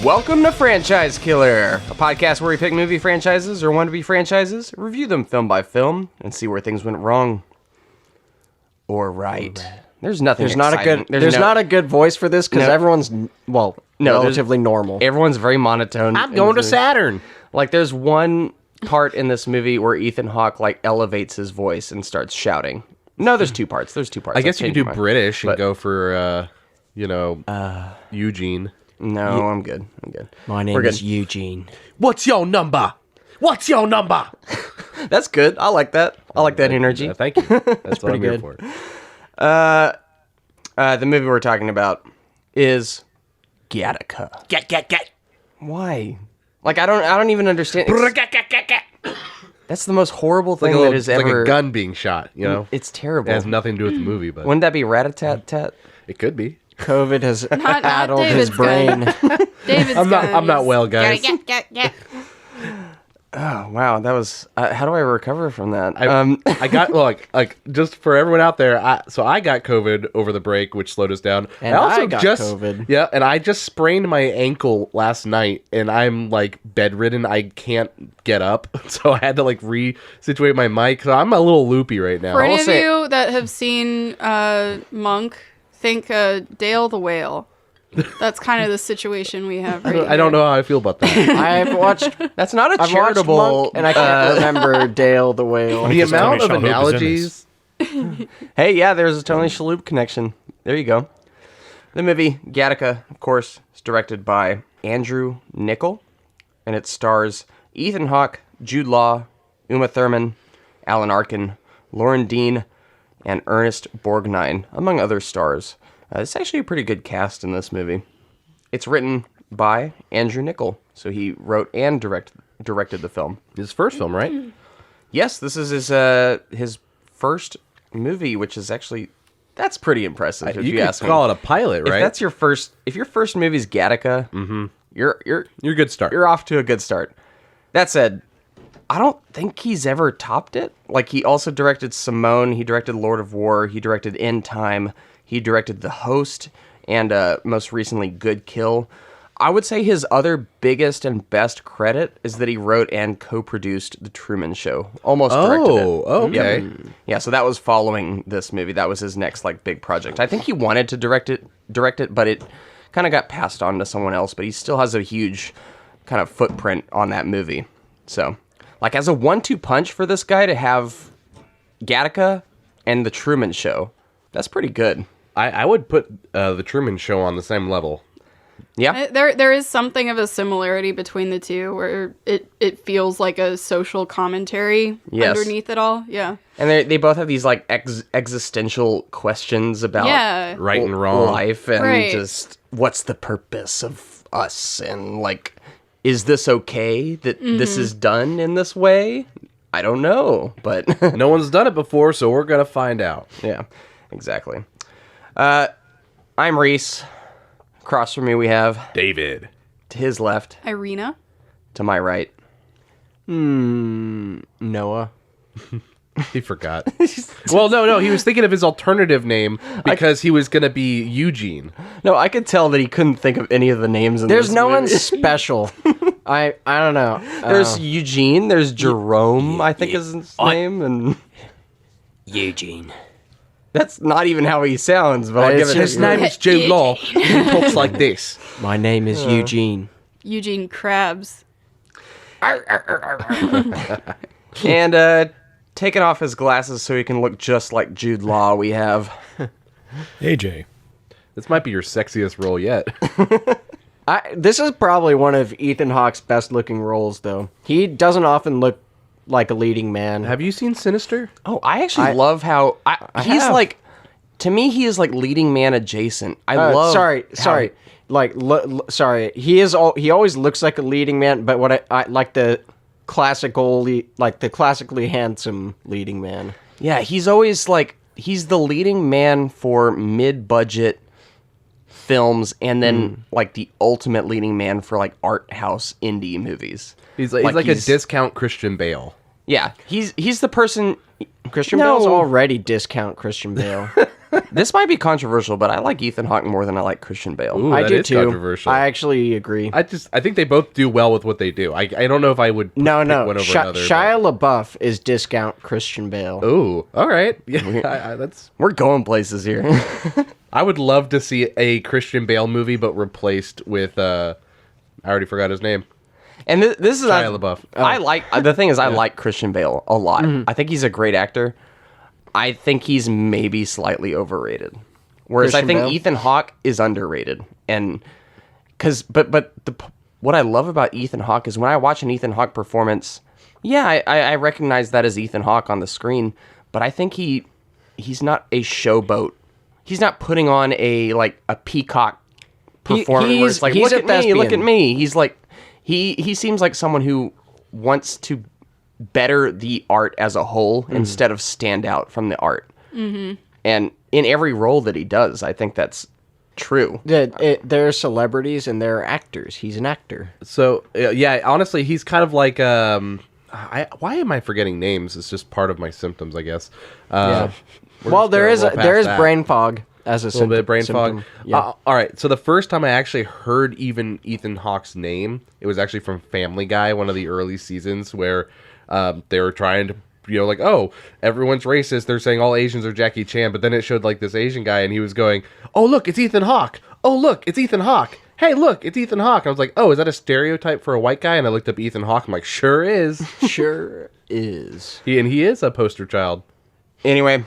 Welcome to Franchise Killer, a podcast where we pick movie franchises or wannabe franchises, review them film by film, and see where things went wrong. Or right. There's nothing exciting. There's not a good voice for this because everyone's, relatively normal. Everyone's very monotone. I'm going to Saturn. Like, there's one part in this movie where Ethan Hawke, like, elevates his voice and starts shouting. No, there's two parts. I guess you could do British and go for, Eugene. No, I'm good. My name is Eugene. What's your number? That's good. I like that. I like that energy. Thank you. That's what I'm here for. The movie we're talking about is Gattaca. Get. Why? Like, I don't even understand. That's the most horrible thing that has ever... like a gun being shot, you know? It's terrible. It has nothing to do with the movie, but... Wouldn't that be rat-a-tat-tat? It could be. COVID has not addled his brain. David's I'm not well, guys. Get. Oh, wow. That was... how do I recover from that? I got, like, just for everyone out there, I got COVID over the break, which slowed us down. And I got COVID. Yeah, and I just sprained my ankle last night, and I'm, like, bedridden. I can't get up, so I had to, like, resituate my mic. So I'm a little loopy right now. For any of you that have seen Monk, think Dale the Whale. That's kind of the situation we have right I don't know how I feel about that. I've watched... That's not a I've charitable... watched Monk, and I can't remember Dale the Whale. The amount of Tony Shalhoub analogies... Hey, yeah, there's a Tony Shalhoub connection. There you go. The movie, Gattaca, of course, is directed by Andrew Niccol, and it stars Ethan Hawke, Jude Law, Uma Thurman, Alan Arkin, Lauren Dean, and Ernest Borgnine, among other stars. It's actually a pretty good cast in this movie. It's written by Andrew Niccol, so he wrote and directed the film. His first film, right? Yes, this is his first movie, which is actually... That's pretty impressive, if you ask me. You could call it a pilot, right? If that's your first... If your first movie's Gattaca, you're a good start. You're off to a good start. That said, I don't think he's ever topped it. Like, he also directed Simone, he directed Lord of War, he directed In Time, he directed The Host, and most recently Good Kill. I would say his other biggest and best credit is that he wrote and co-produced The Truman Show. Almost directed it. Oh, okay. Yep. Yeah, so that was following this movie. That was his next, like, big project. I think he wanted to direct it, but it kind of got passed on to someone else, but he still has a huge kind of footprint on that movie. So, like, as a 1-2 punch for this guy to have Gattaca and The Truman Show, that's pretty good. I would put The Truman Show on the same level. Yeah. There is something of a similarity between the two where it feels like a social commentary underneath it all. Yeah. And they both have these, like, existential questions about right and wrong life and just what's the purpose of us, and, like, is this okay that this is done in this way? I don't know, but no one's done it before, so we're gonna find out. Yeah, exactly. I'm Reese. Across from me we have David. To his left. Irina. To my right. Noah. He forgot. Well, no, he was thinking of his alternative name because he was gonna be Eugene. No, I could tell that he couldn't think of any of the names in There's this no movie. one special. I don't know. There's Eugene, there's Jerome, I think is his name, and... Eugene. That's not even how he sounds, but I'll give it... His name is Jude Law. He talks like this. My name is Eugene. Eugene Krabs. And, taking off his glasses so he can look just like Jude Law, we have... AJ. This might be your sexiest role yet. This is probably one of Ethan Hawke's best looking roles, though. He doesn't often look like a leading man. Have you seen Sinister? Oh, I actually love how... he's have. like... To me, he is like leading man adjacent. I love... Sorry. Sorry. He always looks like a leading man, but what I like the classically handsome leading man. Yeah, he's always like... He's the leading man for mid-budget films, and then like the ultimate leading man for like art house indie movies. He's like a discount Christian Bale. Yeah, he's the person. Christian Bale's Bale's already discount Christian Bale. This might be controversial, but I like Ethan Hawke more than I like Christian Bale. Ooh, I that do is too. controversial. I actually agree. I think they both do well with what they do. I don't know if I would pick one over another. Shia LaBeouf is discount Christian Bale. Ooh, all right. Yeah, that's. We're going places here. I would love to see a Christian Bale movie, but replaced with I already forgot his name. And this is Shia LaBeouf. I like the thing is I like Christian Bale a lot. I think he's a great actor. I think he's maybe slightly overrated. Whereas Christian I think Bale? Ethan Hawke is underrated. And what I love about Ethan Hawke is when I watch an Ethan Hawke performance, yeah, I recognize that as Ethan Hawke on the screen, but I think he's not a showboat. He's not putting on a peacock performance where it's like, he's look a at me, look thespian. at me. He's like he seems like someone who wants to better the art as a whole instead of stand out from the art. Mm-hmm. And in every role that he does, I think that's true. There are celebrities and there are actors. He's an actor. So yeah, honestly, he's kind of like why am I forgetting names? It's just part of my symptoms, I guess. Yeah. We're Well, just there gonna is roll past there is that. brain fog as a little bit of brain symptom. fog. Yeah. All right. So the first time I actually heard even Ethan Hawke's name, it was actually from Family Guy, one of the early seasons where they were trying to, like, oh, everyone's racist. They're saying all Asians are Jackie Chan, but then it showed like this Asian guy, and he was going, "Oh, look, it's Ethan Hawke. Oh, look, it's Ethan Hawke. Hey, look, it's Ethan Hawke." And I was like, "Oh, is that a stereotype for a white guy?" And I looked up Ethan Hawke. I'm like, "Sure is." Sure is. He is a poster child. Anyway.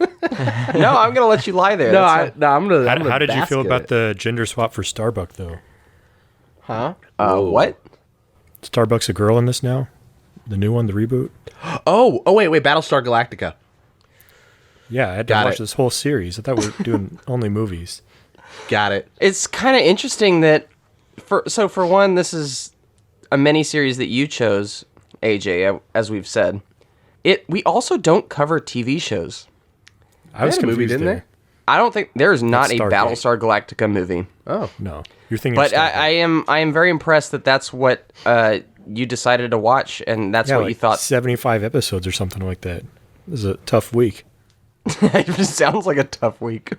No, I'm gonna let you lie there. I'm gonna. How did you bask feel in about it. the gender swap for Starbuck, though? Huh? What? Starbuck's a girl in this now? The new one, the reboot? Oh, wait, Battlestar Galactica. Yeah, I had to Got watch it. this whole series. I thought we were doing only movies. Got it. It's kind of interesting that for one, this is a miniseries that you chose, AJ, as we've said. We also don't cover TV shows. I was had a movie, confused didn't there. they? I don't think there is not a Stargate. Battlestar Galactica movie. Oh, No, you're thinking But of Stargate. I am very impressed that that's what you decided to watch, and that's what like you thought. 75 episodes or something like that. This is a tough week. It just sounds like a tough week.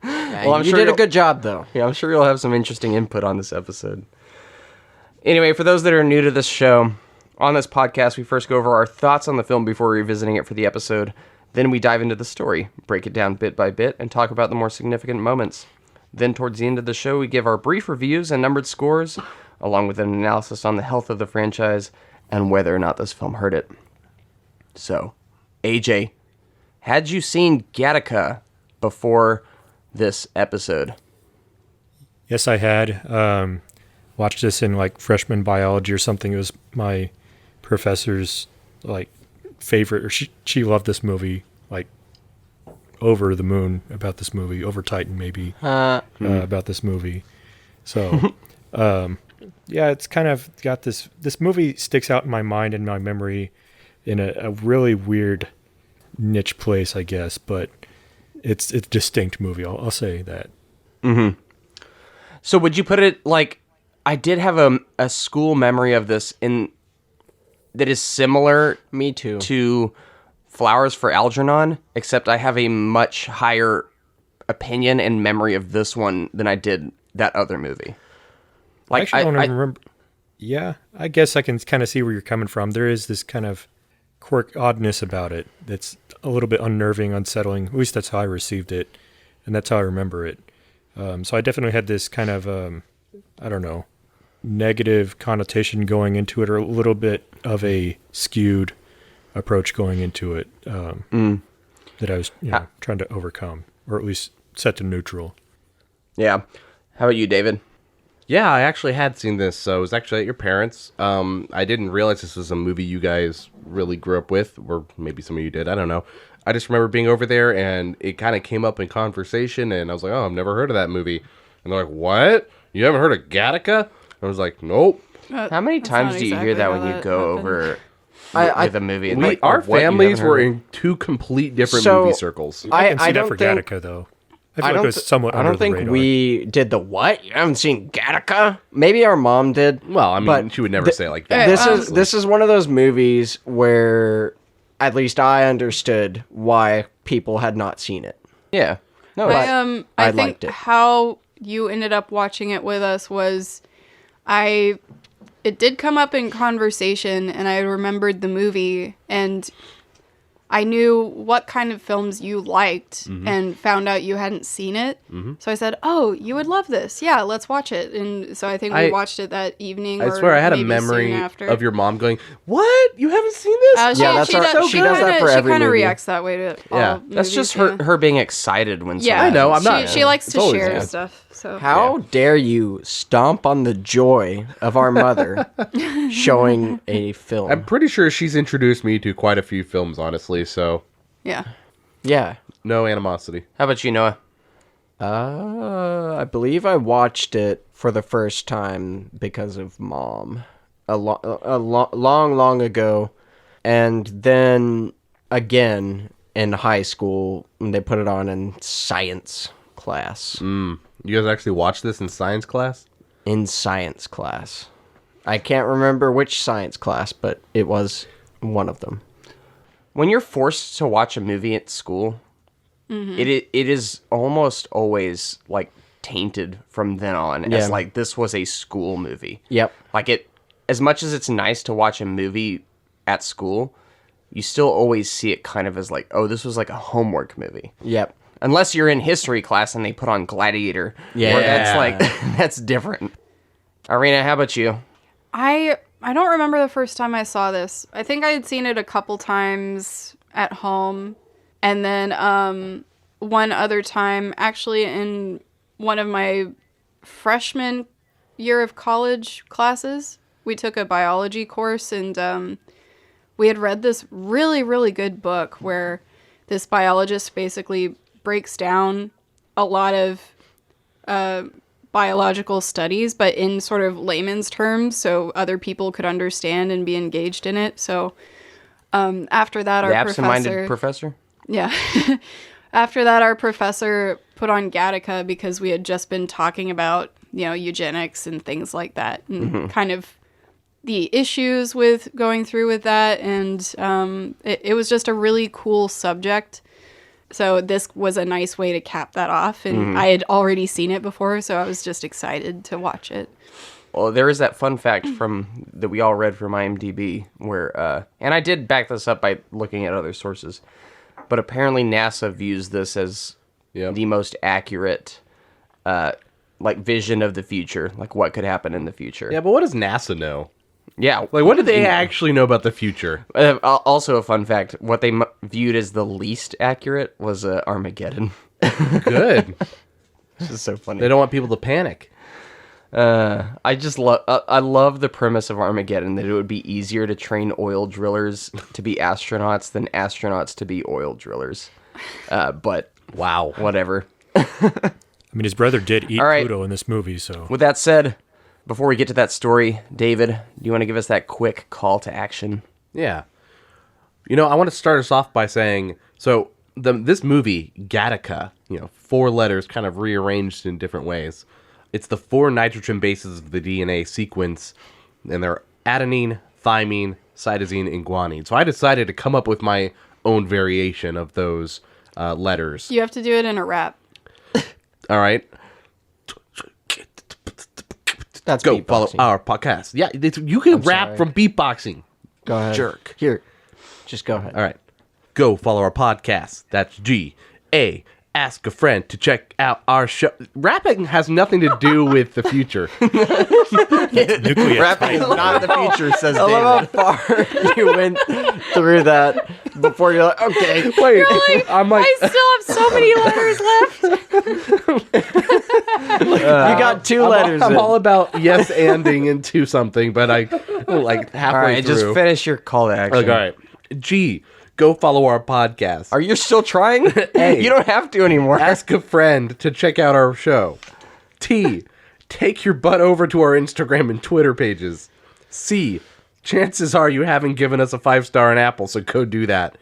Well, I'm you sure did a you'll- good job, though. Yeah, I'm sure you'll have some interesting input on this episode. Anyway, for those that are new to this show, on this podcast, we first go over our thoughts on the film before revisiting it for the episode. Then we dive into the story, break it down bit by bit, and talk about the more significant moments. Then, towards the end of the show, we give our brief reviews and numbered scores, along with an analysis on the health of the franchise and whether or not this film hurt it. So, AJ, had you seen Gattaca before this episode? Yes, I had. Watched this in like freshman biology or something. It was my professor's like favorite, or she loved this movie, like over the moon about this movie, over Titan maybe, about this movie. So, yeah, it's kind of got this movie sticks out in my mind and my memory in a really weird niche place, I guess, but it's a distinct movie. I'll say that. So would you put it like, I did have a school memory of this that is similar Me too. to Flowers for Algernon, except I have a much higher opinion and memory of this one than I did that other movie. I actually don't even remember. Yeah, I guess I can kind of see where you're coming from. There is this kind of oddness about it that's a little bit unnerving, unsettling. At least that's how I received it, and that's how I remember it. So I definitely had this kind of, I don't know, negative connotation going into it, or a little bit of a skewed approach going into it that I was trying to overcome, or at least set to neutral. Yeah. How about you, David? yeah, I actually had seen this. So it was actually at your parents'. I didn't realize this was a movie you guys really grew up with, or maybe some of you did. I don't know. I just remember being over there, and it kind of came up in conversation, and I was like, oh, I've never heard of that movie. And they're like, what? You haven't heard of Gattaca? I was like, nope. How many That's times not do you exactly hear that how when you that go happened. over with a movie? And Our what, you families haven't were heard of? in two complete different So- movie circles. I can see that don't for think- Gattaca, though. I feel like it was somewhat I under don't the think radar. we did the what? You haven't seen Gattaca? Maybe our mom did. Well, I mean, but she would never say it like that. This is one of those movies where at least I understood why people had not seen it. Yeah. No, I I think liked it. how you ended up watching it with us was it did come up in conversation, and I remembered the movie, and I knew what kind of films you liked and found out you hadn't seen it. So I said, "Oh, you would love this. Yeah, let's watch it." And so I think we watched it that evening. I swear I had a maybe memory soon after. of your mom going, "What? You haven't seen this?" Yeah, that's her- she does that for She every kind of movie. reacts that way to Yeah. all that's movies, just yeah. her being excited when Yeah, something I know, I'm not- She likes it's to always share good. stuff. So How dare you stomp on the joy of our mother showing a film? I'm pretty sure she's introduced me to quite a few films, honestly, so yeah. Yeah. no animosity. How about you, Noah? I believe I watched it for the first time because of Mom long ago, and then again in high school when they put it on in science class. You guys actually watched this in science class? In science class, I can't remember which science class, but it was one of them. When you're forced to watch a movie at school, it is almost always like tainted from then on as Yeah. like this was a school movie. Yep. Like it, as much as it's nice to watch a movie at school, you still always see it kind of as like, oh, this was like a homework movie. Yep. Unless you're in history class and they put on Gladiator. Yeah. Where that's like, that's different. Arena, how about you? I don't remember the first time I saw this. I think I had seen it a couple times at home. And then one other time, actually in one of my freshman year of college classes, we took a biology course, and we had read this really, really good book where this biologist basically breaks down a lot of biological studies, but in sort of layman's terms, so other people could understand and be engaged in it. So after that, The absent-minded professor? yeah. After that, our professor put on Gattaca because we had just been talking about, eugenics and things like that, and kind of the issues with going through with that. And it was just a really cool subject. So this was a nice way to cap that off. And I had already seen it before, so I was just excited to watch it. Well, there is that fun fact that we all read from IMDb where, and I did back this up by looking at other sources, but apparently NASA views this as the most accurate, vision of the future, like what could happen in the future. Yeah, but what does NASA know? Yeah. Like, what do they actually know about the future? Also a fun fact, what they viewed as the least accurate was Armageddon. Good. This is so funny. They don't want people to panic. I just love the premise of Armageddon, that it would be easier to train oil drillers to be astronauts than astronauts to be oil drillers. But Wow. whatever. I mean, his brother did eat All right. Pluto in this movie, so With that said, before we get to that story, David, do you want to give us that quick call to action? Yeah. I want to start us off by saying, so this movie, Gattaca, 4 letters kind of rearranged in different ways. It's the 4 nitrogen bases of the DNA sequence, and they're adenine, thymine, cytosine, and guanine. So I decided to come up with my own variation of those letters. You have to do it in a rap. All right. That's Go follow beatboxing. our podcast. Yeah, you can rap sorry. from beatboxing. Go ahead. Jerk. Here. Just go ahead. All right. Go follow our podcast. That's G-A. Ask a friend to check out our show. Rapping has nothing to do with the future. nuclear. Rapping is not the future, says I David. love how far you went through that before you're like, okay. Wait, I'm like, I still have so many letters left. You got 2 letters I'm in. all about yes anding into something, but I like halfway All right, through. just finish your call to action. Like, all right. G. Go follow our podcast. Are you still trying? Hey. You don't have to anymore. Ask a friend to check out our show. T. Take your butt over to our Instagram and Twitter pages. C. Chances are you haven't given us a 5-star on Apple, so go do that.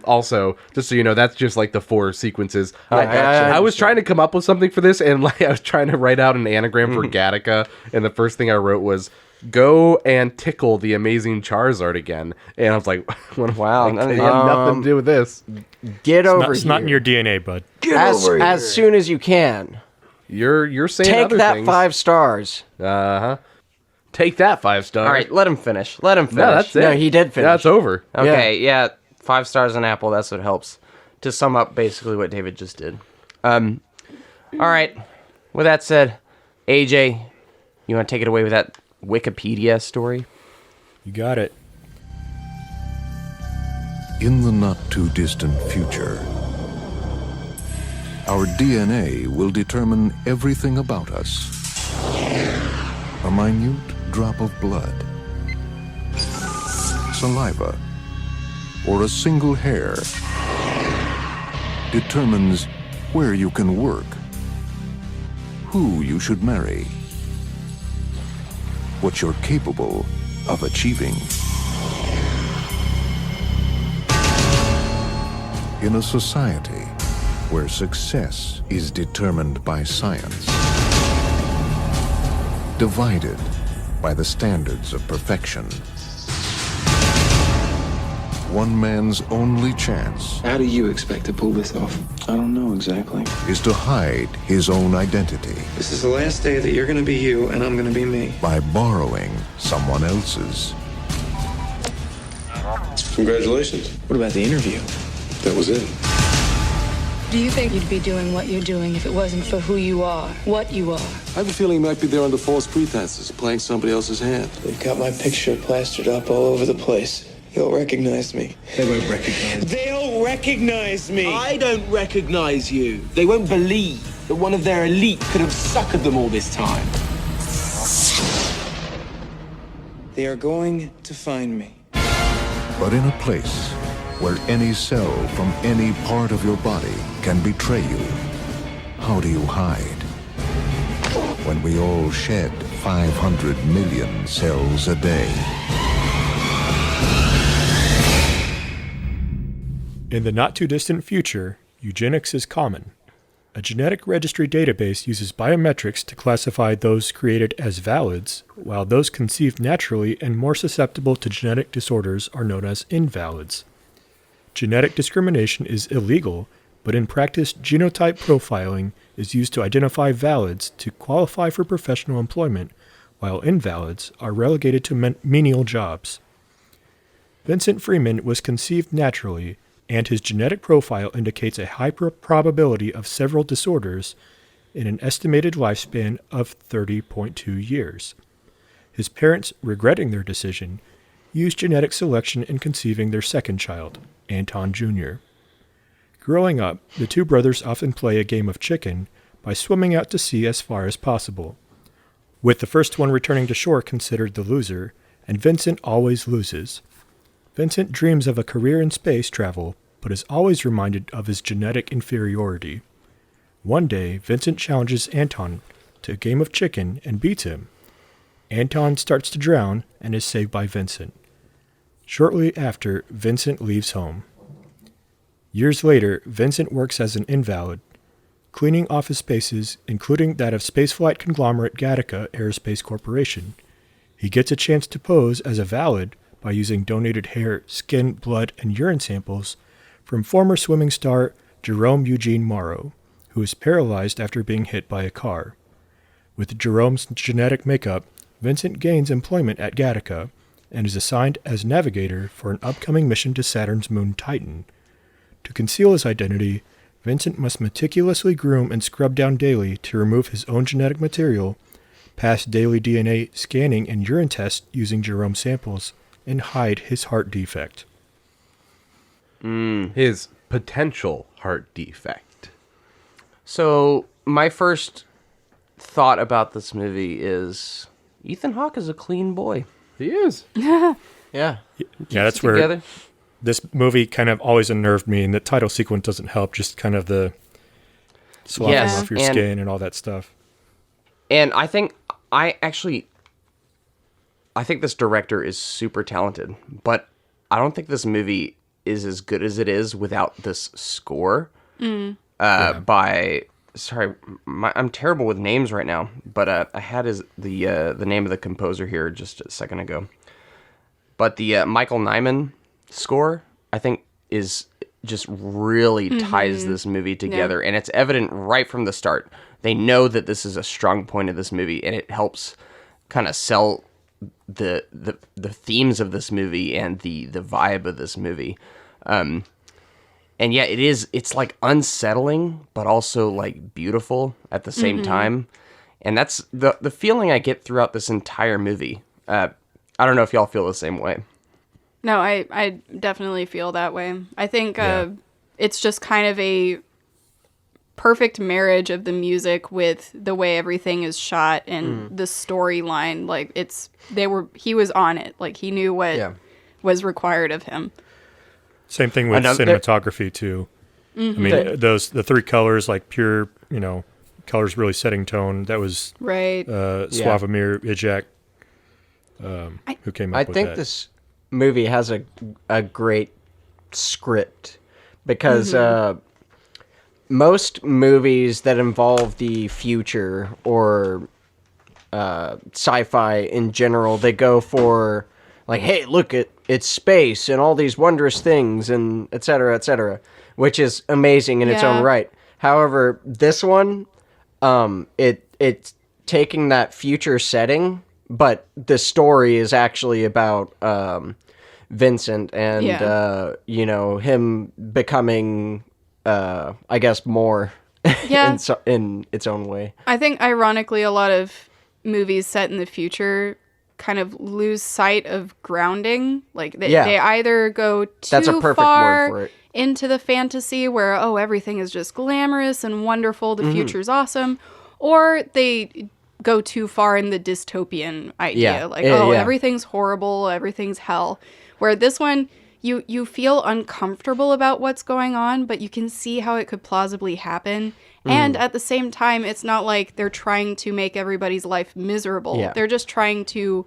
Also, just so you know, that's just like the 4 sequences. I was trying to come up with something for this, and like I was trying to write out an anagram for Gattaca, and the first thing I wrote was go and tickle the amazing Charizard again. And I was like, Wow, it had nothing to do with this. Get over It's here. not in your DNA, bud. as soon as you can. You're saying Take other that things. 5 stars. Uh-huh. Take that 5 stars. All right, let him finish. Let him finish. No, that's it. No, he did finish. That's over. Okay, yeah, 5 stars on Apple. That's what helps to sum up basically what David just did. All right. With that said, AJ, you want to take it away with that Wikipedia story? You got it. In the not-too-distant future, our DNA will determine everything about us. A minute drop of blood, saliva, or a single hair determines where you can work, who you should marry, what you're capable of achieving. In a society where success is determined by science, divided by the standards of perfection, one man's only chance How do you expect to pull this off? I don't know exactly. is to hide his own identity This is the last day that you're gonna be you and I'm gonna be me. by borrowing someone else's. Congratulations. What about the interview? That was it. Do you think you'd be doing what you're doing if it wasn't for who you are, what you are? I have a feeling he might be there under false pretenses, playing somebody else's hand. They've got my picture plastered up all over the place. He'll recognize me. They won't recognize me. They'll recognize me. I don't recognize you. They won't believe that one of their elite could have suckered them all this time. They are going to find me. But in a place where any cell from any part of your body can betray you, how do you hide? When we all shed 500 million cells a day. In the not-too-distant future, eugenics is common. A genetic registry database uses biometrics to classify those created as valids, while those conceived naturally and more susceptible to genetic disorders are known as invalids. Genetic discrimination is illegal, but in practice, genotype profiling is used to identify valids to qualify for professional employment, while invalids are relegated to menial jobs. Vincent Freeman was conceived naturally, and his genetic profile indicates a high probability of several disorders in an estimated lifespan of 30.2 years. His parents, regretting their decision, used genetic selection in conceiving their second child, Anton Jr. Growing up, the two brothers often play a game of chicken by swimming out to sea as far as possible, with the first one returning to shore considered the loser, and Vincent always loses. Vincent dreams of a career in space travel, but is always reminded of his genetic inferiority. One day, Vincent challenges Anton to a game of chicken and beats him. Anton starts to drown and is saved by Vincent. Shortly after, Vincent leaves home. Years later, Vincent works as an invalid, cleaning office spaces, including that of spaceflight conglomerate Gattaca Aerospace Corporation. He gets a chance to pose as a valid by using donated hair, skin, blood, and urine samples from former swimming star Jerome Eugene Morrow, who is paralyzed after being hit by a car. With Jerome's genetic makeup, Vincent gains employment at Gattaca and is assigned as navigator for an upcoming mission to Saturn's moon Titan. To conceal his identity, Vincent must meticulously groom and scrub down daily to remove his own genetic material, pass daily DNA scanning and urine tests using Jerome's samples, and hide his heart defect. His potential heart defect. So, my first thought about this movie is Ethan Hawke is a clean boy. He is. Yeah. Yeah, that's where Together. this movie kind of always unnerved me, and the title sequence doesn't help, just kind of the sloughing Yes, off your and- skin and all that stuff. And I think this director is super talented, but I don't think this movie is as good as it is without this score by sorry, I'm terrible with names right now, but I had the name of the composer here just a second ago. But the Michael Nyman score, I think, is just really ties this movie together, and it's evident right from the start. They know that this is a strong point of this movie, and it helps kind of sell the themes of this movie and the vibe of this movie. And yeah, it's like unsettling, but also like beautiful at the same time. And that's the feeling I get throughout this entire movie. I don't know if y'all feel the same way. No, I definitely feel that way. I think it's just kind of a perfect marriage of the music with the way everything is shot and the storyline. Like he was on it. Like he knew what was required of him. Same thing with cinematography too. I mean, the three colors, like pure, colors really setting tone. That was right. Sławomir Žižek, who came up with that. I think this movie has a great script because most movies that involve the future or sci-fi in general, they go for like, hey, look, it's space and all these wondrous things and et cetera, which is amazing in its own right. However, this one, it's taking that future setting, but the story is actually about Vincent and him becoming, I guess, more in its own way. I think, ironically, a lot of movies set in the future kind of lose sight of grounding. Like they either go too far into the fantasy where everything is just glamorous and wonderful, the future's awesome, or they go too far in the dystopian idea, everything's horrible, everything's hell. Where this one, you feel uncomfortable about what's going on, but you can see how it could plausibly happen. And at the same time, it's not like they're trying to make everybody's life miserable. Yeah. They're just trying to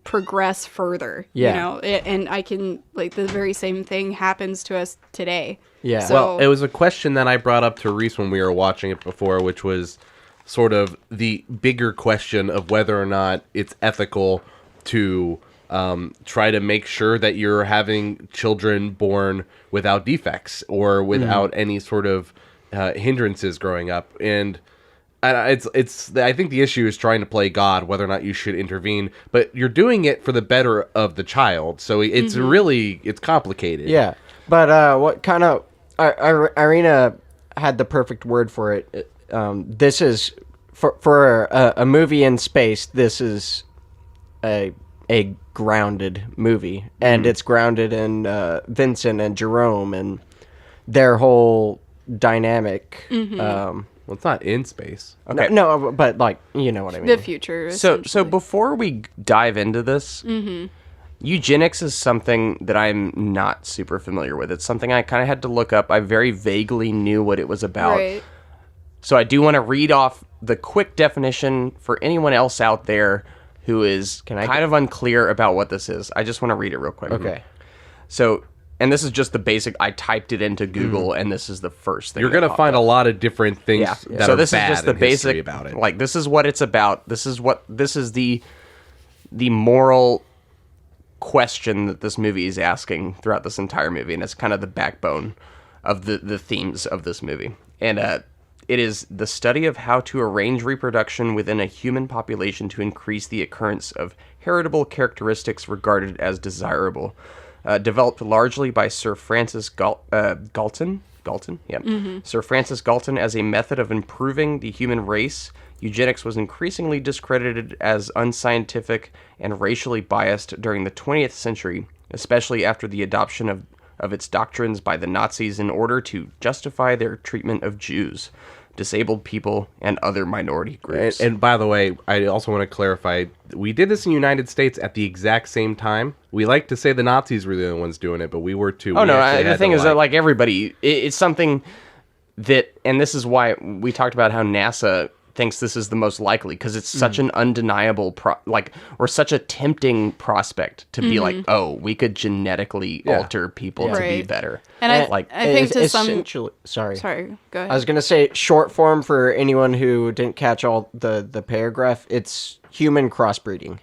progress further, and I can, like, the very same thing happens to us today. Yeah. So, well, it was a question that I brought up to Reese when we were watching it before, which was sort of the bigger question of whether or not it's ethical to try to make sure that you're having children born without defects or without any sort of hindrances growing up. And it's I think the issue is trying to play God, whether or not you should intervene, but you're doing it for the better of the child. So it's really, it's complicated. Yeah. But what kind of, Irina had the perfect word for it. This is, for a movie in space, this is a grounded movie. And it's grounded in Vincent and Jerome and their whole dynamic. Well, it's not in space. Okay. No, but like, you know what I mean. The future. So before we dive into this, eugenics is something that I'm not super familiar with. It's something I kind of had to look up. I very vaguely knew what it was about. Right. So I do want to read off the quick definition for anyone else out there who is kind of unclear about what this is. I just want to read it real quick. Okay. So, and this is just the basic. I typed it into Google, and this is the first thing. You're going to find a lot of different things that so are this bad is just the basic about it. Like, this is what it's about. This is the moral question that this movie is asking throughout this entire movie, and it's kind of the backbone of the themes of this movie. And it is the study of how to arrange reproduction within a human population to increase the occurrence of heritable characteristics regarded as desirable. Developed largely by Sir Francis Galton. Sir Francis Galton as a method of improving the human race, eugenics was increasingly discredited as unscientific and racially biased during the 20th century, especially after the adoption of its doctrines by the Nazis in order to justify their treatment of Jews, disabled people, and other minority groups. And by the way, I also want to clarify, we did this in the United States at the exact same time. We like to say the Nazis were the only ones doing it, but we were too. Oh, no, the thing is that, like, everybody, it's something that, and this is why we talked about how NASA thinks this is the most likely because it's such an undeniable or such a tempting prospect to be like, oh, we could genetically alter people to be better. And I think to some sorry, go ahead. I was gonna say short form for anyone who didn't catch all the paragraph. It's human crossbreeding.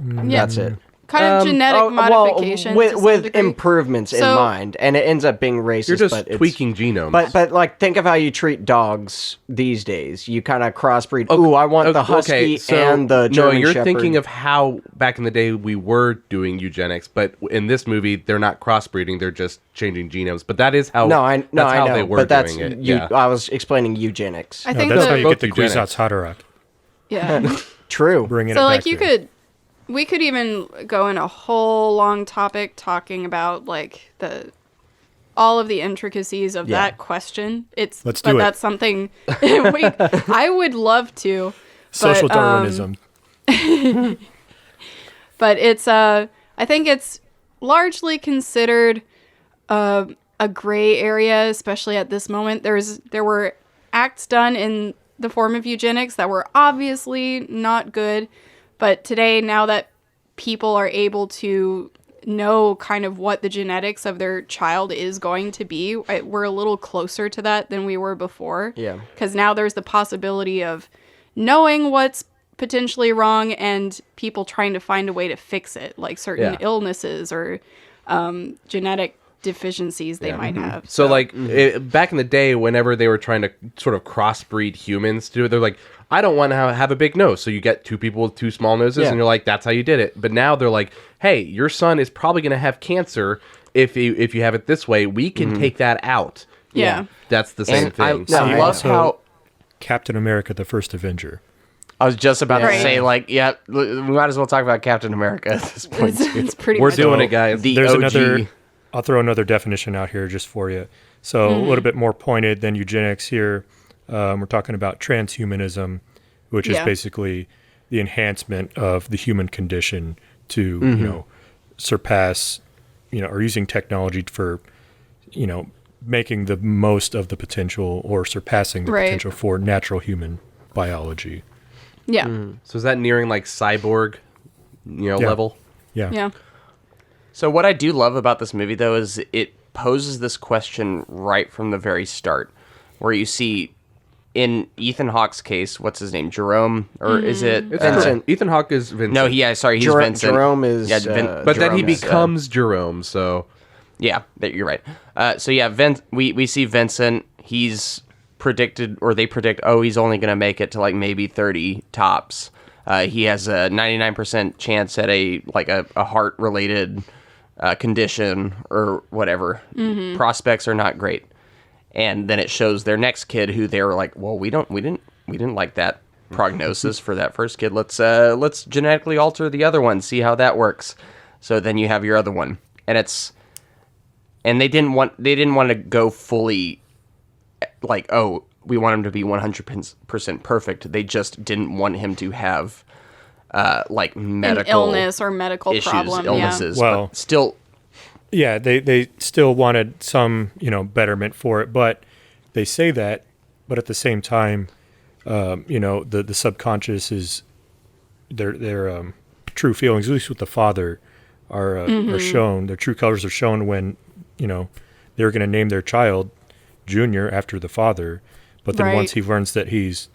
That's it. Kind of genetic modification with improvements in mind, and it ends up being racist. You're just tweaking genomes. But like, think of how you treat dogs these days. You kind of crossbreed. Ooh, I want the husky and the German you're Shepherd. thinking of how back in the day we were doing eugenics, but in this movie they're not crossbreeding; they're just changing genomes. But that is how I know, they were but that's doing it. I was explaining eugenics. I think that's how you get the eugenics. Kwisatz Haderach. Yeah. True. Bringing it So back like you there. we could even go in a whole long topic talking about like all of the intricacies of that question. Let's do it. But that's something I would love to. Social but, Darwinism. But it's I think it's largely considered a gray area, especially at this moment. There were acts done in the form of eugenics that were obviously not good. But today, now that people are able to know kind of what the genetics of their child is going to be, we're a little closer to that than we were before. Yeah. Because now there's the possibility of knowing what's potentially wrong and people trying to find a way to fix it, like certain illnesses or genetic deficiencies they might have. So like back in the day, whenever they were trying to sort of crossbreed humans to do it, they're like, I don't want to have a big nose. So you get two people with two small noses and you're like, that's how you did it. But now they're like, hey, your son is probably going to have cancer if you have it this way. We can take that out. Yeah. That's the same thing. I love how Captain America, the first Avenger. I was just about to Right. say, like, we might as well talk about Captain America at this point. It's pretty We're much doing it, guys. There's OG. another. I'll throw another definition out here just for you. So a little bit more pointed than eugenics here. We're talking about transhumanism, which is basically the enhancement of the human condition to, surpass, or using technology for, making the most of the potential or surpassing the potential for natural human biology. Yeah. So is that nearing like cyborg, level? Yeah. Yeah. So what I do love about this movie, though, is it poses this question right from the very start, where you see, in Ethan Hawke's case, what's his name, Jerome, or is it Vincent? Ethan Hawke is Vincent. No, he's Vincent. Jerome is but then he becomes Jerome. So yeah, you're right. We see Vincent. He's predicted, or they predict, he's only going to make it to like maybe 30 tops. He has a 99% chance at a heart related condition or whatever. Prospects are not great. And then it shows their next kid who they were like, well, we didn't like that prognosis for that first kid. Let's genetically alter the other one, see how that works. So then you have your other one, and they didn't want to go fully like, oh, we want him to be 100% perfect. They just didn't want him to have medical an illness or medical issues, problem, illnesses. Well, but still. Yeah, they still wanted some, betterment for it, but they say that, but at the same time, the subconscious is their true feelings, at least with the father, are shown. Their true colors are shown when, they're going to name their child Junior after the father, but then once he learns that he's,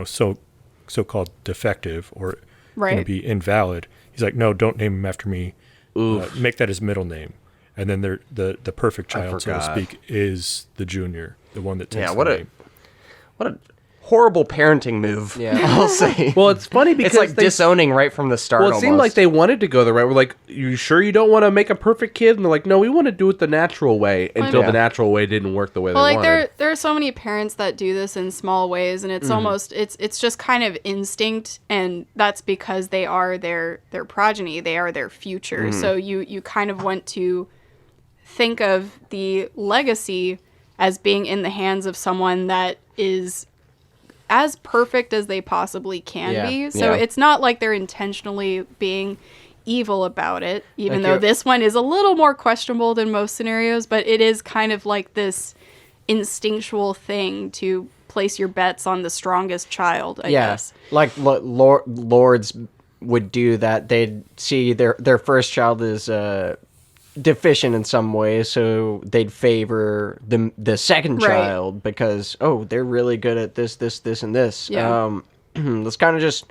so-called defective or going to be invalid, he's like, no, don't name him after me. Make that his middle name. And then the perfect child, so to speak, is the Junior, the one that takes the name. What a horrible parenting move, I'll say. Well, it's funny because it's like disowning right from the start. Well, it seemed like they wanted to go the right. We're like, you sure you don't want to make a perfect kid? And they're like, no, we want to do it the natural way. Until the natural way didn't work the way they wanted. There are so many parents that do this in small ways, and it's almost it's just kind of instinct, and that's because they are their progeny, they are their future. So you kind of want to think of the legacy as being in the hands of someone that is as perfect as they possibly can be. So it's not like they're intentionally being evil about it, even though this one is a little more questionable than most scenarios, but it is kind of like this instinctual thing to place your bets on the strongest child, I guess. Like lords would do that. They'd see their first child is deficient in some way, so they'd favor the second child because, oh, they're really good at this, and this. Yeah. Let's kind of just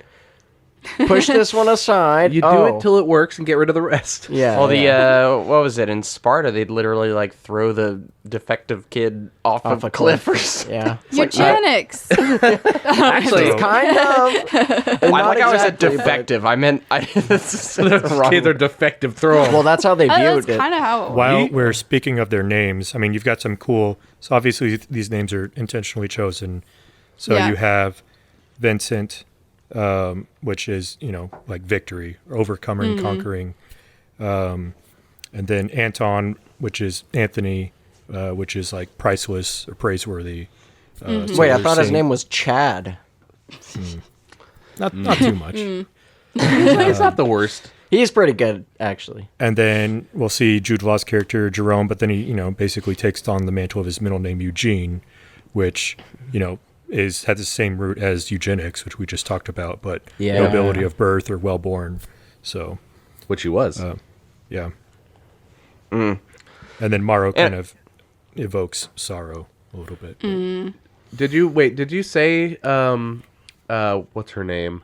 push this one aside. You do it till it works and get rid of the rest. Yeah. Well, what was it in Sparta? They'd literally like throw the defective kid off of a cliff or something. Yeah. Eugenics. Actually, kind of. I like how I said defective. I meant that's wrong. Kids are defective. Throw 'em. Well, that's how they viewed That's it. kind of how it works. While we're speaking of their names, I mean, you've got some cool. So obviously, these names are intentionally chosen. So Yeah. you have Vincent, which is like victory, overcomer, and conquering, and then Anton, which is Anthony, which is like priceless or praiseworthy. So Wait, I we're thought his seeing- name was Chad. not too much. It's not the worst. He's pretty good, actually. And then we'll see Jude Law's character Jerome, but then he basically takes on the mantle of his middle name Eugene, which had the same root as eugenics, which we just talked about, but nobility of birth or well-born. So, Which he was. yeah. And then Morrow kind of evokes sorrow a little bit. Did you say what's her name?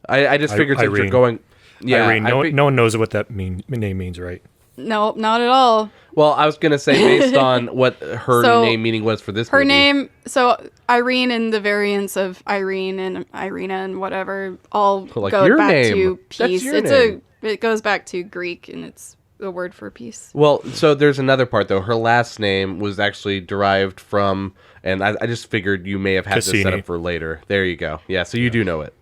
I just figured since you're Irene. going. Yeah, Irene. No one knows what that name means, right? Nope, not at all. Well, I was gonna say based on what her So, name meaning was for this. Her movie. name, so Irene and the variants of Irene and Irina and whatever all Like go your back name. to That's peace. your It's name. it goes back to Greek and it's a word for peace. Well, so there's another part though. Her last name was actually derived from, and I just figured you may have had this set Cassini. up for later. There you go. Yeah, so you do know it.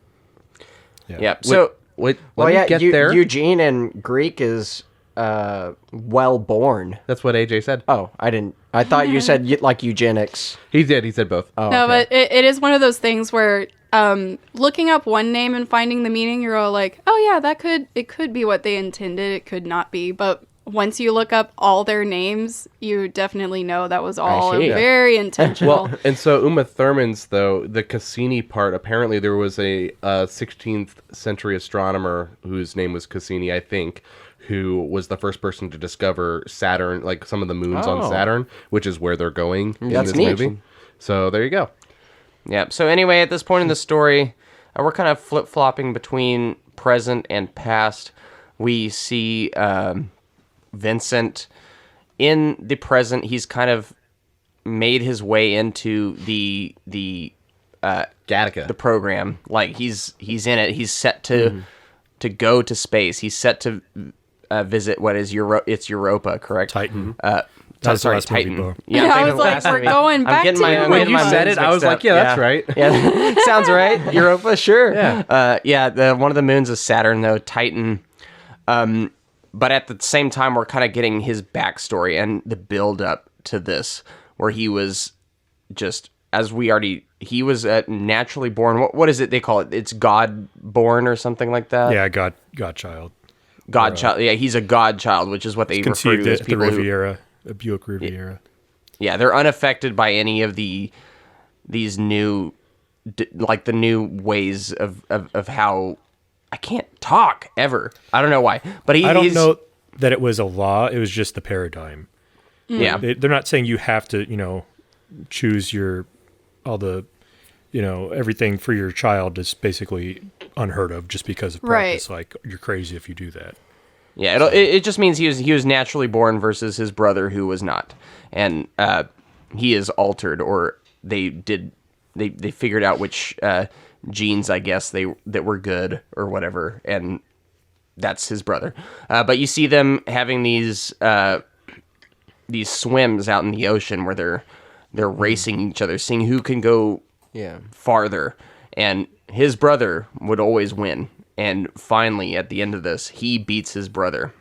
Yeah. So Wait, Well, let yeah, me get there. Eugene in Greek is well-born. That's what AJ said. Oh, I didn't. I thought you said like eugenics. He did. He said both. Oh, No, okay. but it is one of those things where looking up one name and finding the meaning, you're all like, oh yeah, it could be what they intended. It could not be. But once you look up all their names, you definitely know that was all see. very intentional. Well, and so Uma Thurman's, though, the Cassini part, apparently there was a 16th century astronomer whose name was Cassini, I think, who was the first person to discover Saturn, like some of the moons on Saturn, which is where they're going in That's this neat. movie. So there you go. yeah. So anyway, at this point in the story, we're kind of flip-flopping between present and past. We see Vincent in the present. He's kind of made his way into the Gattaca. the program. Like he's in it. He's set to go to space. He's set to visit what is it's Europa, correct? Titan. Oh, sorry, last movie, Titan. Bo. Yeah, I was like, we're going back to I'm When getting you my said moons it, I was mixed like, up. yeah, that's right. Yeah, sounds right. Europa, sure. Yeah. One of the moons is Saturn, though. Titan. But at the same time, we're kind of getting his backstory and the build up to this, where he was just, he was naturally born. What is it they call it? It's God born or something like that. Yeah, Godchild. Godchild. Yeah, he's a Godchild, which is what they refer Conceived to as at the people who. Riviera, Buick Riviera. Yeah, they're unaffected by any of these new, like the new ways of how. I can't talk ever. I don't know why, but I don't know that it was a law. It was just the paradigm. Yeah, They're not saying you have to, choose all the, everything for your child is basically unheard of just because of practice. Right. Like you're crazy if you do that. yeah. It just means he was naturally born versus his brother who was not, and he is altered, or they figured out which genes, I guess, that were good or whatever, and that's his brother. But you see them having these swims out in the ocean where they're racing each other, seeing who can go farther, and his brother would always win. And finally, at the end of this, he beats his brother,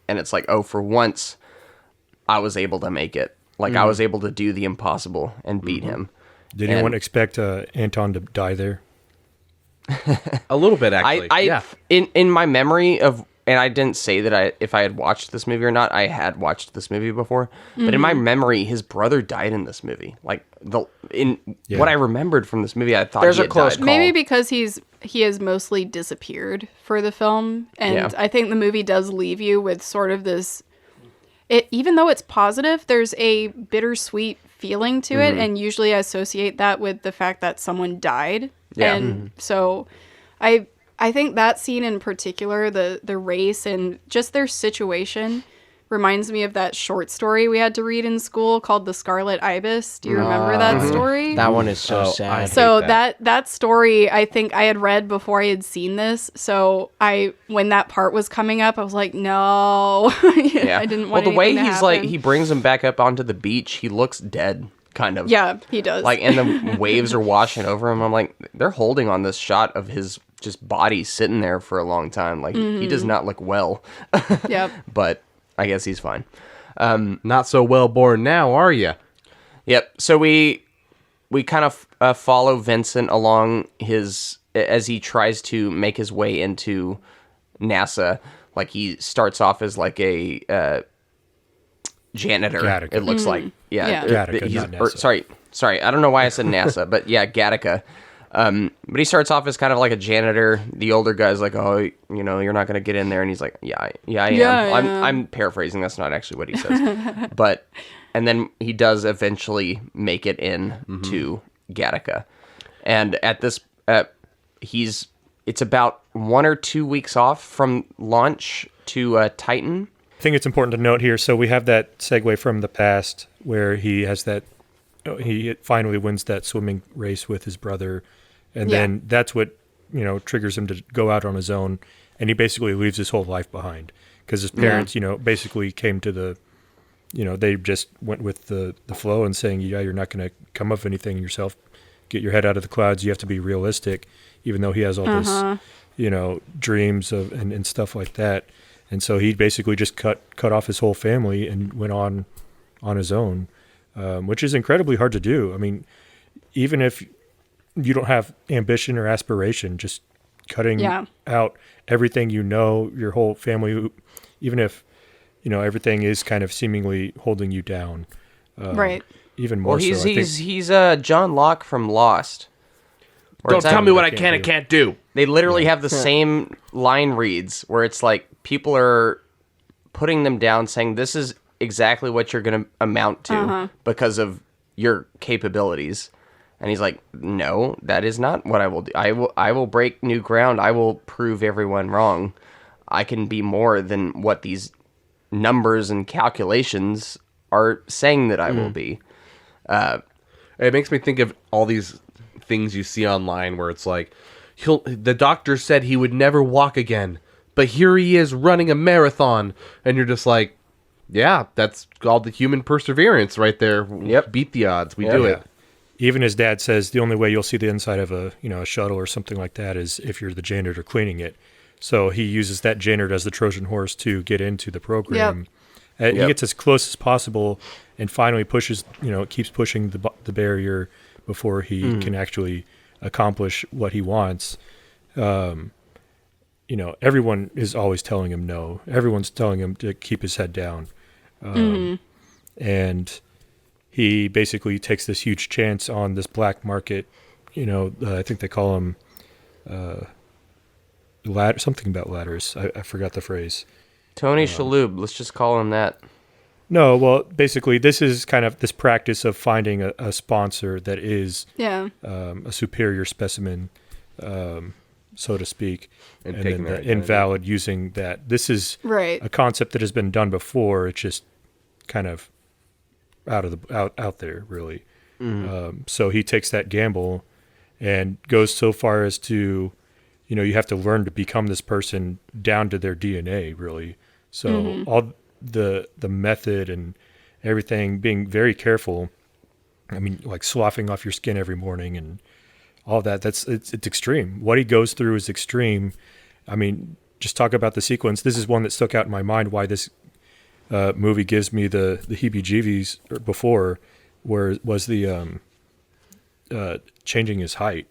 and it's like, oh, for once, I was able to make it. Like I was able to do the impossible and beat him. Did anyone expect Anton to die there? A little bit, actually. In my memory of and I didn't say that if I had watched this movie or not. I had watched this movie before, but in my memory, his brother died in this movie. Like what I remembered from this movie, I thought There's he a had close died. call. Maybe because he has mostly disappeared for the film, and I think the movie does leave you with sort of this. Even though it's positive, there's a bittersweet feeling to it, and usually I associate that with the fact that someone died. Yeah. And so I think that scene in particular, the race and just their situation, reminds me of that short story we had to read in school called The Scarlet Ibis. Do you remember that story? That one is so sad. So that story, I think I had read before I had seen this. So when that part was coming up, I was like, no, I didn't want. Well, the way anything to he's happen. like, he brings him back up onto the beach. He looks dead, kind of. Yeah, he does. Like, and the waves are washing over him. I'm like, they're holding on this shot of his just body sitting there for a long time. Like, he does not look well. Yep. But I guess he's fine. Not so well born now, are you? Yep. So we kind of follow Vincent along as he tries to make his way into NASA. Like, he starts off as like a janitor. Gattaca. It looks like, yeah. Gattaca, He's- not or, NASA. sorry. I don't know why I said NASA, but yeah, Gattaca. But he starts off as kind of like a janitor. The older guy's like, "Oh, you're not gonna get in there," and he's like, "Yeah, I am." Yeah. I'm paraphrasing. That's not actually what he says, but and then he does eventually make it in to Gattaca, and at this, it's about 1 or 2 weeks off from launch to Titan. I think it's important to note here. So we have that segue from the past where he has that. He finally wins that swimming race with his brother, and then that's what triggers him to go out on his own, and he basically leaves his whole life behind because his parents, basically came to the, they just went with the flow and saying, yeah, you're not going to come up with anything yourself. Get your head out of the clouds. You have to be realistic, even though he has all this, dreams of and stuff like that. And so he basically just cut off his whole family and went on his own. Which is incredibly hard to do. I mean, even if you don't have ambition or aspiration, just cutting out everything your whole family, even if, everything is kind of seemingly holding you down. Right. Even more Well, he's so. he's John Locke from Lost. Where Don't it's tell like- me what I can and can't do. They literally have the same line reads where it's like people are putting them down saying this is exactly what you're going to amount to because of your capabilities. And he's like, no, that is not what I will do. I will break new ground. I will prove everyone wrong. I can be more than what these numbers and calculations are saying that I will be. It makes me think of all these things you see online where it's like, the doctor said he would never walk again, but here he is running a marathon. And you're just like, yeah, that's called the human perseverance right there. Yep. Beat the odds. We do it. Even his dad says the only way you'll see the inside of a shuttle or something like that is if you're the janitor cleaning it. So he uses that janitor as the Trojan horse to get into the program. He gets as close as possible and finally pushes, keeps pushing the barrier before he can actually accomplish what he wants. Everyone is always telling him no. Everyone's telling him to keep his head down. And he basically takes this huge chance on this black market. I think they call them something about ladders. I forgot the phrase. Tony Shalhoub, let's just call him that. No, well, basically, this is kind of this practice of finding a sponsor that is a superior specimen, so to speak, and then the invalid using that. This is a concept that has been done before. It's just kind of out there, really. So he takes that gamble and goes so far as to, you have to learn to become this person down to their DNA, really. So all the method and everything, being very careful. I mean, like sloughing off your skin every morning and all that. It's extreme. What he goes through is extreme. I mean, just talk about the sequence. This is one that stuck out in my mind. Why this movie gives me the heebie-jeebies before, where was the changing his height.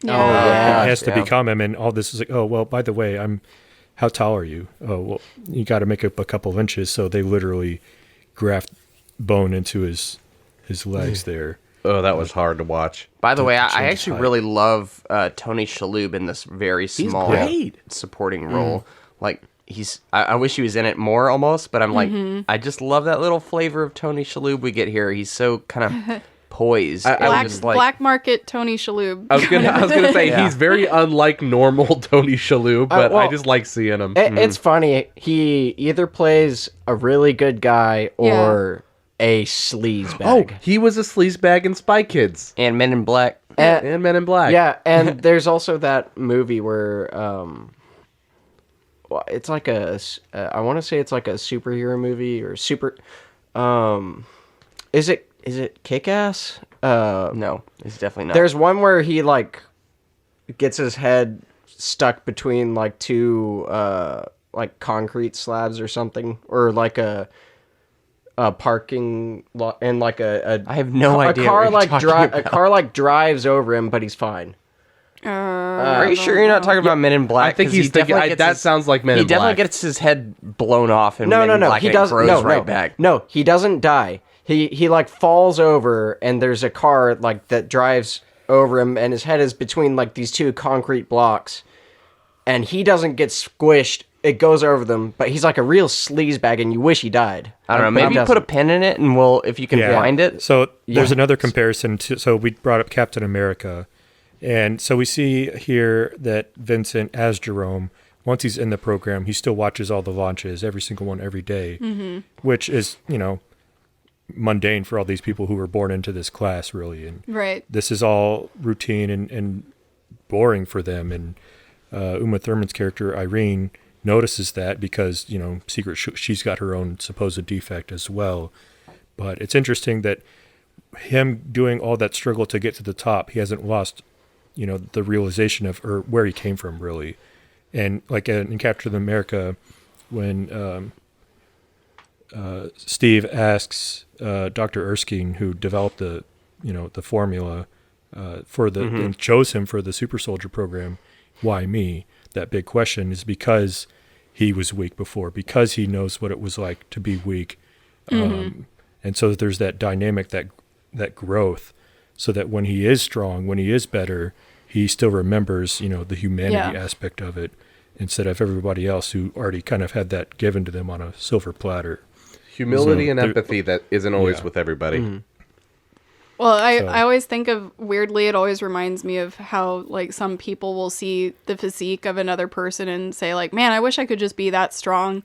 Yeah. It has to become him, and all this is like, oh well. By the way, I'm how tall are you? Oh, well, you got to make up a couple of inches. So they literally graft bone into his legs there. Oh, that was hard to watch. By the way, I change his actually height. really love Tony Shalhoub in this very small great. supporting role. Like I wish he was in it more almost, but I'm like, I just love that little flavor of Tony Shalhoub we get here. He's so kind of poised. Black market Tony Shalhoub. I was gonna say Yeah. he's very unlike normal Tony Shalhoub, but I well, just like seeing him. It's funny. He either plays a really good guy or a sleazebag. Oh, he was a sleazebag in Spy Kids And Men in Black. and Men in Black. Yeah, and there's also that movie where well, it's like I want to say it's like a superhero movie or is it Kick-Ass? No, it's definitely not. There's one where he like gets his head stuck between like two like concrete slabs or something, or like a parking lot, and like I have no idea a car what you're like talking about. a car like drives over him, but he's fine. Are you sure you're not talking about Men in Black? I think 'Cause he's he thinking. definitely gets That his- sounds like Men He in definitely Black. gets his head blown off in No, Men no, in no. Black, He and it doesn't. grows No, right no, back. no. He doesn't die. He like falls over, and there's a car like that drives over him, and his head is between like these two concrete blocks, and he doesn't get squished. It goes over them, but he's like a real sleazebag, and you wish he died. I don't know. But he Maybe put doesn't. a pin in it, and if you can find it. So there's another comparison to. So we brought up Captain America, and so we see here that Vincent as Jerome, once he's in the program, he still watches all the launches, every single one, every day, which is mundane for all these people who were born into this class, really, and Right. this is all routine and boring for them. And Uma Thurman's character Irene notices that because she's got her own supposed defect as well. But it's interesting that him doing all that struggle to get to the top, he hasn't lost the realization of or where he came from, really. And like in Captain America, when Steve asks Dr. Erskine, who developed the formula and chose him for the super soldier program, why me? That big question is because he was weak before, because he knows what it was like to be weak. And so there's that dynamic, that growth, so that when he is strong, when he is better, he still remembers, the humanity aspect of it, instead of everybody else who already kind of had that given to them on a silver platter. Humility and empathy that isn't always with everybody. Well, I always think of, weirdly, it always reminds me of how, like, some people will see the physique of another person and say, like, man, I wish I could just be that strong.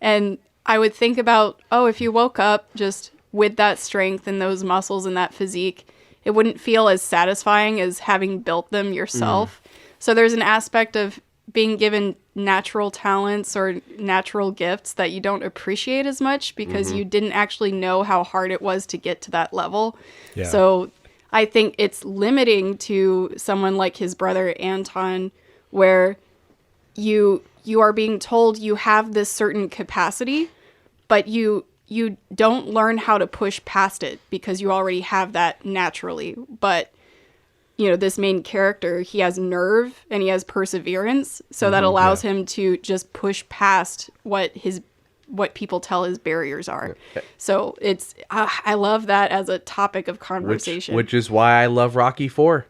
And I would think about, if you woke up just with that strength and those muscles and that physique, it wouldn't feel as satisfying as having built them yourself. So there's an aspect of being given natural talents or natural gifts that you don't appreciate as much because you didn't actually know how hard it was to get to that level. Yeah. So I think it's limiting to someone like his brother Anton, where you are being told you have this certain capacity, but you don't learn how to push past it because you already have that naturally. But this main character, he has nerve and he has perseverance, so that allows him to just push past what people tell his barriers are. So it's I love that as a topic of conversation. Which is why I love Rocky IV.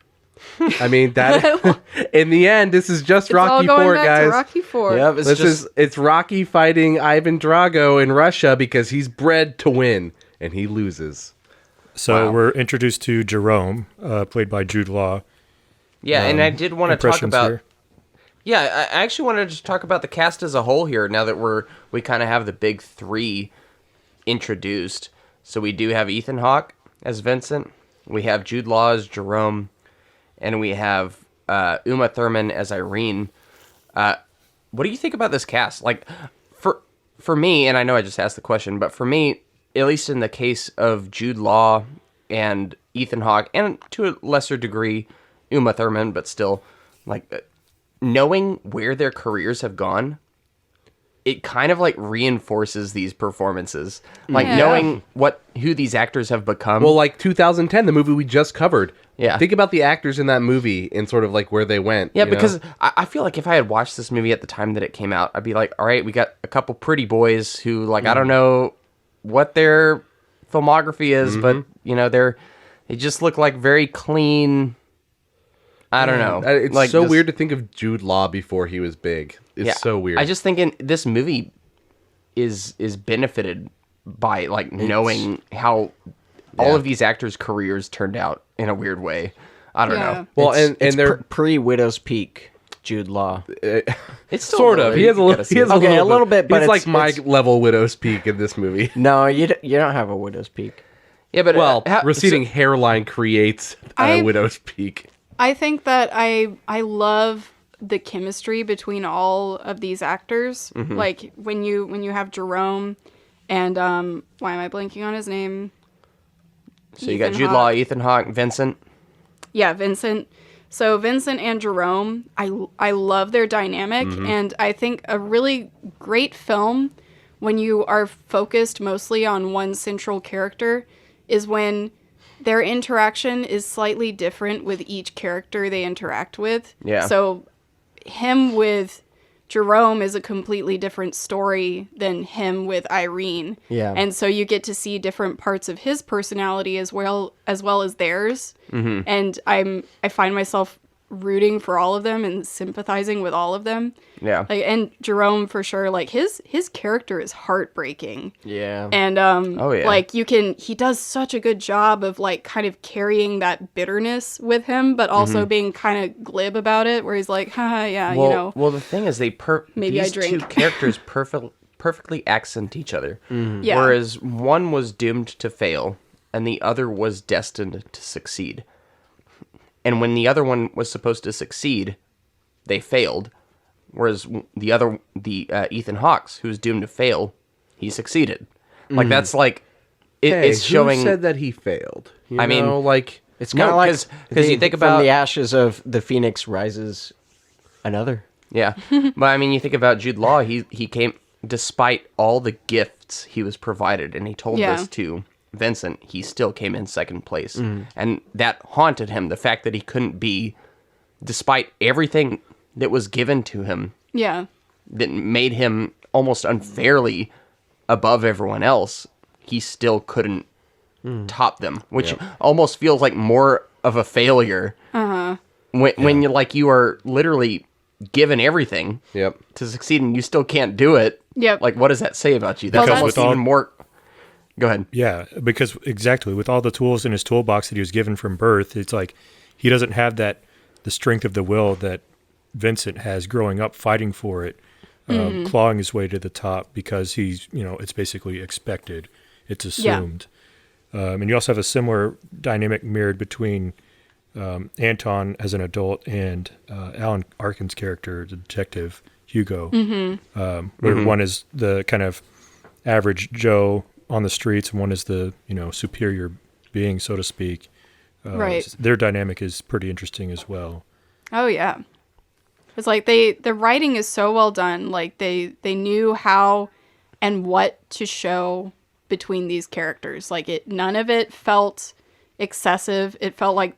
I mean, that in the end, this is just it's Rocky all going IV, back guys. to Rocky IV. Yep, It's Rocky fighting Ivan Drago in Russia because he's bred to win and he loses. So we're introduced to Jerome, played by Jude Law. Yeah, and I did want to talk Impressions about. here? Yeah, I actually wanted to just talk about the cast as a whole here. Now that we kind of have the big three introduced, so we do have Ethan Hawke as Vincent, we have Jude Law as Jerome, and we have Uma Thurman as Irene. What do you think about this cast? Like, for me, and I know I just asked the question, but for me, at least in the case of Jude Law and Ethan Hawke, and to a lesser degree, Uma Thurman, but still, like, knowing where their careers have gone, it kind of like reinforces these performances, like knowing who these actors have become. Well, like 2010, the movie we just covered. Yeah. Think about the actors in that movie and sort of like where they went. Yeah, you because know? I feel like if I had watched this movie at the time that it came out, I'd be like, all right, we got a couple pretty boys who, like, I don't know what their filmography is, but, you know, they just look like very clean. I don't know. It's like, so just- weird to think of Jude Law before he was big. It's so weird. I just think this movie is benefited by, like, knowing how all of these actors' careers turned out in a weird way. I don't know. Well, It's and they're pre-Widow's Peak Jude Law. It's still sort of. He has a little. He has Okay, a little bit, but he's like it's- my it's- level Widow's Peak in this movie. No, you don't have a Widow's Peak. Yeah, but Well, receding hairline creates a Widow's Peak. I think that I love the chemistry between all of these actors. Like when you have Jerome and why am I blanking on his name? So you got Ethan Jude Hawke. Law, Ethan Hawke, Vincent. Yeah, Vincent. So Vincent and Jerome, I love their dynamic, and I think a really great film when you are focused mostly on one central character is when their interaction is slightly different with each character they interact with. Yeah. So him with Jerome is a completely different story than him with Irene. Yeah. And so you get to see different parts of his personality as well as theirs. And I find myself rooting for all of them and sympathizing with all of them. Yeah. Like, and Jerome for sure, like his character is heartbreaking. Yeah. And yeah. like he does such a good job of like kind of carrying that bitterness with him, but also being kind of glib about it, where he's like, haha, yeah, Well, you know. well, the thing is, Maybe I these two drink. characters perfectly accent each other. Yeah. Whereas one was doomed to fail, and the other was destined to succeed. And when the other one was supposed to succeed, they failed. Whereas the Ethan Hawke's, who's doomed to fail, he succeeded. Like that's like it's showing. Who said that he failed? You I mean, know, like It's kind of No, like 'cause you think about- from the ashes of the phoenix rises another. Yeah, but I mean, you think about Jude Law. He came despite all the gifts he was provided, and he told Yeah. this to Vincent. He still came in second place, and that haunted him. The fact that he couldn't be, despite everything that was given to him, Yeah. that made him almost unfairly above everyone else. He still couldn't top them, which almost feels like more of a failure. When you are literally given everything Yep. to succeed and you still can't do it. Yep. Like, what does that say about you? That's Because almost with all- even more. Go ahead. Yeah, because exactly with all the tools in his toolbox that he was given from birth, it's like he doesn't have the strength of the will that Vincent has growing up fighting for it, clawing his way to the top because he's, it's basically expected. It's assumed. And you also have a similar dynamic mirrored between Anton as an adult and Alan Arkin's character, the detective, Hugo, where one is the kind of average Joe on the streets and one is the, superior being, so to speak. Right. Their dynamic is pretty interesting as well. Oh yeah. It's like the writing is so well done. Like they knew how and what to show between these characters. Like none of it felt excessive. It felt like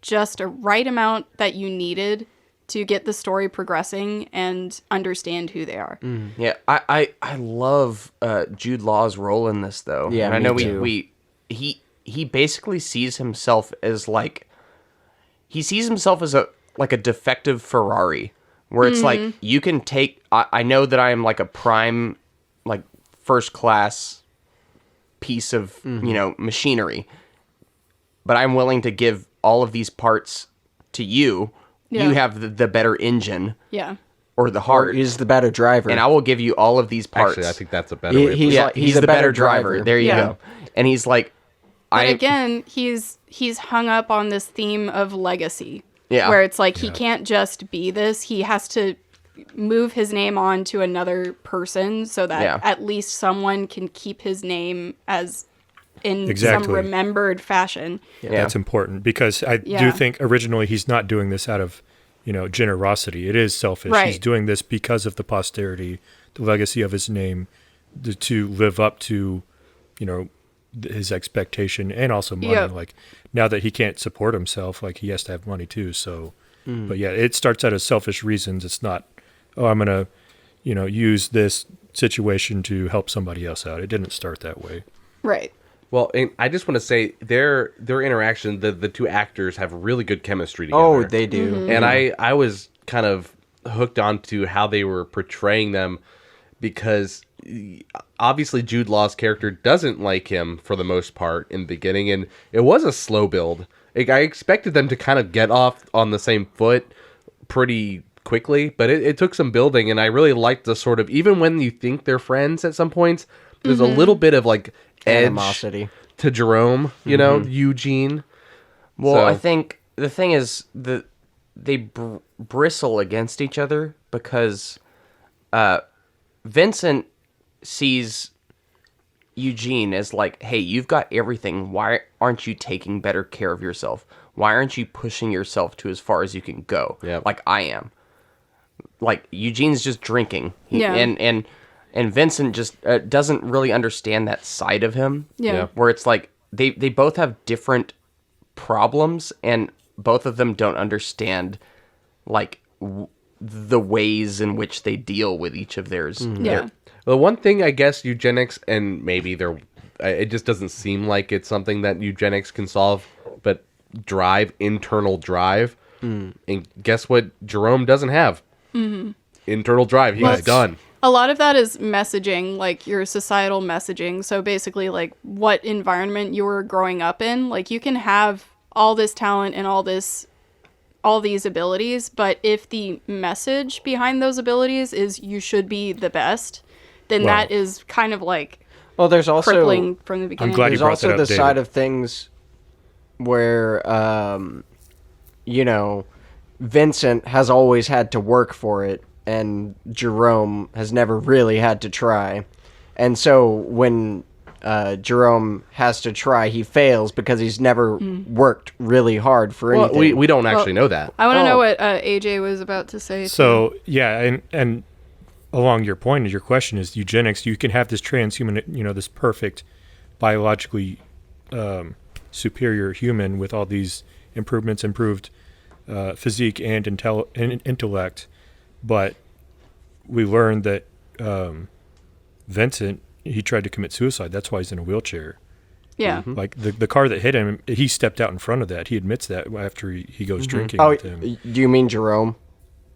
just a right amount that you needed to get the story progressing and understand who they are. Yeah, I love Jude Law's role in this, though. Yeah, and I know me too. he basically sees himself as like a defective Ferrari, where it's like you can take. I know that I am like a prime, like first class piece of machinery, but I'm willing to give all of these parts to you. Yeah. You have the better engine. Yeah. Or the heart. He's the better driver. And I will give you all of these parts. Actually, I think that's a better way. He's the the better better driver. driver. There you Yeah. go. And he's like, But again, he's hung up on this theme of legacy. Yeah. Where it's like he can't just be this. He has to move his name on to another person so that at least someone can keep his name as in some remembered fashion. Yeah. That's important because I do think originally he's not doing this out of, generosity. It is selfish. Right. He's doing this because of the posterity the legacy of his name to live up to, his expectation and also money. Yep. Like now that he can't support himself, like he has to have money too. So, but yeah, it starts out of selfish reasons. It's not, I'm going to, use this situation to help somebody else out. It didn't start that way. Right. Well, and I just want to say their interaction, the two actors have really good chemistry together. Oh, they do. Mm-hmm. And I was kind of hooked onto how they were portraying them because obviously Jude Law's character doesn't like him for the most part in the beginning, and it was a slow build. Like, I expected them to kind of get off on the same foot pretty quickly, but it took some building, and I really liked the sort of, even when you think they're friends at some points, there's a little bit of like edge animosity to Jerome, Eugene. Well, So- I think the thing is that they bristle against each other because Vincent sees Eugene as like, hey, you've got everything. Why aren't you taking better care of yourself? Why aren't you pushing yourself to as far as you can go? Yep. Like I am. Like Eugene's just drinking. Yeah. And Vincent just doesn't really understand that side of him. Yeah. Where it's like they both have different problems and both of them don't understand like the ways in which they deal with each of theirs. Yeah. The one thing, I guess, eugenics, and maybe it just doesn't seem like it's something that eugenics can solve, but internal drive. And guess what Jerome doesn't have? Mm-hmm. Internal drive. He's done. A lot of that is messaging, like your societal messaging. So basically, like what environment you were growing up in. Like you can have all this talent and all these abilities, but if the message behind those abilities is you should be the best, then that is kind of like there's also crippling from the beginning. I'm glad you there's brought also that up, the David. side of things where Vincent has always had to work for it and Jerome has never really had to try. And so when Jerome has to try, he fails because he's never worked really hard for Well, anything. we don't actually know that. I want to know what AJ was about to say. So yeah, and along your point, your question is eugenics. You can have this transhuman, this perfect, biologically superior human with all these improvements, improved physique and intellect, but we learned that Vincent, he tried to commit suicide. That's why he's in a wheelchair. Yeah. Like the car that hit him, he stepped out in front of that. He admits that after he goes drinking Oh, with him. do you mean Jerome?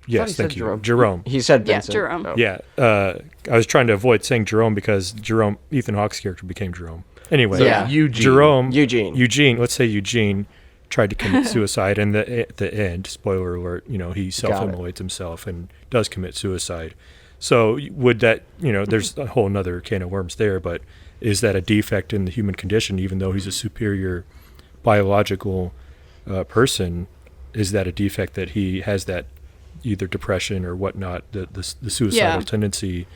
he Yes, said thank you. Jerome. Jerome. He said Yeah, Vincent. Jerome. Yeah, I was trying to avoid saying Jerome because Ethan Hawke's character became Jerome. Anyway, Yeah. Eugene, let's say Eugene tried to commit suicide, and at the end, spoiler alert, he self-immolates himself and does commit suicide. So would that, there's a whole nother can of worms there, but is that a defect in the human condition, even though he's a superior biological person? Is that a defect that he has that either depression or whatnot, the suicidal tendency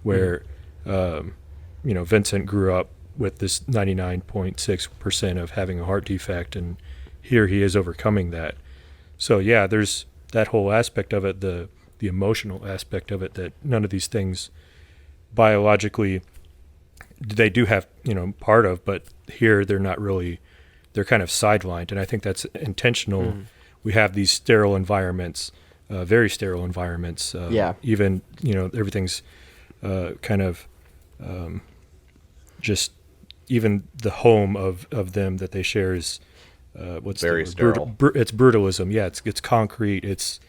where, Vincent grew up with this 99.6% of having a heart defect, and here he is overcoming that. So yeah, there's that whole aspect of it, the emotional aspect of it, that none of these things biologically they do have, part of, but here they're not really, they're kind of sidelined. And I think that's intentional. We have these sterile environments, very sterile environments. Even, everything's kind of just, even the home of them that they share is what's very sterile. It's brutalism. Yeah, it's concrete. It's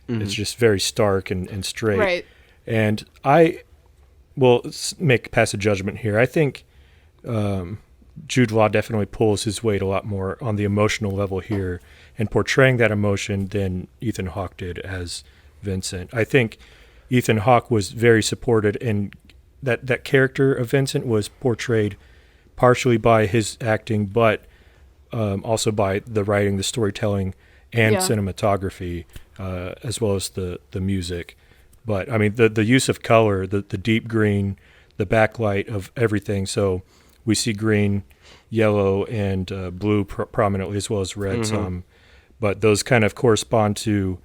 just very stark and straight. Right. And I will pass a judgment here. I think Jude Law definitely pulls his weight a lot more on the emotional level here and portraying that emotion than Ethan Hawke did as Vincent. I think Ethan Hawke was very supported, and that character of Vincent was portrayed partially by his acting, but also by the writing, the storytelling, and cinematography, as well as the music. But I mean, the use of color, the deep green, the backlight of everything. So we see green, yellow, and blue prominently, as well as red some. But those kind of correspond to,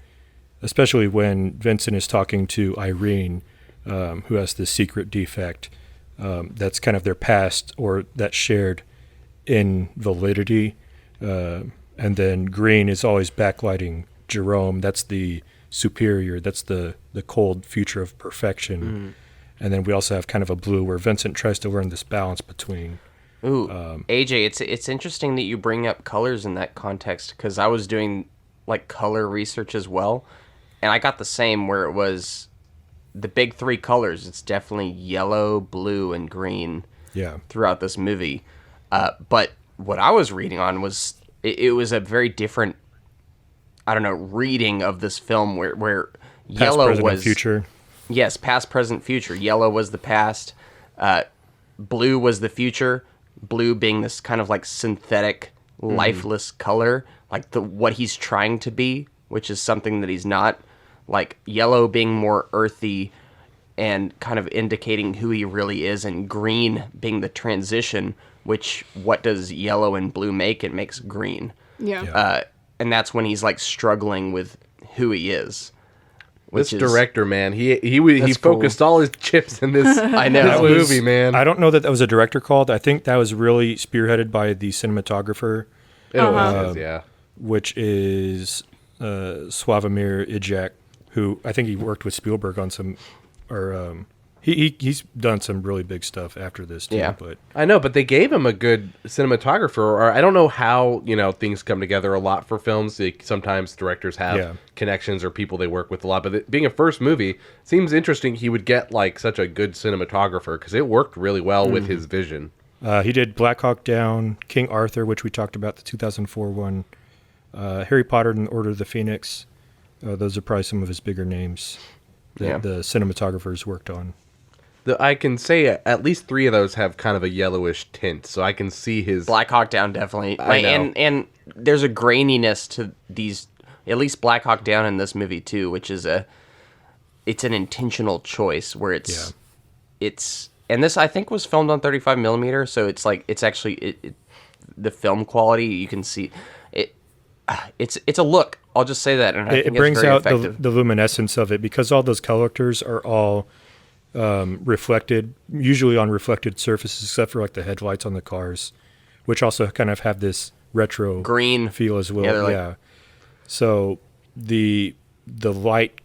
especially when Vincent is talking to Irene, who has this secret defect that's kind of their past or that's shared in validity. And then green is always backlighting Jerome. That's the superior. That's the cold future of perfection. And then we also have kind of a blue where Vincent tries to learn this balance between. Ooh, AJ, it's interesting that you bring up colors in that context, because I was doing like color research as well, and I got the same where it was the big three colors. It's definitely yellow, blue, and green. Yeah. Throughout this movie, but what I was reading on was it was a very different, I don't know, reading of this film where Past, yellow present, was and future. Yes, past, present, future. Yellow was the past. Blue was the future. Blue being this kind of like synthetic, lifeless color, like what he's trying to be, which is something that he's not. Like yellow being more earthy and kind of indicating who he really is, and green being the transition, which what does yellow and blue make? It makes green. Yeah. And that's when he's like struggling with who he is. This director, man, he focused all his chips in this, I know. this movie, man. I don't know that was a director called. I think that was really spearheaded by the cinematographer. It always is, yeah. Which is Sławomir Ijak, who I think he worked with Spielberg on some, or he's done some really big stuff after this too. Yeah. But I know, but they gave him a good cinematographer. Or I don't know how things come together a lot for films. Sometimes directors have connections or people they work with a lot. But being a first movie, seems interesting. He would get like such a good cinematographer because it worked really well with his vision. He did Black Hawk Down, King Arthur, which we talked about, the 2004 one, Harry Potter and the Order of the Phoenix. Those are probably some of his bigger names that the cinematographers worked on. I can say at least 3 of those have kind of a yellowish tint, so I can see his... Black Hawk Down, definitely. I know. And there's a graininess to these, at least Black Hawk Down in this movie too, which is it's an intentional choice where it's and this I think was filmed on 35 millimeter, so it's like it's actually the film quality you can see it. It's a look. I'll just say that, and I think it brings it's very out effective. the luminescence of it because all those characters are all reflected, usually on reflected surfaces, except for like the headlights on the cars, which also kind of have this retro green feel as well. Yeah. So the light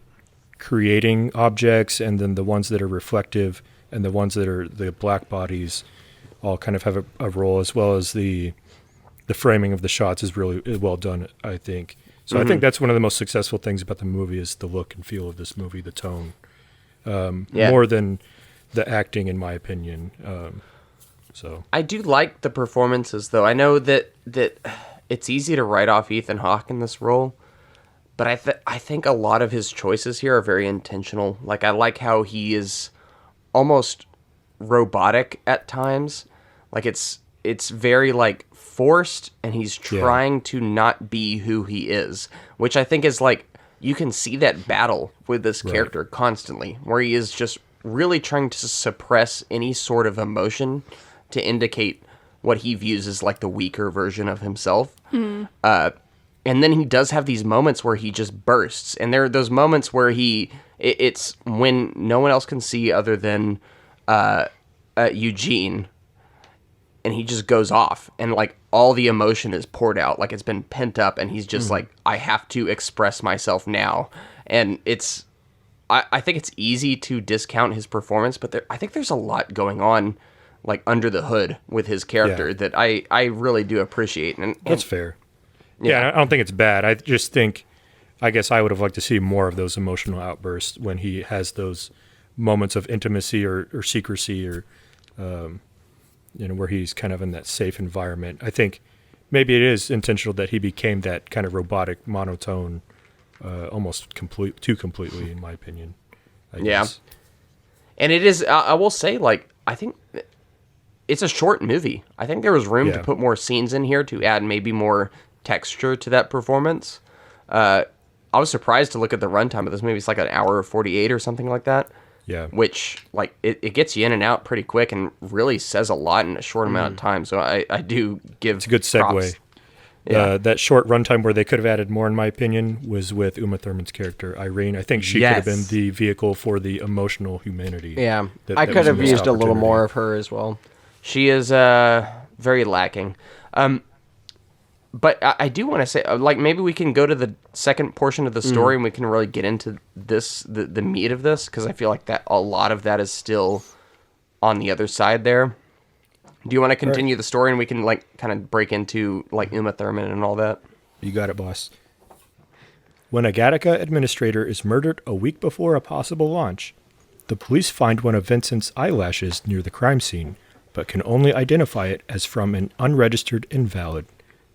creating objects, and then the ones that are reflective, and the ones that are the black bodies, all kind of have a role, as well as the framing of the shots is really well done, I think. So I think that's one of the most successful things about the movie is the look and feel of this movie, the tone. More than the acting, in my opinion. So I do like the performances, though. I know that it's easy to write off Ethan Hawke in this role, but I think a lot of his choices here are very intentional. Like I like how he is almost robotic at times. Like it's very like forced, and he's trying to not be who he is, which I think is like. You can see that battle with this character constantly, where he is just really trying to suppress any sort of emotion to indicate what he views as like the weaker version of himself. And then he does have these moments where he just bursts. And there are those moments where it's when no one else can see other than Eugene. And he just goes off, and like all the emotion is poured out, like it's been pent up, and he's just like, I have to express myself now. And I think it's easy to discount his performance, but I think there's a lot going on, like under the hood with his character that I really do appreciate. And that's fair. Yeah, I don't think it's bad. I just think, I guess I would have liked to see more of those emotional outbursts when he has those moments of intimacy or secrecy or. Where he's kind of in that safe environment. I think maybe it is intentional that he became that kind of robotic, monotone, almost too completely, in my opinion. I guess. And it is, I will say, like, I think it's a short movie. I think there was room to put more scenes in here to add maybe more texture to that performance. I was surprised to look at the runtime of this movie. It's like an hour 48 or something like that. Yeah. Which, like, it gets you in and out pretty quick and really says a lot in a short amount of time. So I do give it's a good segue. props. That short runtime where they could have added more, in my opinion, was with Uma Thurman's character, Irene. I think she could have been the vehicle for the emotional humanity. Yeah, I that could was a have missed used a little opportunity. more of her as well. She is very lacking. But I do want to say, like, maybe we can go to the second portion of the story and we can really get into this, the meat of this, because I feel like that a lot of that is still on the other side there. Do you want to continue the story and we can, like, kind of break into, like, Uma Thurman and all that? You got it, boss. When a Gattaca administrator is murdered a week before a possible launch, the police find one of Vincent's eyelashes near the crime scene, but can only identify it as from an unregistered invalid,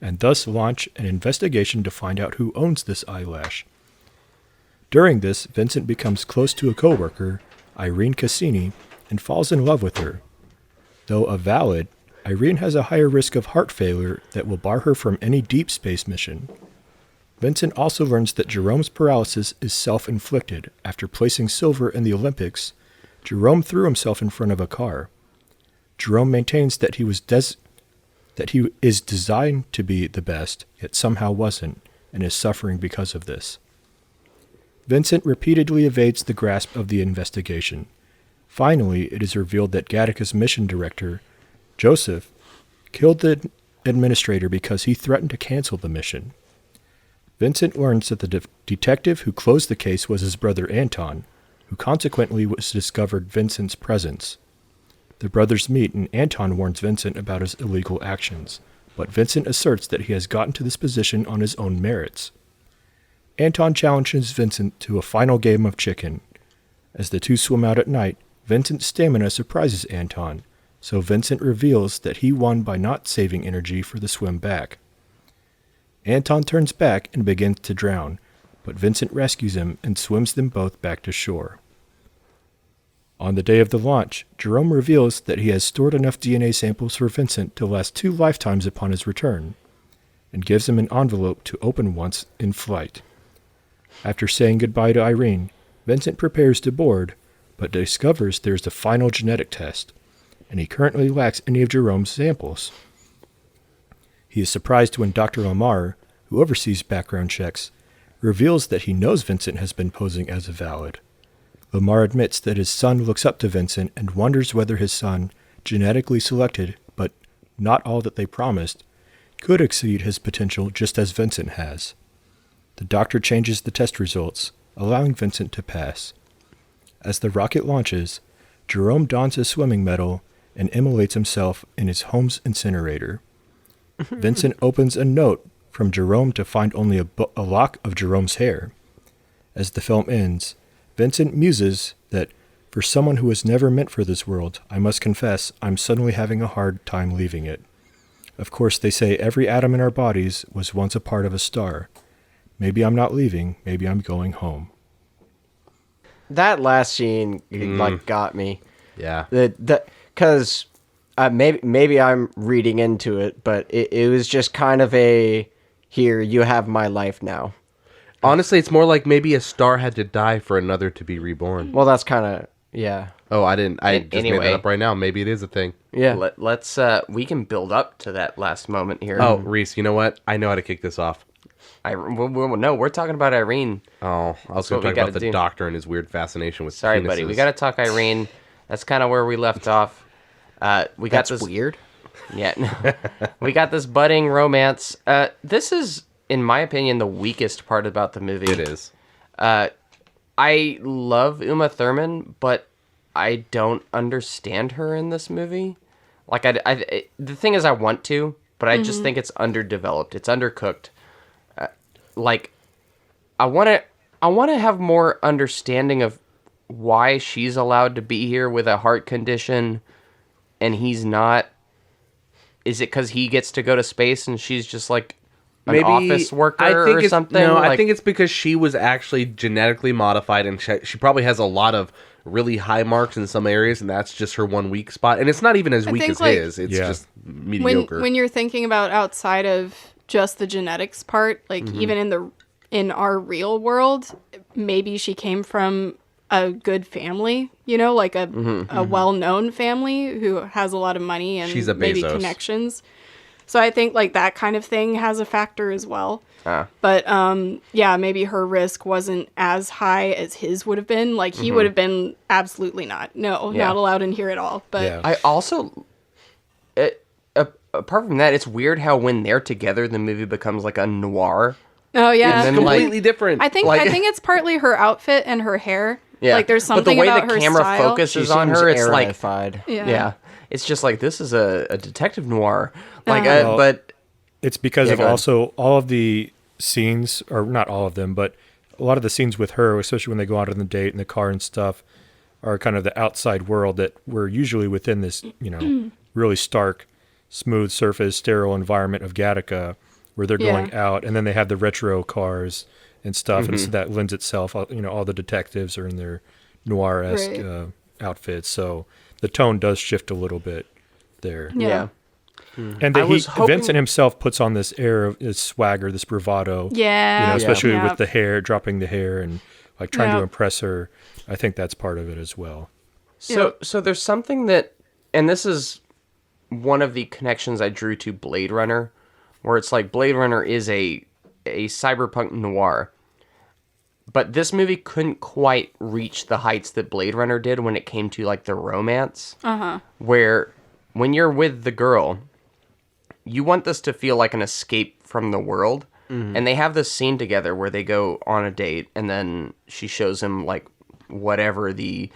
and thus launch an investigation to find out who owns this eyelash. During this, Vincent becomes close to a coworker, Irene Cassini, and falls in love with her. Though a valid, Irene has a higher risk of heart failure that will bar her from any deep space mission. Vincent also learns that Jerome's paralysis is self-inflicted. After placing silver in the Olympics, Jerome threw himself in front of a car. Jerome maintains that he is designed to be the best, yet somehow wasn't, and is suffering because of this. Vincent repeatedly evades the grasp of the investigation. Finally, it is revealed that Gattaca's mission director, Joseph, killed the administrator because he threatened to cancel the mission. Vincent learns that the detective who closed the case was his brother Anton, who consequently was discovered Vincent's presence. The brothers meet and Anton warns Vincent about his illegal actions, but Vincent asserts that he has gotten to this position on his own merits. Anton challenges Vincent to a final game of chicken. As the two swim out at night, Vincent's stamina surprises Anton, so Vincent reveals that he won by not saving energy for the swim back. Anton turns back and begins to drown, but Vincent rescues him and swims them both back to shore. On the day of the launch, Jerome reveals that he has stored enough DNA samples for Vincent to last 2 lifetimes upon his return, and gives him an envelope to open once in flight. After saying goodbye to Irene, Vincent prepares to board, but discovers there's a final genetic test, and he currently lacks any of Jerome's samples. He is surprised when Dr. Lamar, who oversees background checks, reveals that he knows Vincent has been posing as a valid. Lamar admits that his son looks up to Vincent and wonders whether his son, genetically selected, but not all that they promised, could exceed his potential just as Vincent has. The doctor changes the test results, allowing Vincent to pass. As the rocket launches, Jerome dons his swimming medal and immolates himself in his home's incinerator. Vincent opens a note from Jerome to find only a lock of Jerome's hair. As the film ends, Vincent muses that, for someone who was never meant for this world, I must confess I'm suddenly having a hard time leaving it. Of course, they say every atom in our bodies was once a part of a star. Maybe I'm not leaving, maybe I'm going home. That last scene, got me. Yeah. Because maybe I'm reading into it, but it was just kind of a, here, you have my life now. Honestly, it's more like maybe a star had to die for another to be reborn. Well, that's kind of, yeah. Oh, I just made Anyway. that up right now. Maybe it is a thing. Yeah. Let's we can build up to that last moment here. Oh, Reese, you know what? I know how to kick this off. No, we're talking about Irene. Oh, I was going to talk about the doctor and his weird fascination with Sorry, penises. buddy. We got to talk Irene. That's kind of where we left off. That's weird. Yeah. No. We got this budding romance. This is, in my opinion, the weakest part about the movie. It is. I love Uma Thurman, but I don't understand her in this movie. Like, the thing is, I want to, but I just think it's underdeveloped. It's undercooked. I want to have more understanding of why she's allowed to be here with a heart condition and he's not. Is it because he gets to go to space and she's just like an office worker or something? No, I think it's because she was actually genetically modified and she probably has a lot of really high marks in some areas, and that's just her one weak spot. And it's not even as weak as his. It's just mediocre. When you're thinking about outside of just the genetics part, like even in our real world, maybe she came from a good family, like a well-known family who has a lot of money and she's a maybe Bezos. connections. So I think like that kind of thing has a factor as well. But maybe her risk wasn't as high as his would have been. Like he would have been absolutely not allowed in here at all. But I also, apart from that, it's weird how when they're together, the movie becomes like a noir. Oh yeah, It's completely different. I think it's partly her outfit and her hair. Yeah, like there's something but the way about the her camera style. focuses on her, it's like Yeah. it's just like this is a detective noir. Like, Well, but it's because of go ahead. also all of the scenes, or not all of them, but a lot of the scenes with her, especially when they go out on the date in the car and stuff, are kind of the outside world that we're usually within this, really stark, smooth surface, sterile environment of Gattaca, where they're going out, and then they have the retro cars and stuff, and so that lends itself. All the detectives are in their noir-esque outfits, so the tone does shift a little bit there. Yeah. And I was hoping- Vincent himself puts on this air of this swagger, this bravado. Yeah. Especially Yeah. with the hair, dropping the hair, and like trying to Yeah. impress her. I think that's part of it as well. So there's something that, and this is one of the connections I drew to Blade Runner, where it's like Blade Runner is a cyberpunk noir, but this movie couldn't quite reach the heights that Blade Runner did when it came to like the romance. Where when you're with the girl, you want this to feel like an escape from the world. And they have this scene together where they go on a date, and then she shows him like whatever the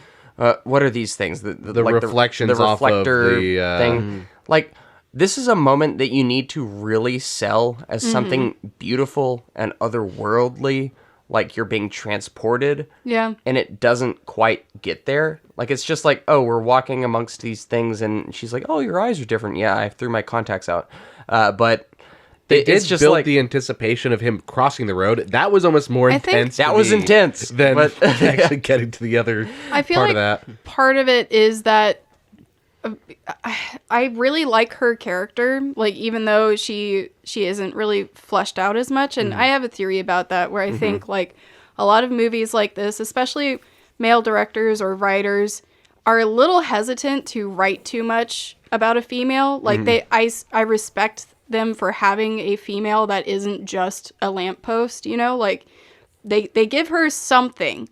what are these things? The reflections the off of reflector the thing. Like, this is a moment that you need to really sell as something beautiful and otherworldly, like you're being transported. Yeah. And it doesn't quite get there. Like, it's just like, oh, we're walking amongst these things, and she's like, oh, your eyes are different. Yeah, I threw my contacts out. But it's just just build like the anticipation of him crossing the road. That was almost more I think- intense. that to was me intense, than but actually getting to the other I feel part like of that. part of it is that I really like her character, like even though she isn't really fleshed out as much. And I have a theory about that where I think like a lot of movies like this, especially male directors or writers, are a little hesitant to write too much about a female. Like I respect them for having a female that isn't just a lamppost, like they give her something.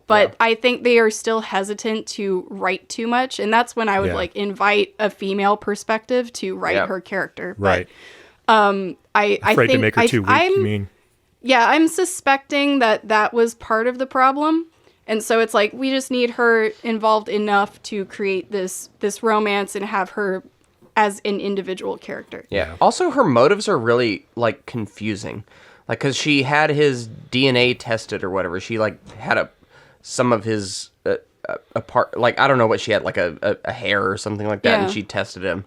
But I think they are still hesitant to write too much, and that's when I would like invite a female perspective to write her character. Right. But, I Afraid think to make her too weak, you mean? Yeah, I'm suspecting that was part of the problem, and so it's like we just need her involved enough to create this romance and have her as an individual character. Yeah. Also, her motives are really like confusing, like because she had his DNA tested or whatever. She like had some of his a part, like I don't know what she had, like a hair or something like that, and she tested him,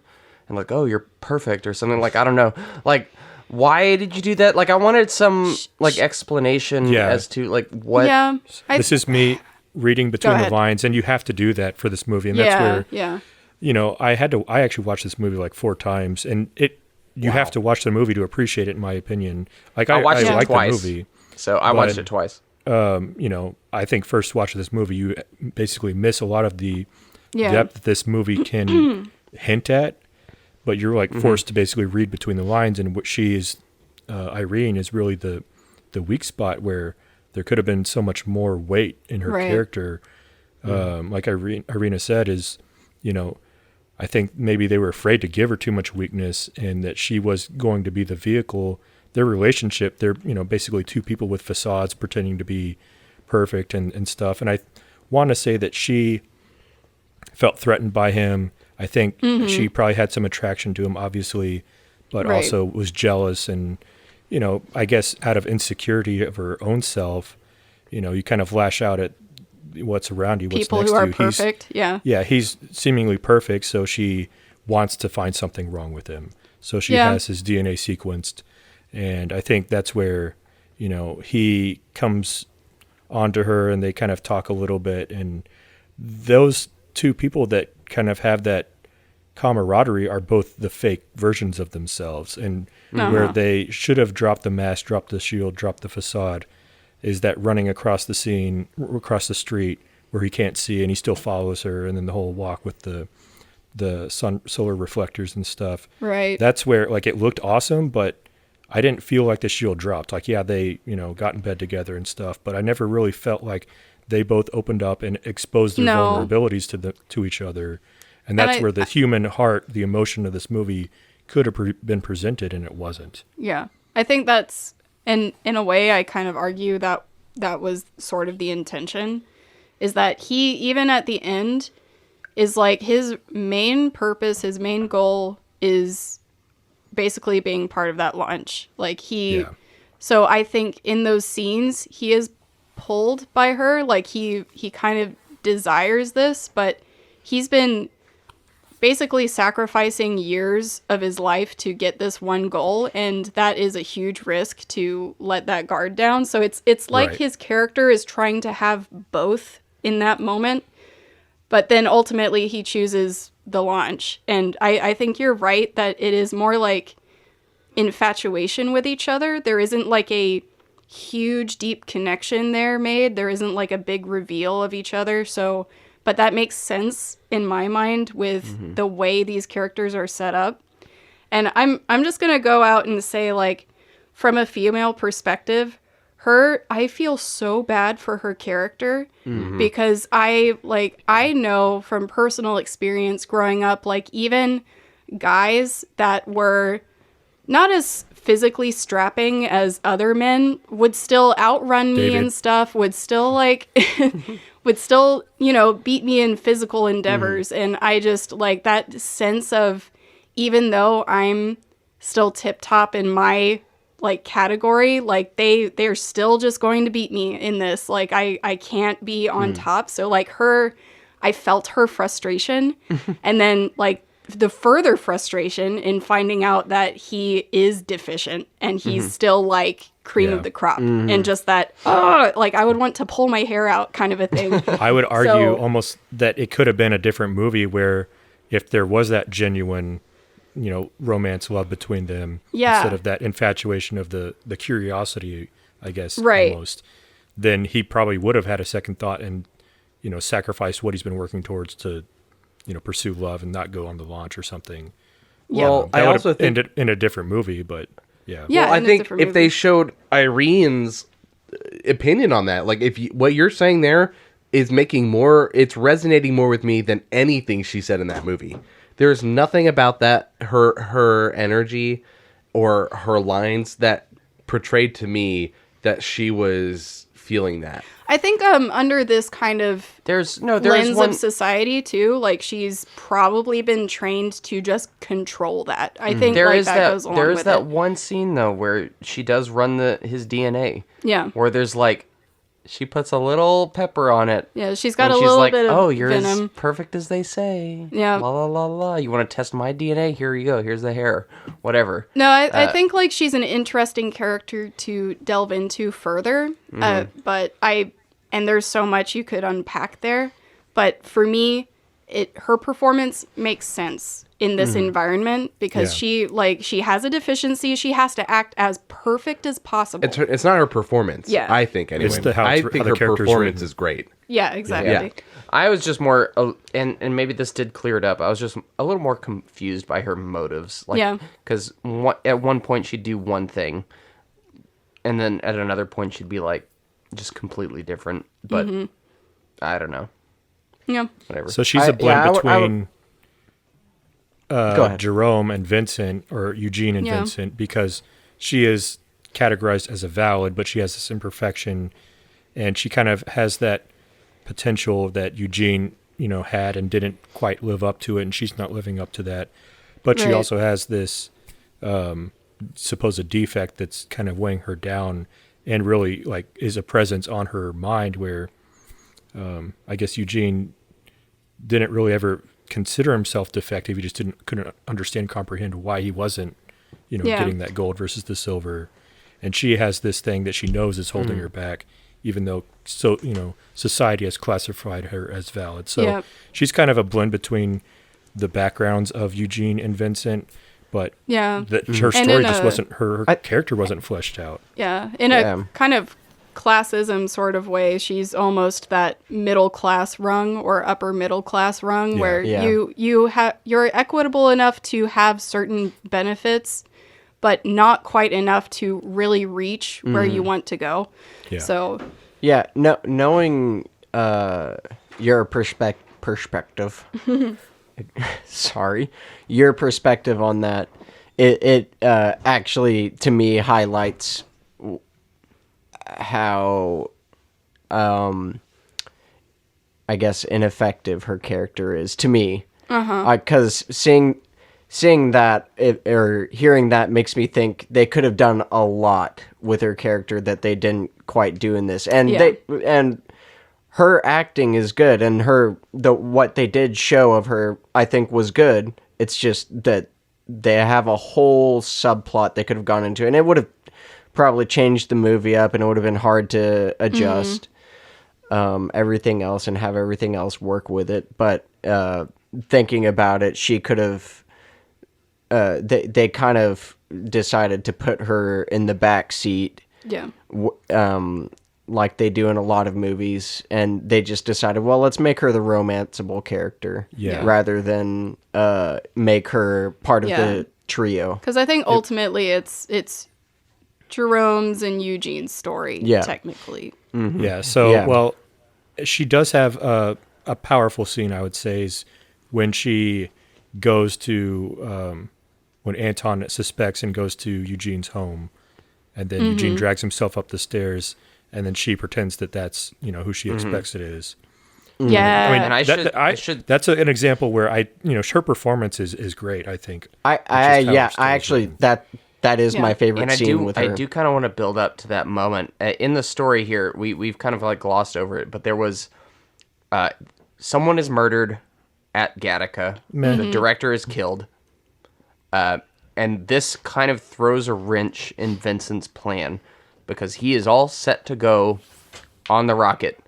and like, oh, you're perfect or something, like I don't know, like why did you do that? Like I wanted some like explanation as to like what. Yeah. This is me reading between the lines, and you have to do that for this movie, and that's where I actually watched this movie like 4 times, and you have to watch the movie to appreciate it, in my opinion. Like I watched it like twice. the movie, So I watched it twice. I think first watch of this movie, you basically miss a lot of the depth that this movie can hint at, but you're like forced to basically read between the lines. And what she is, Irene, is really the weak spot where there could have been so much more weight in her character. Like Irina said, is, I think maybe they were afraid to give her too much weakness, and that she was going to be the vehicle. Their relationship, they're, basically 2 people with facades pretending to be perfect and stuff. And I want to say that she felt threatened by him. I think she probably had some attraction to him, obviously, but also was jealous. And, I guess out of insecurity of her own self, you kind of lash out at what's around you, what's people next who to are you. perfect. Yeah, he's seemingly perfect, so she wants to find something wrong with him. So she has his DNA sequenced. And I think that's where, he comes onto her and they kind of talk a little bit. And those 2 people that kind of have that camaraderie are both the fake versions of themselves. And where they should have dropped the mask, dropped the shield, dropped the facade, is that running across the scene, across the street where he can't see and he still follows her. And then the whole walk with the solar reflectors and stuff. Right. That's where like it looked awesome, but I didn't feel like the shield dropped. Like, yeah, they, got in bed together and stuff, but I never really felt like they both opened up and exposed their vulnerabilities to each other. And that's where the human heart, the emotion of this movie could have been presented, and it wasn't. Yeah. I think that's, in a way, I kind of argue that was sort of the intention, is that he, even at the end, is like his main purpose, his main goal is basically being part of that launch. Like so I think in those scenes, he is pulled by her. Like he kind of desires this, but he's been basically sacrificing years of his life to get this one goal, and that is a huge risk to let that guard down. So it's like his character is trying to have both in that moment, but then ultimately he chooses the launch. And I think you're right that it is more like infatuation with each other. There isn't like a huge deep connection there made. There isn't like a big reveal of each other. So but that makes sense in my mind with the way these characters are set up. And I'm just going to go out and say, like, from a female perspective, I feel so bad for her character because I know from personal experience growing up, like, even guys that were not as physically strapping as other men would still outrun me and stuff, would still beat me in physical endeavors. And I just like that sense of, even though I'm still tip top in my like category, like they're still just going to beat me in this. Like I can't be on top. So like I felt her frustration. And then like the further frustration in finding out that he is deficient and he's still like cream of the crop and just that like I would want to pull my hair out kind of a thing. I would argue almost that it could have been a different movie where if there was that genuine romance love between them instead of that infatuation of the curiosity, I guess, almost, then he probably would have had a second thought and sacrificed what he's been working towards to pursue love and not go on the launch or something. Well, I also think ended in a different movie, but yeah. Well, I think if they showed Irene's opinion on that, like what you're saying there is it's resonating more with me than anything she said in that movie. There's nothing about that, her energy or her lines that portrayed to me that she was feeling that. I think under this kind of lens of society too, like she's probably been trained to just control that. I think there like is that goes along with it. There is that one scene though where she does run his DNA. Yeah. Where there's like she puts a little pepper on it. Yeah, she's got a little bit of you're venom. as perfect as they say. Yeah. La la la la. You want to test my DNA? Here you go. Here's the hair. Whatever. No, I think like she's an interesting character to delve into further. But and there's so much you could unpack there. But for me, her performance makes sense in this environment because she has a deficiency. She has to act as perfect as possible. It's not her performance. Yeah. I think anyway. I think her performance is great. Yeah, exactly. Yeah. I was just more, and maybe this did clear it up. I was just a little more confused by her motives. Because at one point she'd do one thing, and then at another point she'd be like, just completely different. But I don't know. Yeah. Whatever. So she's a blend between Jerome and Vincent, or Eugene and Vincent, because she is categorized as a valid, but she has this imperfection, and she kind of has that potential that Eugene, had and didn't quite live up to it, and she's not living up to that. But she also has this supposed defect that's kind of weighing her down, and really like is a presence on her mind where I guess Eugene didn't really ever consider himself defective. He just couldn't understand, comprehend why he wasn't, getting that gold versus the silver. And she has this thing that she knows is holding her back, even though society has classified her as valid. So she's kind of a blend between the backgrounds of Eugene and Vincent, but her story just wasn't, her character wasn't fleshed out. Yeah, in a kind of classism sort of way. She's almost that middle class rung or upper middle class rung where you're equitable enough to have certain benefits, but not quite enough to really reach where you want to go. Yeah. So knowing your perspective. Sorry, your perspective on that. It actually to me highlights how I guess ineffective her character is to me. Because seeing that or hearing that makes me think they could have done a lot with her character that they didn't quite do in this, and her acting is good, and what they did show of her I think was good. It's just that they have a whole subplot they could have gone into, and it would have probably changed the movie up, and it would have been hard to adjust everything else and have everything else work with it. But thinking about it, she could have. They kind of decided to put her in the back seat. Yeah. Like they do in a lot of movies, and they just decided, well, let's make her the romanceable character, rather than make her part of the trio. Because I think ultimately it's Jerome's and Eugene's story, technically. Mm-hmm. Yeah. So well, she does have a powerful scene, I would say, is when she goes to when Anton suspects and goes to Eugene's home, and then Eugene drags himself up the stairs. And then she pretends that that's, who she expects it is. Yeah. I mean, and I should. That's an example where her performance is great, I think. That is my favorite scene with her. I do kind of want to build up to that moment. In the story here, we've kind of like glossed over it, but there was someone is murdered at Gattaca. The director is killed. And this kind of throws a wrench in Vincent's plan, because he is all set to go on the rocket,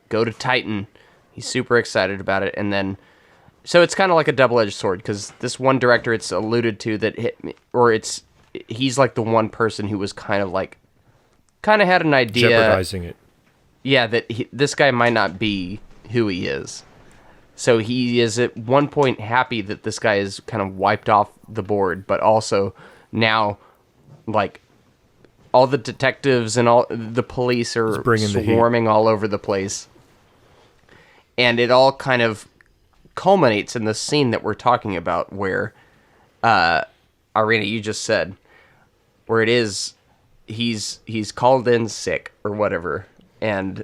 go to Titan. He's super excited about it. And then, so it's kind of like a double-edged sword, because this one director, it's alluded to that, he's like the one person who was kind of had an idea. Jeopardizing it. Yeah, that this guy might not be who he is. So he is at one point happy that this guy is kind of wiped off the board, but also now, all the detectives and all the police are swarming all over the place. And it all kind of culminates in the scene that we're talking about where, Irina, you just said, where it is, he's called in sick or whatever. And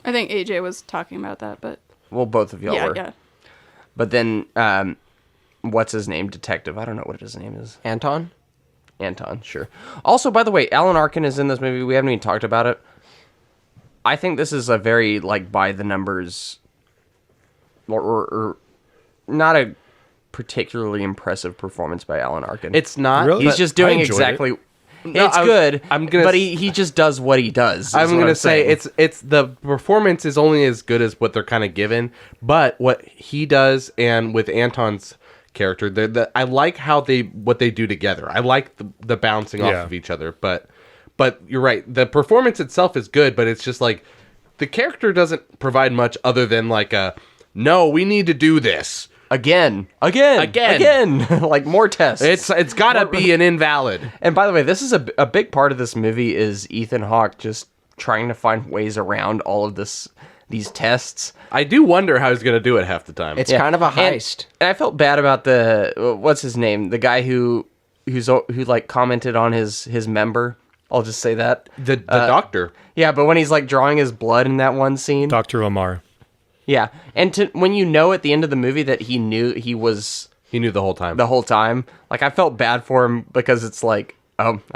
I think AJ was talking about that, but... Well, both of y'all were. Yeah. But then, what's his name? Detective. I don't know what his name is. Anton, sure. Also, by the way, Alan Arkin is in this movie. We haven't even talked about it. I think this is a very, by the numbers, or not a particularly impressive performance by Alan Arkin. It's not. Really? He's just doing exactly. It's good, but he just does what he does. I'm gonna say it's the performance is only as good as what they're kind of given, but what he does and with Anton's character, I like what they do together. I like the bouncing off of each other, but you're right. The performance itself is good, but it's just the character doesn't provide much other than no, we need to do this. Again. More tests. It's gotta be an invalid. And by the way, this is a big part of this movie is Ethan Hawke just trying to find ways around all of these tests. I do wonder how he's gonna do it half the time. It's kind of a heist. And I felt bad about what's his name? The guy who commented on his member. I'll just say that. The doctor. Yeah, but when he's drawing his blood in that one scene. Dr. Lamar. Yeah, and when at the end of the movie that he knew the whole time. The whole time. I felt bad for him because it's I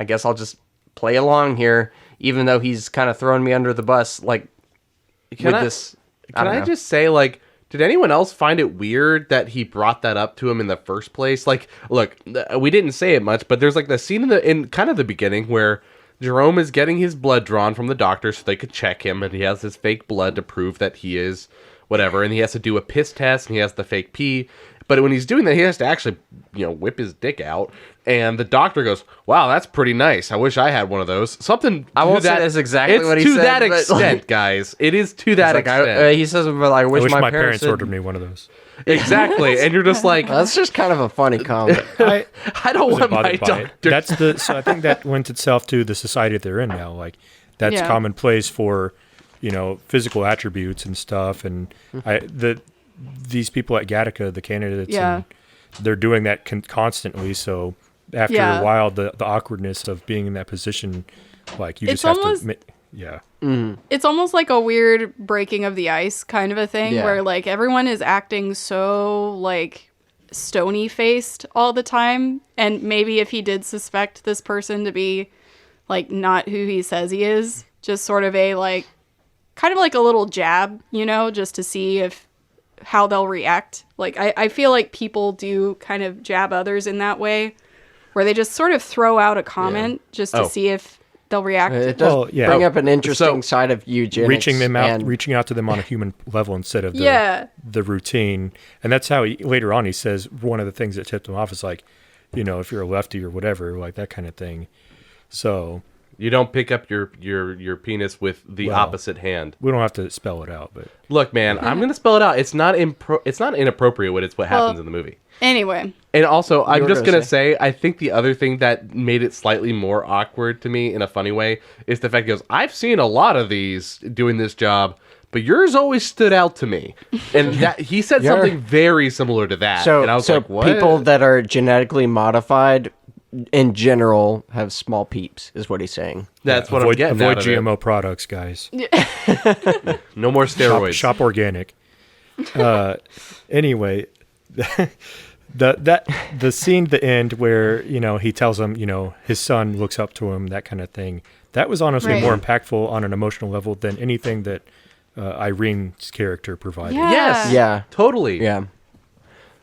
guess I'll just play along here, even though he's kind of throwing me under the bus. Can I just say, did anyone else find it weird that he brought that up to him in the first place? Look, we didn't say it much, but there's the scene in kind of the beginning where Jerome is getting his blood drawn from the doctor so they could check him, and he has his fake blood to prove that he is whatever, and he has to do a piss test, and he has the fake pee. But when he's doing that, he has to actually, whip his dick out. And the doctor goes, "Wow, that's pretty nice. I wish I had one of those." Something. I won't say that's exactly what he said. said. To that but, extent, guys. It is to that extent. He says, "But I wish my parents ordered me one of those." Exactly, and you're just like, that's just kind of a funny comment. I don't want my doctor. So I think that lends itself to the society that they're in now. Like that's commonplace for, physical attributes and stuff. And these people at Gattaca, the candidates, and they're doing that constantly. So after a while, the awkwardness of being in that position, like you just have to. It's almost like a weird breaking of the ice kind of a thing where like everyone is acting so like stony faced all the time, and maybe if he did suspect this person to be like not who he says he is, just sort of a like kind of like a little jab, just to see how they'll react. Like I feel like people do kind of jab others in that way where they just sort of throw out a comment just to see if they'll react. It does bring up an interesting side of eugenics. Reaching out to them on a human level instead of the routine. And that's how later on he says one of the things that tipped him off is like, if you're a lefty or whatever, like that kind of thing. So you don't pick up your penis with the opposite hand. We don't have to spell it out, but look, man, I'm gonna spell it out. It's not inappropriate when it's what happens in the movie. Anyway. And also, I'm just going to say, I think the other thing that made it slightly more awkward to me in a funny way is the fact he goes, "I've seen a lot of these doing this job, but yours always stood out to me." And that he said something very similar to that. So, and I was like, what? People that are genetically modified in general have small peeps, is what he's saying. That's what I'm getting avoid out of GMO products, guys. No more steroids. Shop organic. Anyway... the scene at the end where he tells him his son looks up to him, that kind of thing, that was honestly more impactful on an emotional level than anything that Irene's character provided. Totally.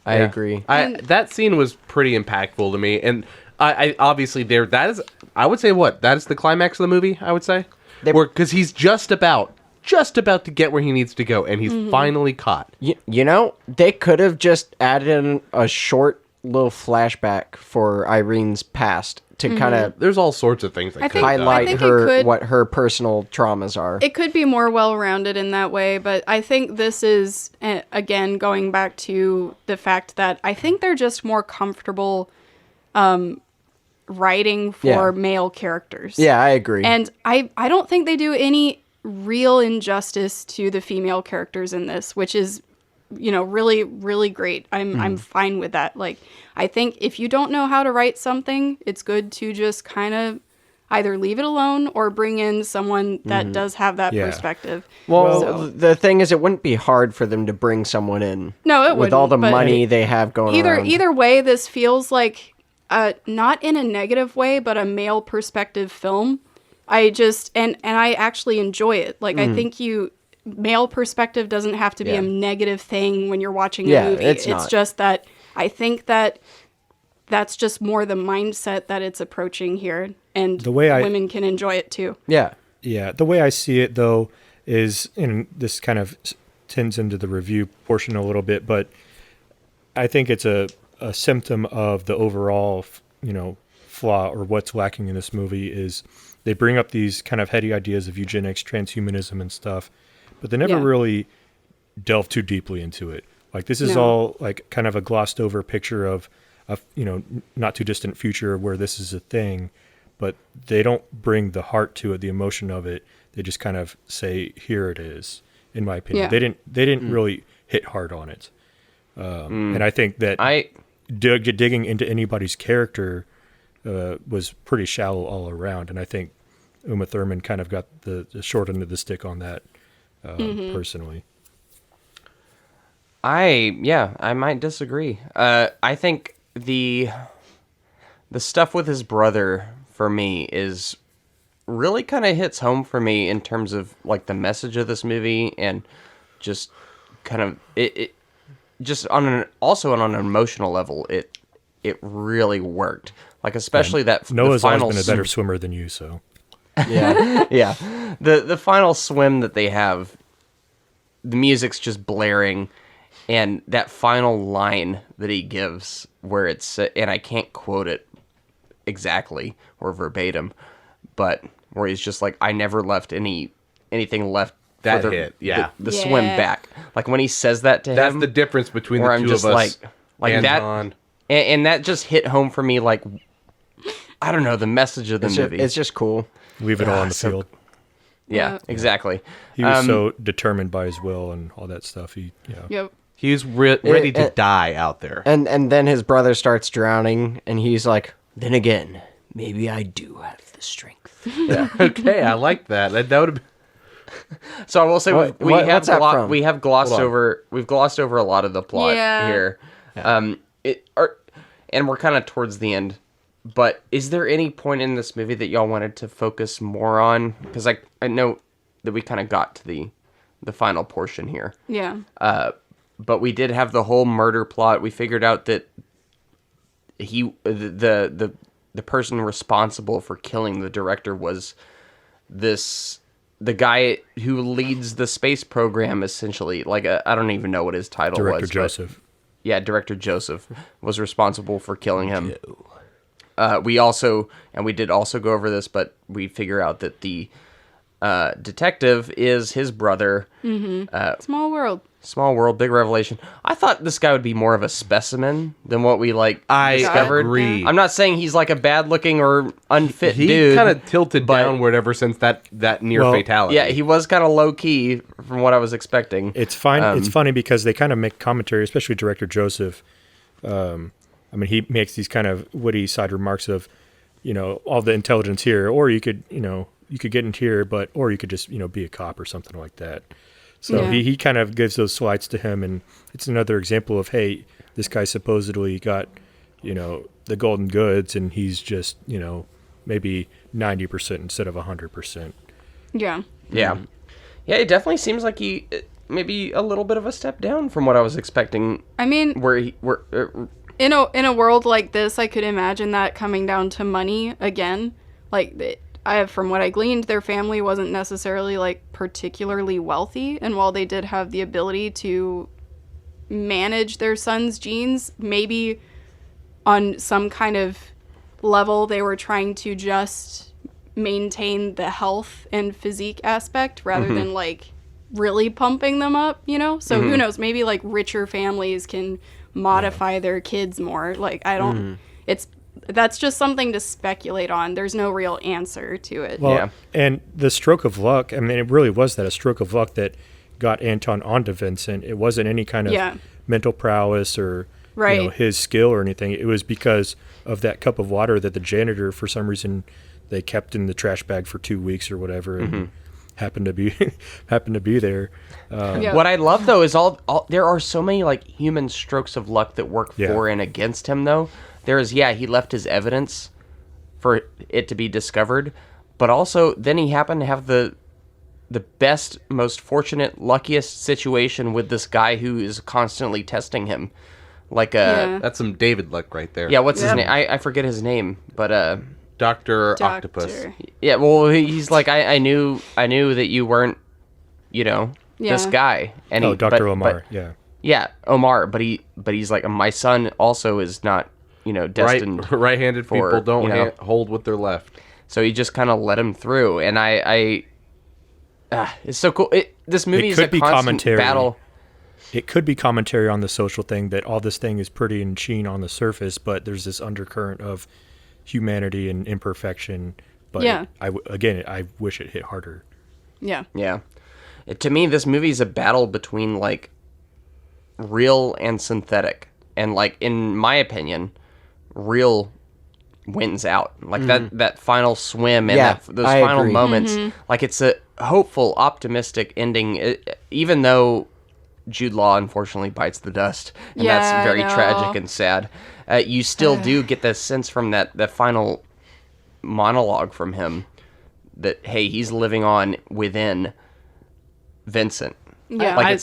I agree. That scene was pretty impactful to me, and I obviously that is, I would say, that is the climax of the movie. I would say because he's just about to get where he needs to go, and he's finally caught. They could have just added in a short little flashback for Irene's past to kind of... There's all sorts of things that could highlight what her personal traumas are. It could be more well-rounded in that way, but I think this is, again, going back to the fact that I think they're just more comfortable writing for male characters. Yeah, I agree. And I don't think they do any real injustice to the female characters in this, which is really, really great. I'm fine with that. Like, I think if you don't know how to write something, it's good to just kind of either leave it alone or bring in someone that does have that perspective. Well, the thing is, it wouldn't be hard for them to bring someone in. No, it wouldn't. With all the money they have going around. Either way, this feels like not in a negative way, but a male perspective film. I just and I actually enjoy it. Like I think male perspective doesn't have to be a negative thing when you're watching a movie. It's just that I think that's just more the mindset that it's approaching here, and the way women can enjoy it too. Yeah. The way I see it though is, and this kind of tends into the review portion a little bit, but I think it's a symptom of the overall, flaw or what's lacking in this movie is they bring up these kind of heady ideas of eugenics, transhumanism and stuff, but they never really delve too deeply into it. Like this is all like kind of a glossed over picture of not too distant future where this is a thing, but they don't bring the heart to it, the emotion of it. They just kind of say, here it is, in my opinion. They didn't really hit hard on it. And I think that digging into anybody's character was pretty shallow all around, and I think Uma Thurman kind of got the short end of the stick on that personally. I might disagree. I think the stuff with his brother for me is really kind of hits home for me in terms of like the message of this movie, and just kind of it just on an emotional level it really worked. Like especially that Noah's always been a better swimmer than you, so yeah. The final swim that they have, the music's just blaring, And that final line that he gives, where it's, and I can't quote it exactly or verbatim, but where he's just like, I never left anything left That for hit, yeah. the swim back. Like when he says that to That's him, the difference between the where two I'm just of us. like and that, Han. and that just hit home for me. Like, I don't know, the message of the movie. It's just cool. Leave it all on the field. Yeah, exactly. He was so determined by his will and all that stuff. Yep. He was ready to die out there. And then his brother starts drowning, and he's like, then again, maybe I do have the strength. Yeah. Okay, I like that. That would have been... So I will say What's that from? we have glossed over a lot of the plot here. And we're kind of towards the end. But is there any point in this movie that y'all wanted to focus more on? Because I know that we kind of got to the final portion here. Yeah. But we did have the whole murder plot. We figured out that the person responsible for killing the director was the guy who leads the space program, essentially. Like, I don't even know what his title Director was. Joseph. Director Joseph was responsible for killing him. We did also go over this, but we figure out that the detective is his brother. Mm-hmm. Small world. Small world, big revelation. I thought this guy would be more of a specimen than what we discovered. Agree. I'm not saying he's like a bad-looking or unfit He dude. kind of tilted downward ever since that near fatality. Yeah, he was kind of low-key from what I was expecting. It's fine. It's funny because they kind of make commentary, especially director Joseph. He makes these kind of witty side remarks of, all the intelligence here, or you could get into here, or you could just, be a cop or something like that. So he kind of gives those slides to him, and it's another example of, hey, this guy supposedly got, the golden goods, and he's just, maybe 90% instead of 100%. Yeah. Yeah. Yeah, it definitely seems like he maybe a little bit of a step down from what I was expecting. I mean, in a world like this, I could imagine that coming down to money again. Like, from what I gleaned, their family wasn't necessarily particularly wealthy, and while they did have the ability to manage their son's genes, maybe on some kind of level they were trying to just maintain the health and physique aspect rather than really pumping them up, So who knows? Maybe richer families can modify their kids more. I don't. That's just something to speculate on. There's no real answer to it. Well, and the stroke of luck, it really was a stroke of luck that got Anton onto Vincent. It wasn't any kind of mental prowess or his skill or anything. It was because of that cup of water that the janitor, for some reason, they kept in the trash bag for 2 weeks or whatever, and happened to be there. What I love, though, is all there are so many human strokes of luck that work for and against him, though. He left his evidence for it to be discovered, but also then he happened to have the best, most fortunate, luckiest situation with this guy who is constantly testing him. That's some David luck right there. Yeah, what's his name? I forget his name, but Dr. Octopus. Yeah, well, he's like, I knew that you weren't, this guy. And Dr. Omar, Yeah, Omar, but he's like, my son also is not, destined. Right-handed for, people don't hold with their left. So he just kind of let him through, and it's so cool. This movie is a constant battle. It could be commentary on the social thing that all this thing is pretty and sheen on the surface, but there's this undercurrent of humanity and imperfection. But I wish it hit harder. Yeah. Yeah. To me, this movie is a battle between real and synthetic, and in my opinion, real wins out. That final swim and those final moments. It's a hopeful, optimistic ending, even though Jude Law unfortunately bites the dust, and that's very tragic and sad. You still do get the sense from that final monologue from him that, hey, he's living on within Vincent. Yeah,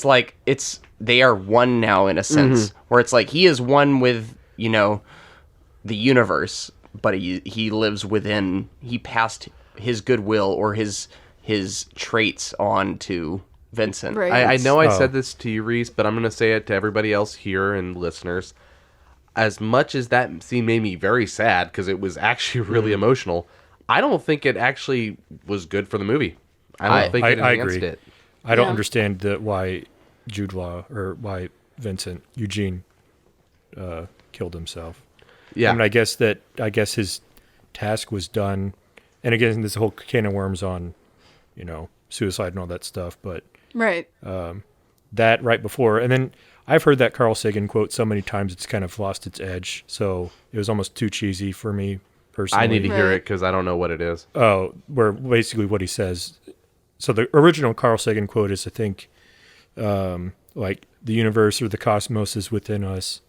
they are one now in a sense, where it's he is one with the universe, but he lives within. He passed his goodwill or his traits on to Vincent. Right. I know I Oh. said this to you, Reese, but I'm going to say it to everybody else here and listeners. As much as that scene made me very sad because it was actually really emotional, I don't think it actually was good for the movie. I don't think it I enhanced agree. it. I don't Yeah. understand why Jude Law or why Eugene killed himself. Yeah. I mean, I guess his task was done, and again, this whole can of worms on, suicide and all that stuff. But Right. that right before, and then I've heard that Carl Sagan quote so many times it's kind of lost its edge. So it was almost too cheesy for me personally. I need to hear Right. it because I don't know what it is. Oh, where basically what he says. So the original Carl Sagan quote is, I think, like the universe or the cosmos is within us.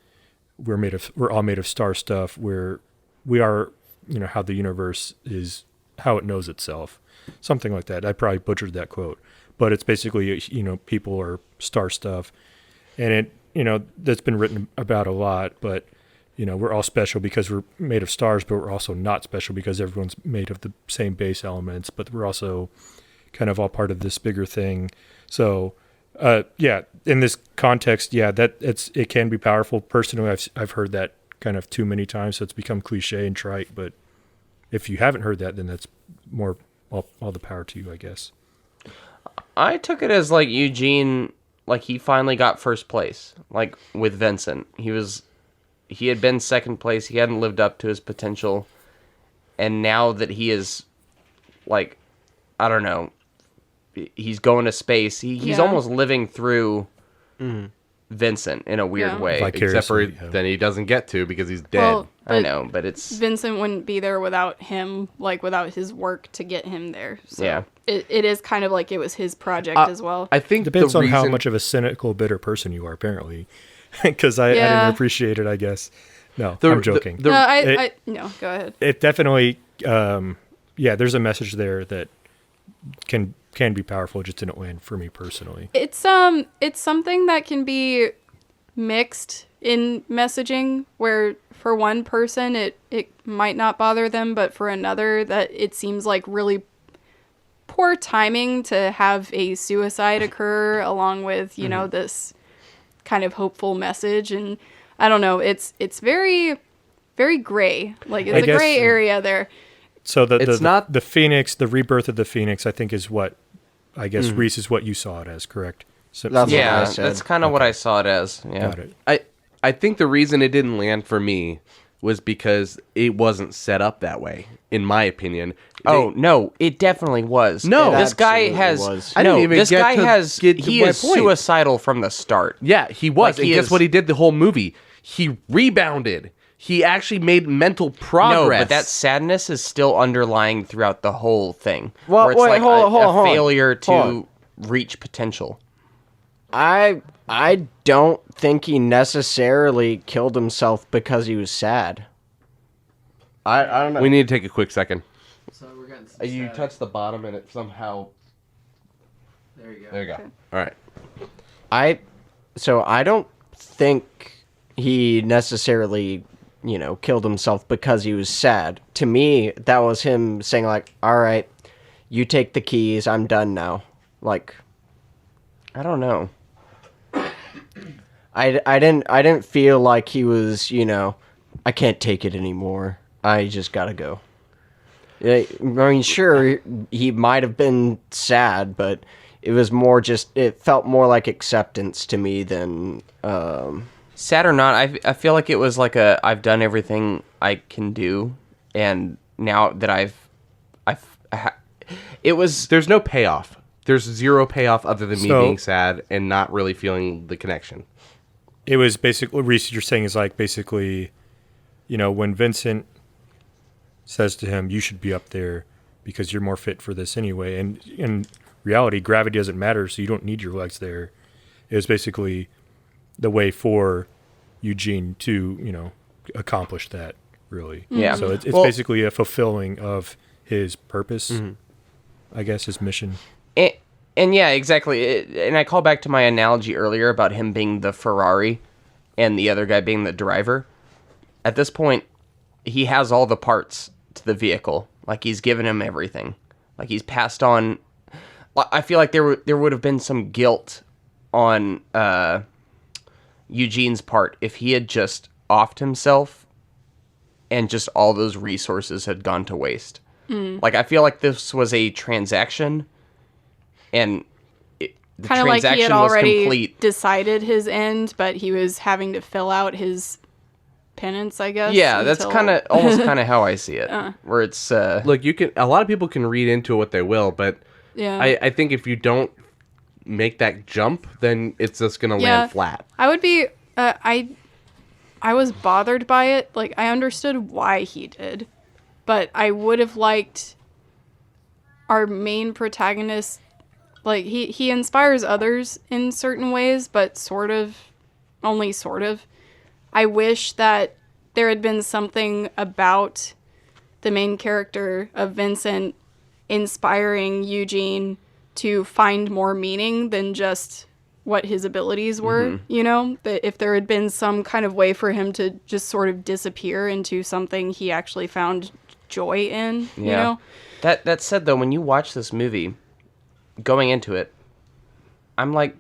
We're all made of star stuff. We are, how the universe is, how it knows itself, something like that. I probably butchered that quote, but it's basically, people are star stuff, and it, that's been written about a lot. But we're all special because we're made of stars, but we're also not special because everyone's made of the same base elements. But we're also kind of all part of this bigger thing. So, in this context, it can be powerful. Personally, I've heard that kind of too many times, so it's become cliche and trite. But if you haven't heard that, then that's more all the power to you, I guess. I took it as like Eugene, like he finally got first place, like with Vincent. He had been second place. He hadn't lived up to his potential, and now that he is, like, I don't know, he's going to space. He's almost living through Vincent in a weird way. Except for then he doesn't get to because he's dead. Well, I know, but it's Vincent wouldn't be there without him, like without his work to get him there. So Yeah. it is kind of like it was his project as well. I think Depends the on how reason- much of a cynical, bitter person you are, apparently. Because I didn't appreciate it, I guess. No, I'm joking. No, no, go ahead. It definitely, there's a message there that can be powerful. It just didn't land for me personally. It's something that can be mixed in messaging, where for one person it might not bother them, but for another that it seems like really poor timing to have a suicide occur along with this kind of hopeful message. And I don't know, it's very, very gray. Like it's a gray area there. So It's not- the Phoenix, the rebirth of the Phoenix, I think is what, I guess, Reese, is what you saw it as, correct? So, That's what I yeah, said. that's kind of what I saw it as. Yeah. got it. I think the reason it didn't land for me was because it wasn't set up that way, in my opinion. Oh no, it definitely was. No. this guy Absolutely has. was. I didn't even this get guy to has. get to He my is point. suicidal from the start. Yeah, he was. Like, he and guess is- what he did the whole movie? He rebounded. He actually made mental progress. No, but that sadness is still underlying throughout the whole thing. Well, where it's wait, like hold on. failure to Hold on. reach potential. I don't think he necessarily killed himself because he was sad. I don't know. We need to take a quick second. So we're getting some You static. touched the bottom and it somehow... There you go. There you go. All right. I don't think he necessarily, killed himself because he was sad. To me, that was him saying like, "All right, you take the keys. I'm done now." Like, I don't know. I didn't feel like he was, I can't take it anymore. I just gotta go. I mean, sure, he might have been sad, but it was more just, it felt more like acceptance to me than, Sad or not, I feel like it was like I've done everything I can do, and now that it was. There's no payoff. There's zero payoff other than me So- being sad and not really feeling the connection. It was basically, what Reese, you're saying is like basically, when Vincent says to him, you should be up there because you're more fit for this anyway. And in reality, gravity doesn't matter, so you don't need your legs there. It was basically the way for Eugene to, accomplish that, really. Yeah. So it's Well- basically a fulfilling of his purpose, I guess, his mission. And yeah, exactly. And I call back to my analogy earlier about him being the Ferrari and the other guy being the driver. At this point, he has all the parts to the vehicle. Like, he's given him everything. Like, he's passed on I feel like there would have been some guilt on Eugene's part if he had just offed himself and just all those resources had gone to waste. Like, I feel like this was a transaction, and the kind of like he had transaction was already complete. decided his end, but he was having to fill out his penance, I guess. Yeah, that's until- almost kind of how I see it. Where it's Look, a lot of people can read into what they will, but Yeah. I think if you don't make that jump, then it's just gonna land flat. I would be. I was bothered by it. Like, I understood why he did, but I would have liked our main protagonist. Like, he inspires others in certain ways, but only sort of. I wish that there had been something about the main character of Vincent inspiring Eugene to find more meaning than just what his abilities were, you know? That if there had been some kind of way for him to just sort of disappear into something he actually found joy in, you know? That said, though, when you watch this movie, going into it, I'm like,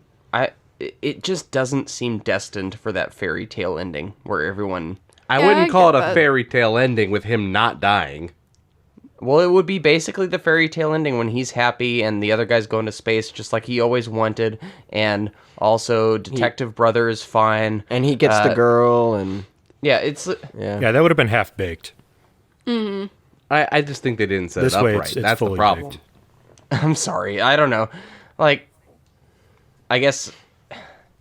it just doesn't seem destined for that fairy tale ending where everyone... I wouldn't call it a fairy tale ending with him not dying. Well, it would be basically the fairy tale ending when he's happy and the other guy's going to space just like he always wanted, and also Detective Brother is fine. And he gets the girl, and... Yeah, it's... Yeah, that would have been half-baked. I just think they didn't set This it up way, right. it's That's the fully problem. baked. I'm sorry, I don't know. Like, I guess...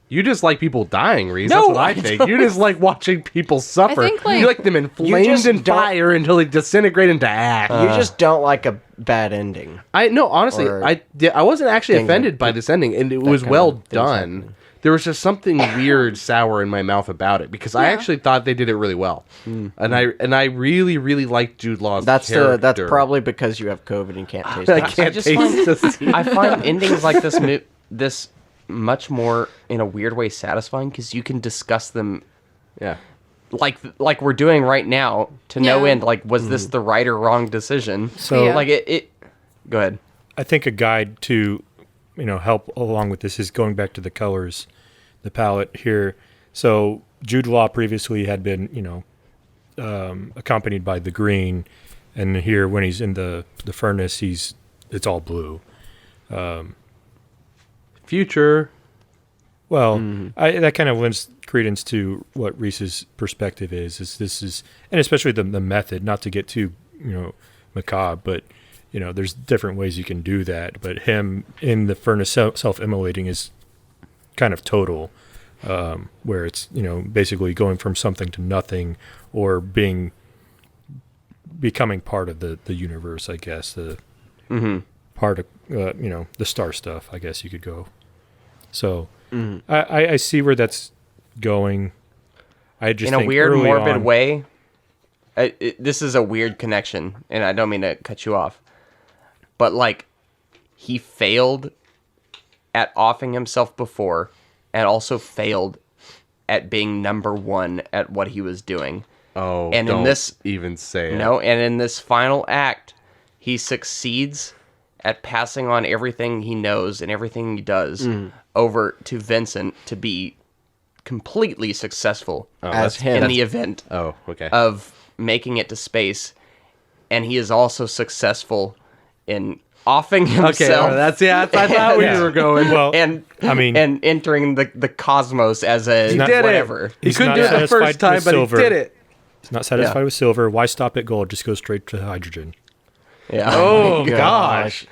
You just like people dying, Reese. No, That's what I I think. don't. You just like watching people suffer. think, like- you like them inflamed just in don't- fire until they disintegrate into ash. You just don't like a bad ending. Honestly, Or I wasn't actually things offended like by this ending, and it was kind well of things done. happening. There was just something weird, sour in my mouth about it because I actually thought they did it really well, and I really, really liked Jude Law's That's character. that's probably because you have COVID and can't taste I it. can't just taste this. I find endings like this much more, in a weird way, satisfying because you can discuss them Yeah. like we're doing right now to no Yeah. end. Like, was this the right or wrong decision? So- Yeah. like it go ahead. I think a guide to, help along with this is going back to the colors, the palette here. So Jude Law previously had been, accompanied by the green, and here when he's in the furnace, it's all blue. Future. Well, that kind of lends credence to what Reese's perspective is this is, and especially the method, not to get too, macabre, but, there's different ways you can do that. But him in the furnace self-immolating is kind of total, where it's, basically going from something to nothing or becoming part of the universe, I guess, the part of, the star stuff, I guess you could go. So I see where that's going. I just In a think weird, early morbid on- way. This is a weird connection, and I don't mean to cut you off, but like, he failed at offing himself before, and also failed at being number one at what he was doing. Oh, And don't in this, even say it. no, and in this final act, he succeeds at passing on everything he knows and everything he does over to Vincent to be completely successful As him. in the event Oh, okay. of making it to space, and he is also successful in offing himself. Okay, well, that's I thought where you were going. Well, and I mean- and entering the cosmos as a not- did whatever. it. He He's couldn't not do it the satisfied first time, with but silver. he did it. He's not satisfied Yeah. with silver. Why stop at gold? Just go straight to hydrogen. Yeah. Oh gosh.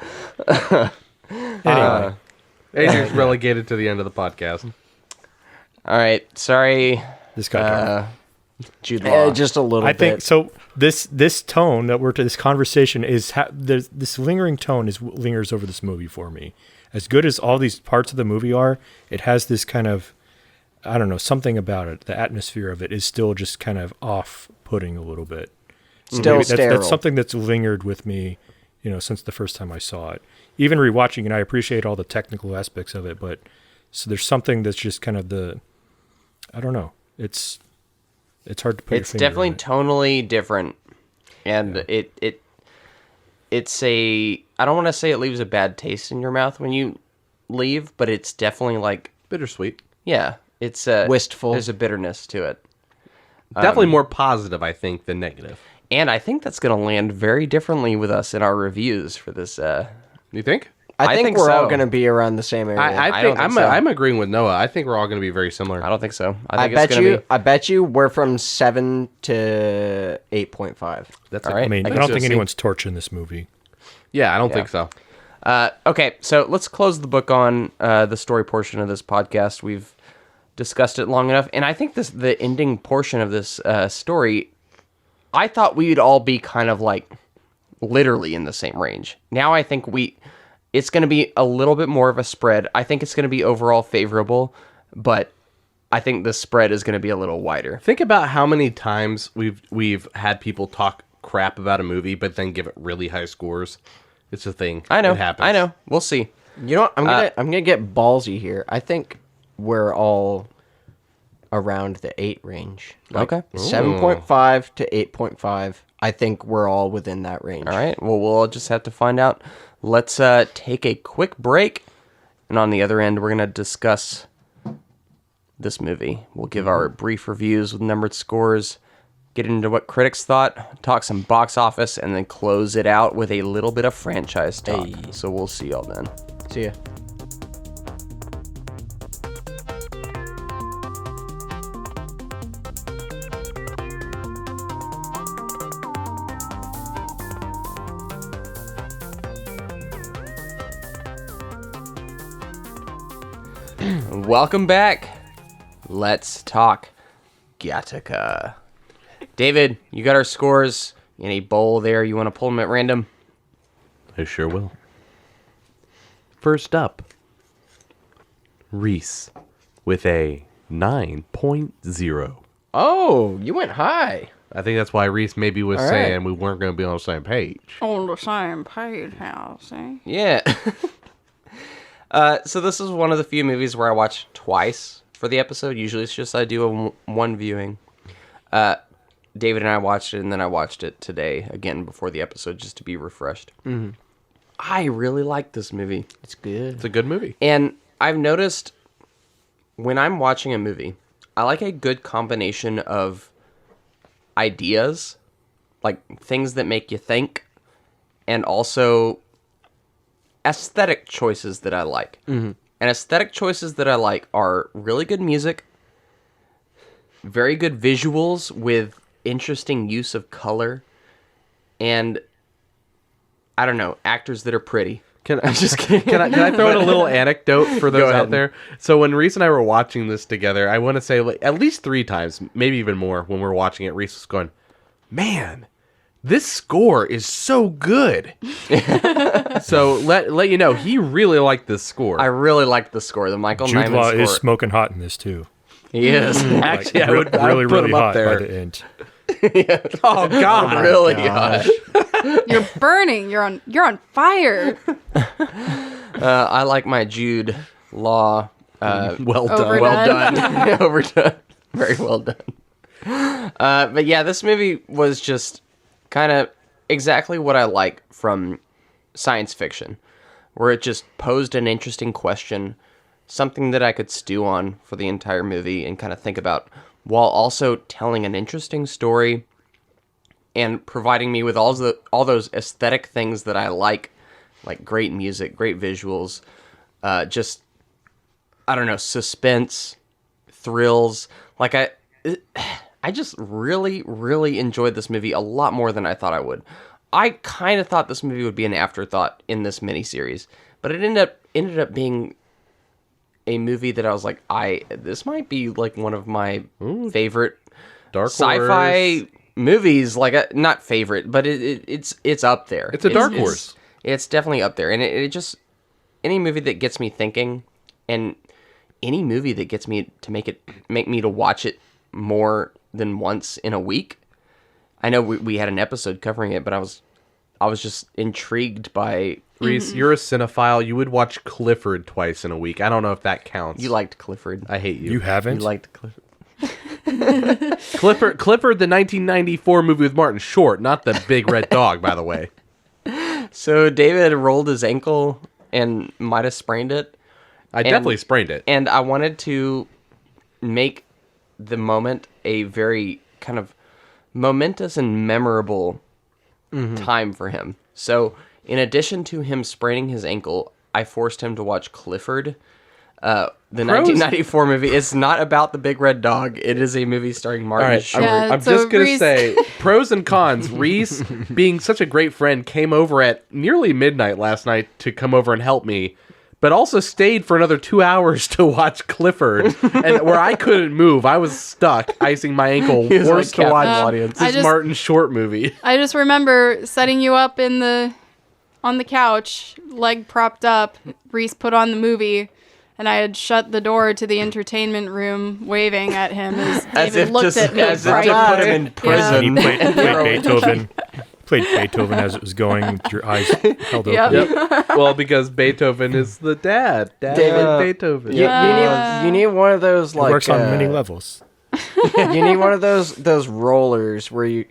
Anyway, Adrian's relegated to the end of the podcast. All right. Sorry, this guy. Jude Law. Just a little I bit. think so. This tone that we're to this conversation is this lingering tone lingers over this movie for me. As good as all these parts of the movie are, it has this kind of, I don't know, something about it. The atmosphere of it is still just kind of off-putting a little bit. Still Maybe sterile. that's something that's lingered with me, since the first time I saw it. Even rewatching it, I appreciate all the technical aspects of it, but so there's something that's just kind of I don't know. It's hard to put. It's your finger definitely on it. tonally different, and it I don't want to say it leaves a bad taste in your mouth when you leave, but it's definitely like bittersweet. Yeah, it's wistful. There's a bitterness to it. Definitely more positive, I think, than negative. And I think that's going to land very differently with us in our reviews for this. You think? I think we're all going to be around the same area. I'm agreeing with Noah. I think we're all going to be very similar. I don't think so. I bet you we're from 7 to 8.5. That's all right. I mean, I don't think anyone's torching this movie. Yeah, I don't think so. Okay, so let's close the book on the story portion of this podcast. We've discussed it long enough, and I think the ending portion of this story, I thought we'd all be kind of like literally in the same range. Now I think it's going to be a little bit more of a spread. I think it's going to be overall favorable, but I think the spread is going to be a little wider. Think about how many times we've had people talk crap about a movie, but then give it really high scores. It's a thing. I know. It happens. I know. We'll see. You know what? I'm gonna get ballsy here. I think we're all around the 8 range. Like okay. 7.5 to 8.5. I think we're all within that range. All right. Well, we'll just have to find out. Let's take a quick break, and on the other end, we're going to discuss this movie. We'll give our brief reviews with numbered scores, get into what critics thought, talk some box office, and then close it out with a little bit of franchise talk. Hey. So we'll see y'all then. See ya. Welcome back. Let's talk Gattaca. David, you got our scores in a bowl there. You want to pull them at random? I sure will. First up, Reese with a 9.0. Oh, you went high. I think that's why Reese maybe was All saying right. we weren't going to be on the same page. On the same page, house, eh? Yeah. So this is one of the few movies where I watch twice for the episode. Usually it's just I do one viewing. David and I watched it, and then I watched it today again before the episode just to be refreshed. Mm-hmm. I really like this movie. It's good. It's a good movie. And I've noticed when I'm watching a movie, I like a good combination of ideas, like things that make you think, and also aesthetic choices that I like. Mm-hmm. And aesthetic choices that I like are really good music, very good visuals with interesting use of color, and I don't know, actors that are pretty. Can I throw in a little anecdote for those out there? So when Reese and I were watching this together, I want to say like, at least 3 times, maybe even more, when we were watching it, Reese was going, "Man, this score is so good." So let you know, he really liked this score. I really liked the score. The Michael Jude Nyman Law score is smoking hot in this too. He is. Actually, I would really put him up hot there. by the end. Oh God, really hot. You're burning. You're on fire. I like my Jude Law. Well done. Overdone. Well done. Overdone. Very well done. But yeah, this movie was just kind of exactly what I like from science fiction, where it just posed an interesting question, something that I could stew on for the entire movie and kind of think about, while also telling an interesting story and providing me with all those aesthetic things that I like great music, great visuals, just, I don't know, suspense, thrills. Like I just really, really enjoyed this movie a lot more than I thought I would. I kind of thought this movie would be an afterthought in this miniseries, but it ended up being a movie that I was like, this might be like one of my favorite Dark sci-fi horse. movies. Like, not favorite, but it's up there. It's a dark horse. It's definitely up there, and it just, any movie that gets me thinking, and any movie that gets me to make me to watch it more than once in a week. I know we had an episode covering it, but I was just intrigued by. Reese, you're a cinephile. You would watch Clifford twice in a week. I don't know if that counts. You liked Clifford. I hate you. You haven't? You liked Clifford. Clifford, the 1994 movie with Martin Short, not the big red dog, by the way. So David rolled his ankle and might have sprained it. I definitely sprained it. And I wanted to make the moment a very kind of momentous and memorable time for him. So in addition to him spraining his ankle, I forced him to watch Clifford, the 1994 movie. It's not about the big red dog. It is a movie starring Martin All right, Short. I'm so just going to Reese- say pros and cons. Reese, being such a great friend, came over at nearly midnight last night to come over and help me, but also stayed for another 2 hours to watch Clifford, and where I couldn't move. I was stuck, icing my ankle, was forced like to watch captain audience. this Martin Short movie. I just remember setting you up on the couch, leg propped up. Reese put on the movie, and I had shut the door to the entertainment room, waving at him as David looked at me. as if to put him in prison. And he played Beethoven. Played Beethoven as it was going with your eyes held Yep. open. Well, because Beethoven is the dad. David Beethoven. You need one of those It like works on many levels. you need one of those rollers where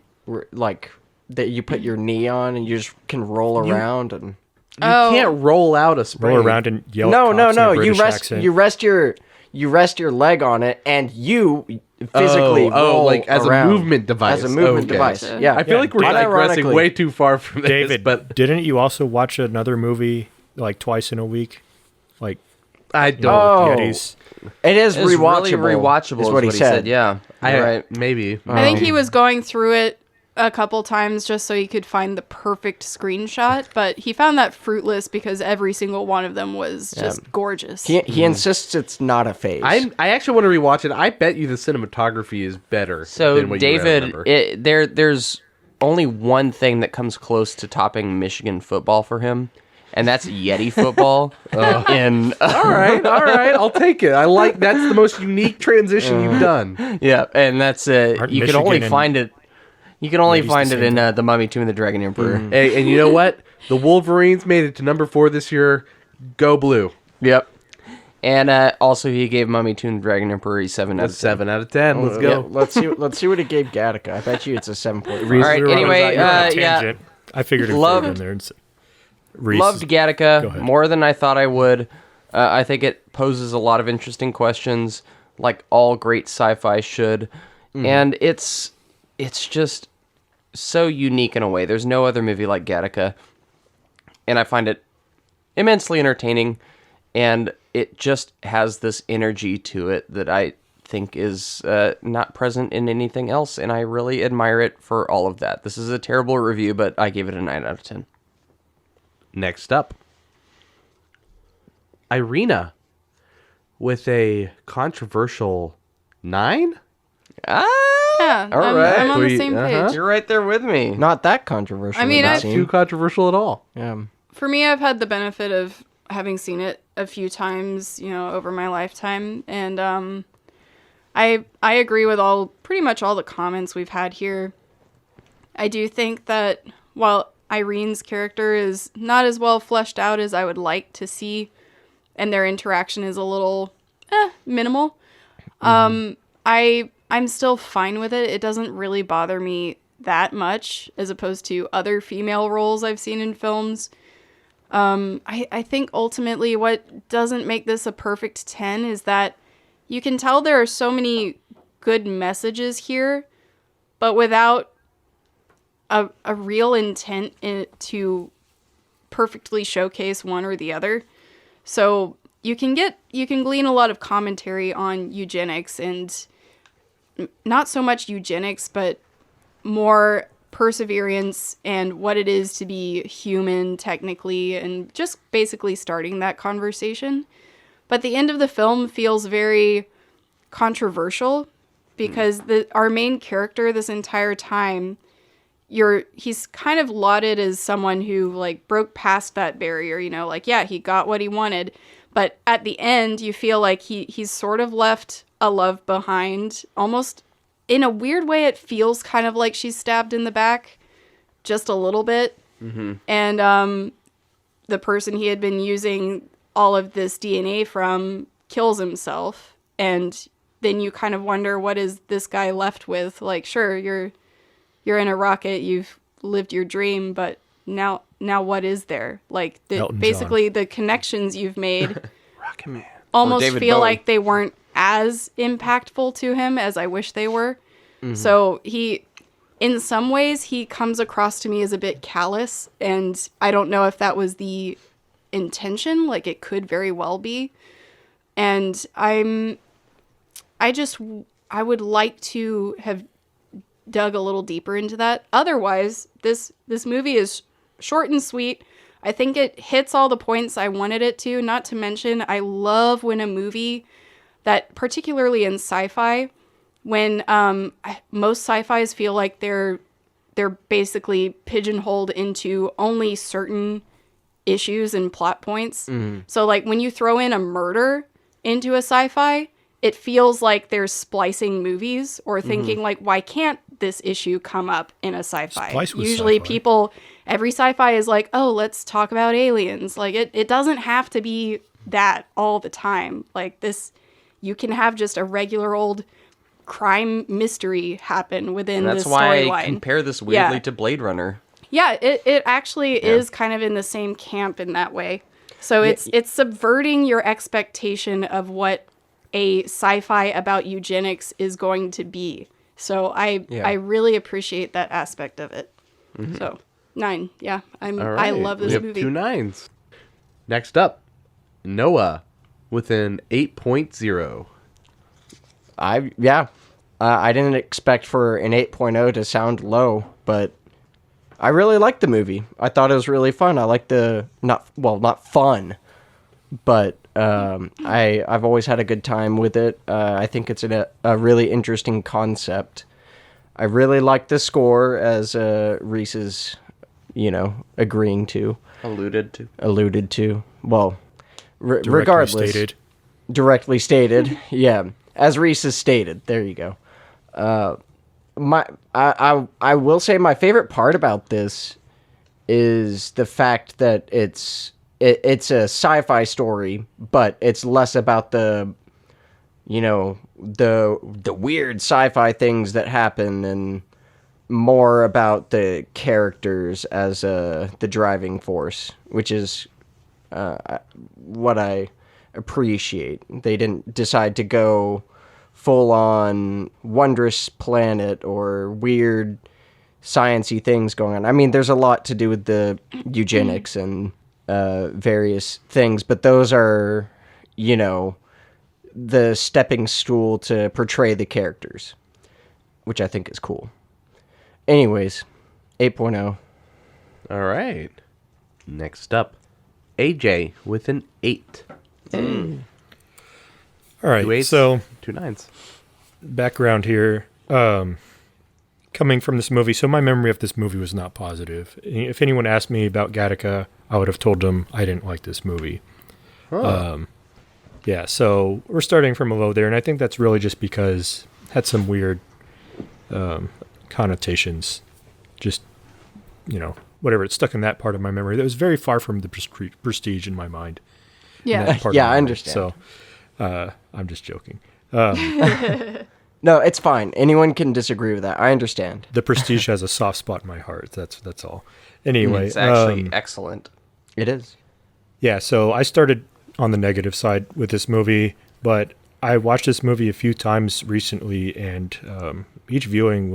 like that you put your knee on and you just can roll around and You can't roll out a sprain. Roll around and yell. no at no cops in a no you British rest accent. you rest your leg on it and you physically roll like as around a movement device. as a movement Okay. device. Gotcha. Yeah, I feel like we're digressing Unironically. way too far from this. David, but didn't you also watch another movie like twice in a week? Like I you know, don't. Oh. Yetis. It is It's rewatchable. really rewatchable, is what he said. Yeah, right. Maybe. I think he was going through it a couple times just so he could find the perfect screenshot, but he found that fruitless because every single one of them was just gorgeous. He insists it's not a phase. I actually want to rewatch it. I bet you the cinematography is better. So than what you David, remember. there's only one thing that comes close to topping Michigan football for him, and that's Yeti football. And all right, I'll take it. I like that's the most unique transition you've done. yeah, and that's Aren't you can Michigan only and find it. You can only Yeti's find the it same in The Mummy, Tomb of the Dragon Emperor. Hey, and you know what? The Wolverines made it to number 4 this year. Go blue. Yep. And also, he gave Mummy, Tomb of the Dragon Emperor a 7 out of 10. 7 out of 10. Let's Yeah, go. let's see what he gave Gattaca. I bet you it's a 7.5. All right. We were on Anyway, a yeah. tangent. I figured it Loved- in there. And Reese Loved Go Gattaca ahead. more than I thought I would. I think it poses a lot of interesting questions, like all great sci-fi should. And it's just so unique in a way. There's no other movie like Gattaca. And I find it immensely entertaining. And it just has this energy to it that I think is not present in anything else. And I really admire it for all of that. This is a terrible review, but I gave it a 9 out of 10. Next up, Irina with a controversial 9. Ah! Yeah, All I'm, right. I'm on the We- same uh-huh. page. You're right there with me. Not that controversial. I mean, it I- would Too seem. controversial at all. Yeah. For me, I've had the benefit of having seen it a few times, over my lifetime, and I agree with pretty much all the comments we've had here. I do think that while Irene's character is not as well fleshed out as I would like to see, and their interaction is a little minimal, I'm still fine with it. It doesn't really bother me that much as opposed to other female roles I've seen in films. I think ultimately what doesn't make this a perfect 10 is that you can tell there are so many good messages here, but without a real intent to perfectly showcase one or the other. So you can glean a lot of commentary on eugenics, and not so much eugenics, but more perseverance and what it is to be human technically, and just basically starting that conversation. But the end of the film feels very controversial because our main character this entire time, he's kind of lauded as someone who broke past that barrier, he got what he wanted. But at the end, you feel like he's sort of left a love behind. Almost in a weird way, it feels kind of like she's stabbed in the back just a little bit. Mm-hmm. And the person he had been using all of this DNA from kills himself. And then you kind of wonder, what is this guy left with? Sure, you're in a rocket, you've lived your dream, but now now what is there? Like, Elton basically the connections you've made Rocket Man. almost David feel Bowie. like they weren't as impactful to him as I wish they were. So in some ways, he comes across to me as a bit callous, and I don't know if that was the intention. Like, it could very well be. And I would like to have dug a little deeper into that. Otherwise, this movie is short and sweet. I think it hits all the points I wanted it to. Not to mention, I love when a movie that, particularly in sci-fi, when most sci-fis feel like they're basically pigeonholed into only certain issues and plot points. So like when you throw in a murder into a sci-fi, it feels like they're splicing movies or thinking like, why can't this issue come up in a sci-fi? Splice with Usually sci-fi. every sci-fi is like, oh, let's talk about aliens. Like it doesn't have to be that all the time. Like this, you can have just a regular old crime mystery happen within That's the why storyline. I compare this weirdly to Blade Runner. Yeah, it actually is kind of in the same camp in that way. So it's subverting your expectation of what a sci-fi about eugenics is going to be. So I really appreciate that aspect of it. So 9, yeah, I love this we have movie. 2 9s. Next up, Noah with an 8.0. I didn't expect for an 8.0 to sound low, but I really liked the movie. I thought it was really fun. I like not fun, but I've always had a good time with it. I think it's a really interesting concept. I really like the score, as Reese is, agreeing to. Alluded to. Well, regardless. Directly stated. Yeah. As Reese has stated. There you go. I will say my favorite part about this is the fact that it's a sci-fi story, but it's less about the weird sci-fi things that happen and more about the characters as the driving force, which is what I appreciate. They didn't decide to go full on wondrous planet or weird sciencey things going on. I mean, there's a lot to do with the eugenics and various things, but those are, the stepping stool to portray the characters, which I think is cool. Anyways, 8.0. All right. Next up, AJ with an 8. All right, 2 8s, so 2 9s. Background here. Coming from this movie, so my memory of this movie was not positive. If anyone asked me about Gattaca, I would have told them I didn't like this movie. Yeah, so we're starting from a low there, and I think that's really just because it had some weird connotations. Just, whatever, it's stuck in that part of my memory. That was very far from the prestige in my mind. Yeah, I understand. So, I'm just joking. No, it's fine. Anyone can disagree with that. I understand. The Prestige has a soft spot in my heart. That's all. Anyway, It's actually excellent. It is. Yeah, so I started on the negative side with this movie, but I watched this movie a few times recently, and each viewing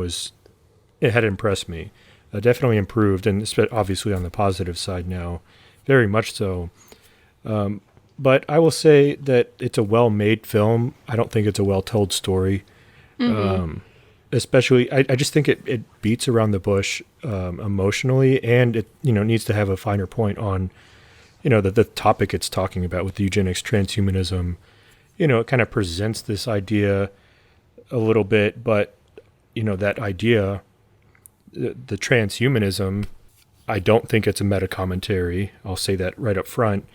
it had impressed me. Definitely improved, and obviously on the positive side now, very much so. But I will say that it's a well-made film. I don't think it's a well-told story. Especially, I just think it beats around the bush emotionally, and it needs to have a finer point on the topic it's talking about with the eugenics, transhumanism. It kind of presents this idea a little bit, but that idea, the transhumanism, I don't think it's a meta commentary. I'll say that right up front.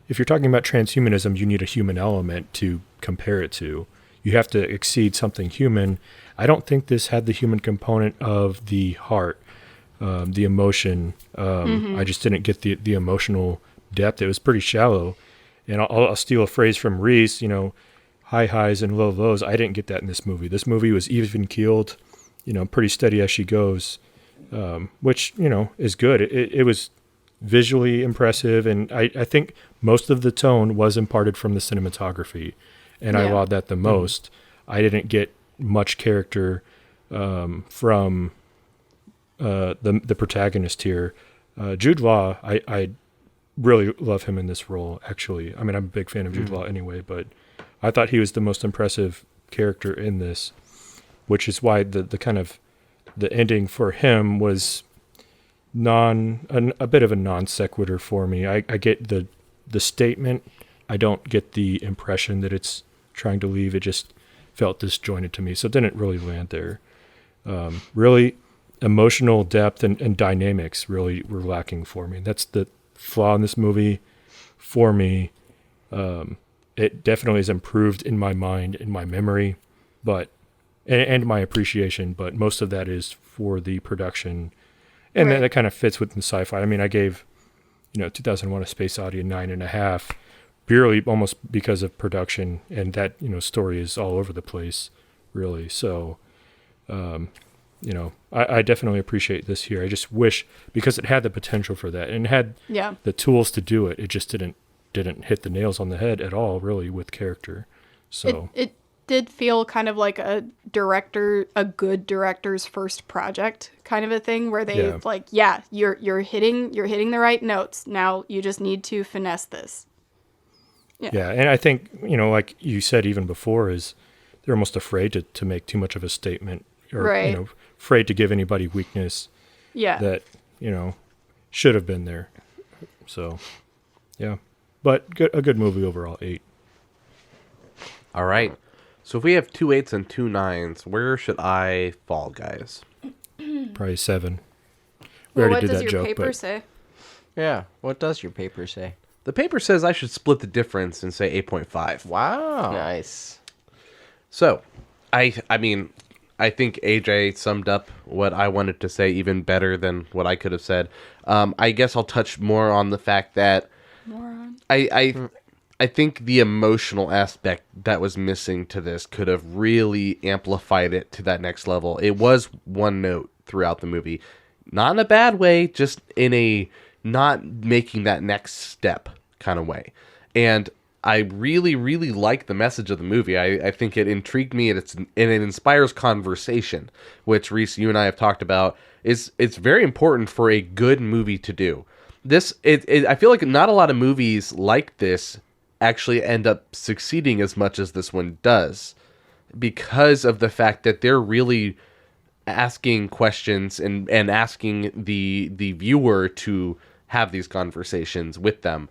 If you're talking about transhumanism, you need a human element to compare it to. You have to exceed something human. I don't think this had the human component of the heart, the emotion. I just didn't get the emotional depth. It was pretty shallow. And I'll steal a phrase from Reese, high highs and low lows. I didn't get that in this movie. This movie was even keeled, pretty steady as she goes, which, is good. It was visually impressive, and I think most of the tone was imparted from the cinematography, and I laud that the most. I didn't get much character from the protagonist here. Jude Law, I really love him in this role, actually. I mean, I'm a big fan of Jude Law anyway, but I thought he was the most impressive character in this, which is why the kind of the ending for him was a bit of a non sequitur for me. I get the statement. I don't get the impression that it's trying to leave. It just felt disjointed to me, so it didn't really land there. Really, emotional depth and dynamics really were lacking for me. That's the flaw in this movie for me. It definitely is improved in my mind, in my memory, but and my appreciation, but most of that is for the production. And that kind of fits with the sci-fi. I mean, I gave, 2001: A Space Odyssey 9.5, purely almost because of production, and that, story is all over the place, really. So, I definitely appreciate this here. I just wish, because it had the potential for that and had the tools to do it, it just didn't hit the nails on the head at all, really, with character. So it did feel kind of like a good director's first project kind of a thing, where they you're hitting the right notes. Now you just need to finesse this. Yeah, and I think, like you said even before, is they're almost afraid to make too much of a statement, or afraid to give anybody weakness that, should have been there. So, yeah. But a good movie overall, 8. All right. So if we have 2 8s and 2 9s, where should I fall, guys? Probably 7. Well, what does your paper say? Yeah, what does your paper say? The paper says I should split the difference and say 8.5. Wow. Nice. So, I mean, I think AJ summed up what I wanted to say even better than what I could have said. I guess I'll touch more on the fact that I think the emotional aspect that was missing to this could have really amplified it to that next level. It was one note throughout the movie. Not in a bad way, just in a not making that next step kind of way. And I really, really like the message of the movie. I think it intrigued me, and it inspires conversation, which, Reese, you and I have talked about. It's very important for a good movie to do. I feel like not a lot of movies like this actually end up succeeding as much as this one does, because of the fact that they're really asking questions and asking the viewer to have these conversations with them.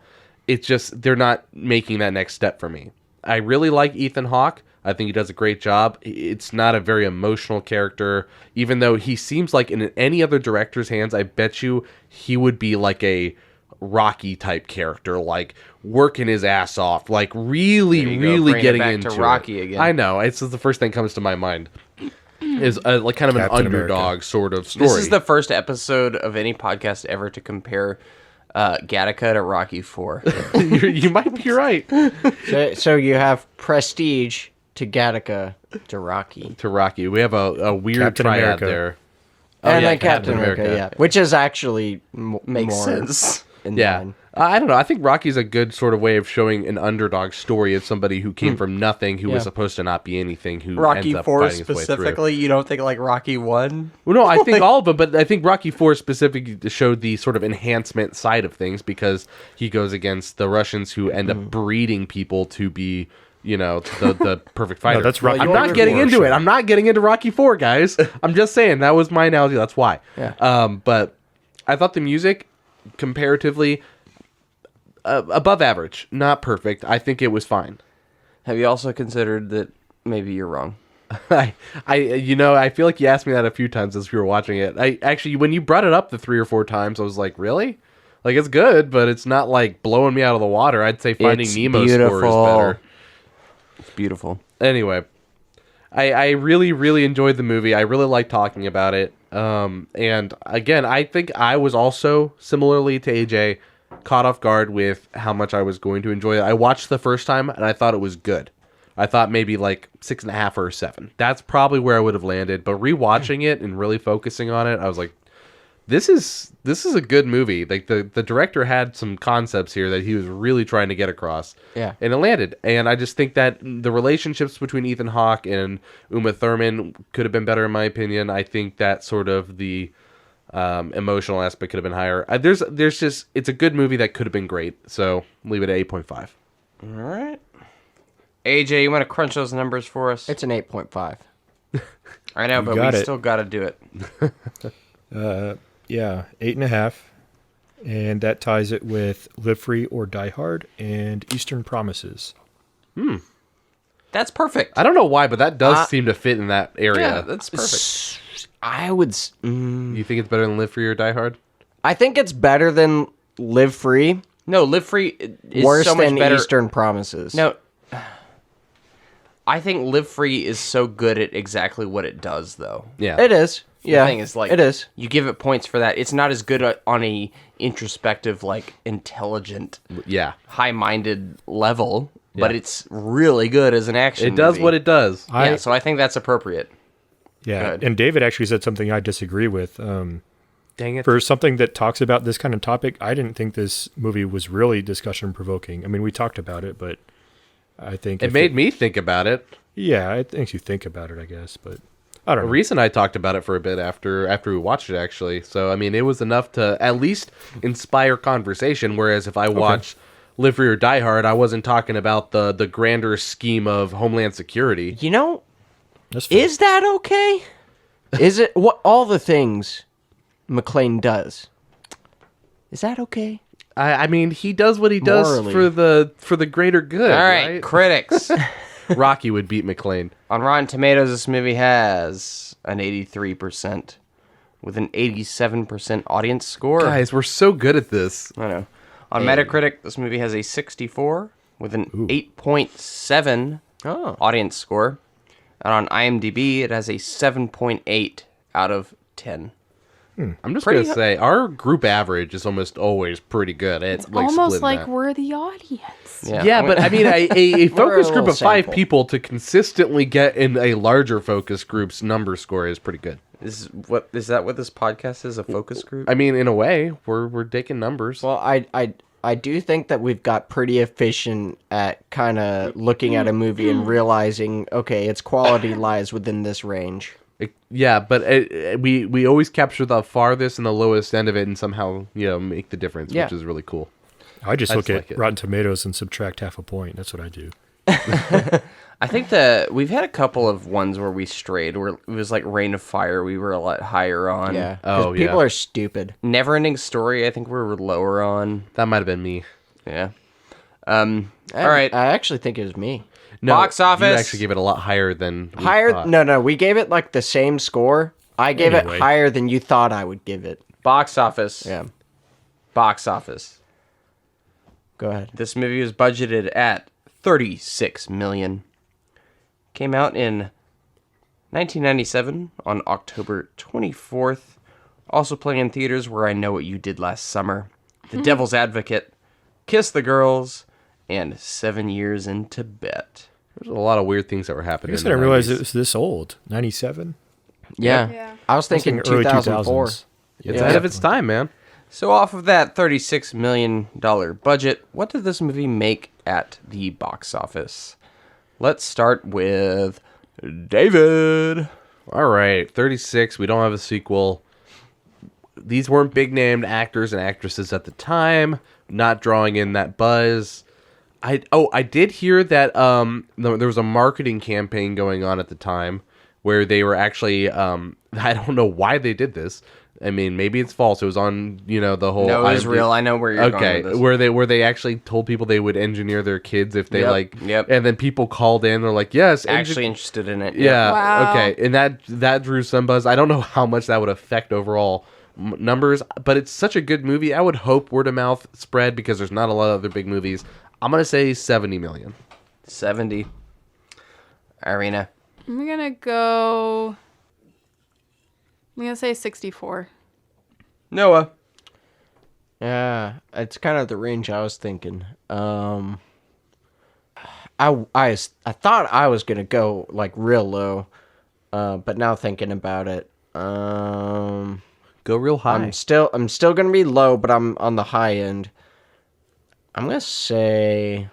It's just they're not making that next step for me. I really like Ethan Hawke. I think he does a great job. It's not a very emotional character, even though he seems like in any other director's hands, I bet you he would be like a Rocky type character, like working his ass off, like really getting into Rocky it. again. I know, it's the first thing that comes to my mind. Is like kind of an underdog sort of story. This is the first episode of any podcast ever to compare Gattaca to Rocky 4. You might be right. So you have Prestige to Gattaca to Rocky. To Rocky. We have a weird Captain triad America. there. And then Captain America, yeah. Which is actually Makes more sense. in Yeah. line. I don't know. I think Rocky's a good sort of way of showing an underdog story of somebody who came from nothing, who was supposed to not be anything, who Rocky ends up 4 fighting his way through. specifically, you don't think like Rocky 1? Well, no, I think all of them, but I think Rocky 4 specifically showed the sort of enhancement side of things, because he goes against the Russians who end up breeding people to be, the perfect fighter. No, that's Rocky. I'm not getting into it. I'm not getting into Rocky 4, guys. I'm just saying that was my analogy. That's why. Yeah. But I thought the music, comparatively, above average, not perfect. I think it was fine. Have you also considered that maybe you're wrong? I feel like you asked me that a few times as we were watching it. I actually, when you brought it up the 3 or 4 times, I was like, really? Like, it's good, but it's not like blowing me out of the water. I'd say Finding Nemo score is better. It's beautiful. Anyway, I really, really enjoyed the movie. I really liked talking about it. And again, I think I was also, similarly to AJ, caught off guard with how much I was going to enjoy it. I watched the first time and I thought it was good. I thought maybe like 6.5 or 7. That's probably where I would have landed. But rewatching it and really focusing on it, I was like, This is a good movie. Like the director had some concepts here that he was really trying to get across. Yeah. And it landed. And I just think that the relationships between Ethan Hawke and Uma Thurman could have been better in my opinion. I think that sort of the emotional aspect could have been higher. There's just it's a good movie that could have been great. So leave it at 8.5. All right. AJ, you want to crunch those numbers for us? It's an 8.5. I know, but we still got to do it. Yeah, 8.5. And that ties it with Live Free or Die Hard and Eastern Promises. That's perfect. I don't know why, but that does seem to fit in that area. Yeah, that's perfect. I would... You think it's better than Live Free or Die Hard? I think it's better than Live Free. No, Live Free is worse so much than better. Eastern Promises. No, I think Live Free is so good at exactly what it does, though. Yeah. It is. Yeah, the thing is, like, it is. You give it points for that. It's not as good on a introspective, like, intelligent, high-minded level, but it's really good as an action It does movie. what it does. Yeah, so I think that's appropriate. Yeah, Good. and David actually said something I disagree with. Dang it. For something that talks about this kind of topic, I didn't think this movie was really discussion-provoking. I mean, we talked about it, but I think... It made me think about it. Yeah, it makes you think about it, I guess, but I don't know. Reese and I talked about it for a bit after we watched it, actually. So, I mean, it was enough to at least inspire conversation, whereas if I watched Live Free or Die Hard, I wasn't talking about the grander scheme of Homeland Security. You know, That's fair. is that okay? Is it what all the things McClane does? Is that okay? I mean, he does what he does Morally. for the greater good, All right, critics. Rocky would beat McClane. On Rotten Tomatoes, this movie has an 83% with an 87% audience score. Guys, we're so good at this. I know. On Metacritic, this movie has a 64 with an 8.7 audience score. And on IMDb, it has a 7.8 out of 10. I'm just going to say, our group average is almost always pretty good. It's like Almost splitting like that. we're the audience. Yeah, but I mean, a focus a group little of 5 sample. people to consistently get in a larger focus group's number score is pretty good. Is that what this podcast is? A focus group? I mean, in a way, we're taking numbers. Well, I do think that we've got pretty efficient at kind of looking at a movie and realizing, okay, its quality lies within this range. Yeah, but we always capture the farthest and the lowest end of it and somehow, make the difference, which is really cool. I just I look just at like it. Rotten Tomatoes and subtract half a point. That's what I do. I think that we've had a couple of ones where we strayed, where it was like Rain of Fire, we were a lot higher on. Yeah. Oh, People yeah. are stupid. Neverending Story, I think we were lower on. That might have been me. Yeah. All right. I actually think it was me. No, Box office. You actually gave it a lot higher than we Higher? thought. No, we gave it like the same score. I gave Anyway. it higher than you thought I would give it. Box office. Yeah. Box office. Go ahead. This movie was budgeted at $36 million. Came out in 1997 on October 24th. Also playing in theaters where I Know What You Did Last Summer, The Devil's Advocate, Kiss the Girls, and 7 Years in Tibet. There's a lot of weird things that were I happening. guess in I the didn't realize 90s. it was this old. 97? Yeah. Yeah. I was thinking early 2004. 2000s. It's ahead of its time, man. So off of that $36 million budget, what did this movie make at the box office? Let's start with David. All right, 36. We don't have a sequel. These weren't big named actors and actresses at the time, not drawing in that buzz. I did hear that there was a marketing campaign going on at the time where they were actually I don't know why they did this. I mean, maybe it's false. It was on, the whole... No, it was real. I know where you're going with this. Where they actually told people they would engineer their kids if they Yep. and then people called in. They're like, yes, Actually interested in it. yeah. Wow. Okay, and that drew some buzz. I don't know how much that would affect overall numbers, but it's such a good movie. I would hope word of mouth spread because there's not a lot of other big movies. I'm gonna say 70 million. 70. Irina. I'm gonna say 64. Noah. Yeah, it's kind of the range I was thinking. I thought I was gonna go like real low, but now thinking about it, Go real high. I'm still gonna be low, but I'm on the high end. I'm gonna say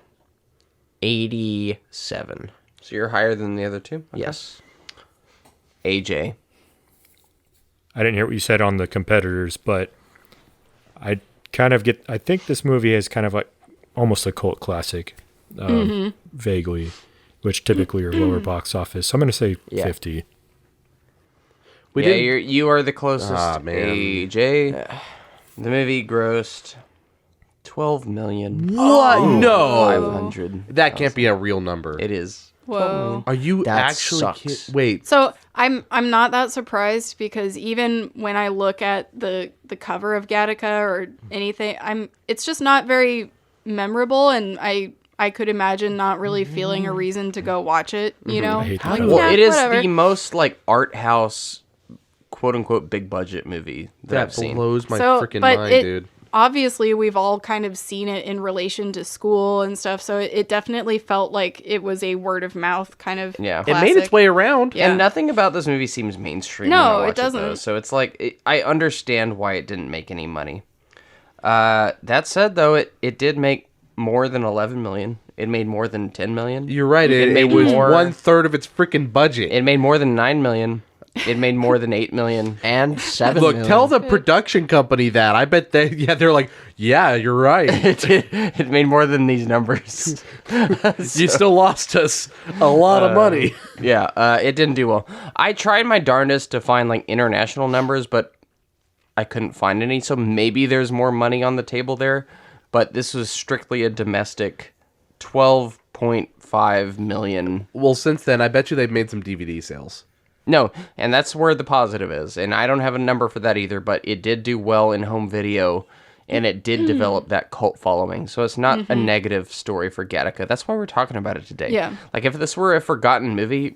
87. So you're higher than the other two? Okay. Yes. AJ. I didn't hear what you said on the competitors, but I kind of get. I think this movie is kind of like almost a cult classic, vaguely, which typically are lower box office. So I'm going to say 50. You are the closest, man. AJ. The movie grossed 12 million. What? No. 500. That can't be a real number. It is. Whoa. Are you That actually sucks. Wait. So I'm not that surprised because even when I look at the cover of Gattaca or anything, it's just not very memorable, and I could imagine not really feeling a reason to go watch it. You know, I hate that. like, Well, Well, it is whatever. the most like art house, quote unquote, big budget movie that I've That seen. blows my So, freaking but mind, it- dude. Obviously, we've all kind of seen it in relation to school and stuff, so it definitely felt like it was a word of mouth kind of. Yeah. It made its classic. way around. Yeah. And nothing about this movie seems mainstream. No, when I it watch doesn't. though. So it's like I understand why it didn't make any money. That said, though, it did make more than 11 million. It made more than 10 million. You're right. It made was more- 1/3 of its freaking budget. It made more than 9 million. It made more than 8 million. And 7 Look, million. tell the production company that. I bet they're like, yeah, you're right. It made more than these numbers. You still lost us a lot of money. Yeah, it didn't do well. I tried my darndest to find like international numbers, but I couldn't find any. So maybe there's more money on the table there. But this was strictly a domestic 12.5 million. Well, since then, I bet you they've made some DVD sales. No, and that's where the positive is. And I don't have a number for that either, but it did do well in home video, and it did develop that cult following. So it's not a negative story for Gattaca. That's why we're talking about it today. Yeah. Like, if this were a forgotten movie,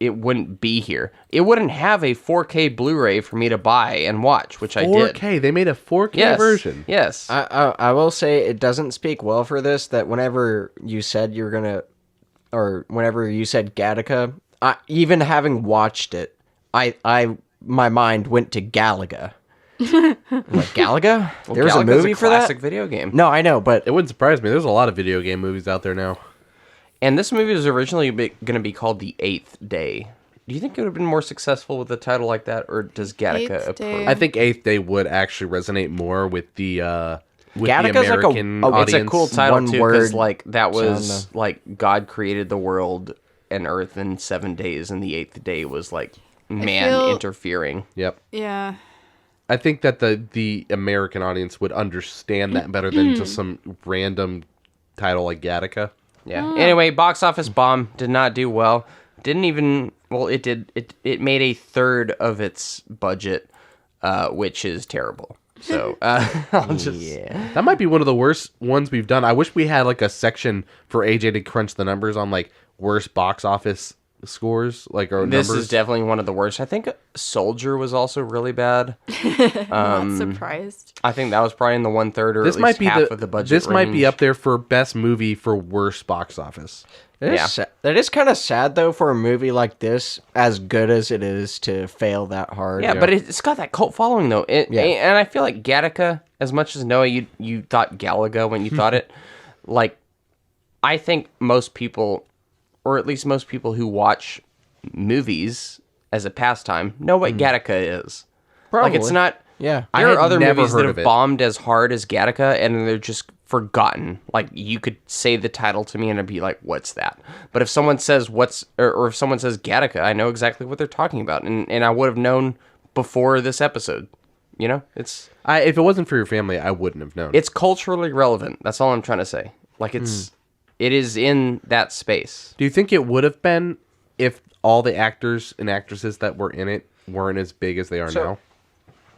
it wouldn't be here. It wouldn't have a 4K Blu-ray for me to buy and watch, which I did. 4K. They made a 4K Yes. version. Yes. I will say it doesn't speak well for this that whenever you said you were gonna, or whenever you said Gattaca, even having watched it, my mind went to Galaga. I'm like, Galaga? Well, There's a Galaga's movie for that? classic video game. No, I know, but It wouldn't surprise me. There's a lot of video game movies out there now. And this movie was originally going to be called The Eighth Day. Do you think it would have been more successful with a title like that, or does Gattaca Eighth approve? Day. I think Eighth Day would actually resonate more with the Gattaca's like a- American oh, audience. It's a cool title One too, because word like that was sound, like God created the world and Earth in 7 days, and the 8th day was like man feel- interfering. Yep. Yeah. I think that the American audience would understand that better than just some random title like Gattaca. Yeah. Anyway, box office bomb, did not do well. Didn't even it did it made a third of its budget, which is terrible. So I'll just That might be one of the worst ones we've done. I wish we had like a section for AJ to crunch the numbers on like worst box office scores, like or This numbers. is definitely one of the worst. I think Soldier was also really bad. Not surprised. I think that was probably in the 1/3 or This at might least be half of the budget. This might be range. up there for best movie for worst box office. that is kind of sad though for a movie like this, as good as it is, to fail that hard. Yeah, but it's got that cult following though. And I feel like Gattaca, as much as Noah, you thought Galaga when you thought it, like I think most people, or at least most people who watch movies as a pastime, know what Gattaca is. Probably. Like it's not. Yeah. There I are had other never movies heard that of have it. bombed as hard as Gattaca, and they're just forgotten. Like you could say the title to me, and I'd be like, "What's that?" But if someone says or if someone says Gattaca, I know exactly what they're talking about, and I would have known before this episode. You know, If it wasn't for your family, I wouldn't have known. it's culturally relevant. That's all I'm trying to say. Like it is in that space. Do you think it would have been if all the actors and actresses that were in it weren't as big as they are now?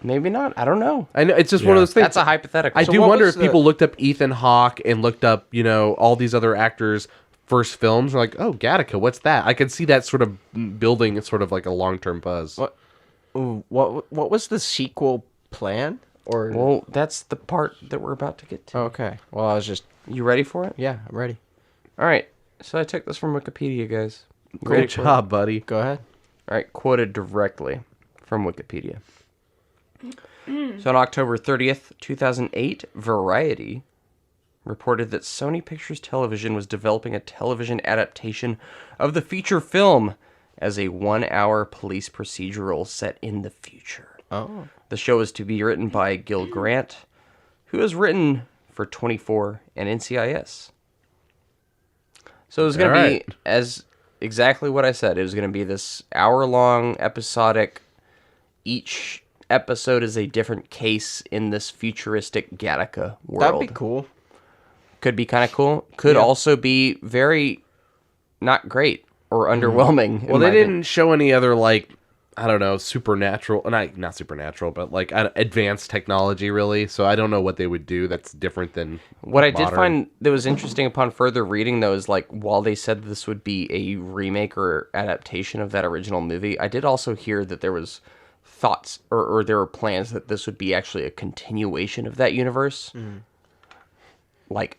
Maybe not. I don't know. I know it's just one of those things. That's a hypothetical. I So do what wonder was if people looked up Ethan Hawke and looked up, all these other actors' first films. Are like, oh, Gattaca, what's that? I could see that sort of building sort of like a long-term buzz. What was the sequel plan? Or Well, that's the part that we're about to get to. okay. Well, I was just You ready for it? yeah, I'm ready. All right. So I took this from Wikipedia, guys. You Great ready for it? job, buddy. Go ahead. All right, quoted directly from Wikipedia. So on October 30th, 2008, Variety reported that Sony Pictures Television was developing a television adaptation of the feature film as a 1-hour police procedural set in the future. Oh. The show is to be written by Gil Grant, who has written for 24 and NCIS. So it was going to be as exactly what I said. It was going to be this hour-long episodic. Each episode is a different case in this futuristic Gattaca world. That'd be cool. Could be kind of cool. Could also be very not great or underwhelming. Well, they didn't show any other, like, I don't know, supernatural, not supernatural, but like advanced technology, really. So I don't know what they would do that's different than what I did find that was interesting upon further reading, though, is like while they said this would be a remake or adaptation of that original movie, I did also hear that there was thoughts or there were plans that this would be actually a continuation of that universe. Like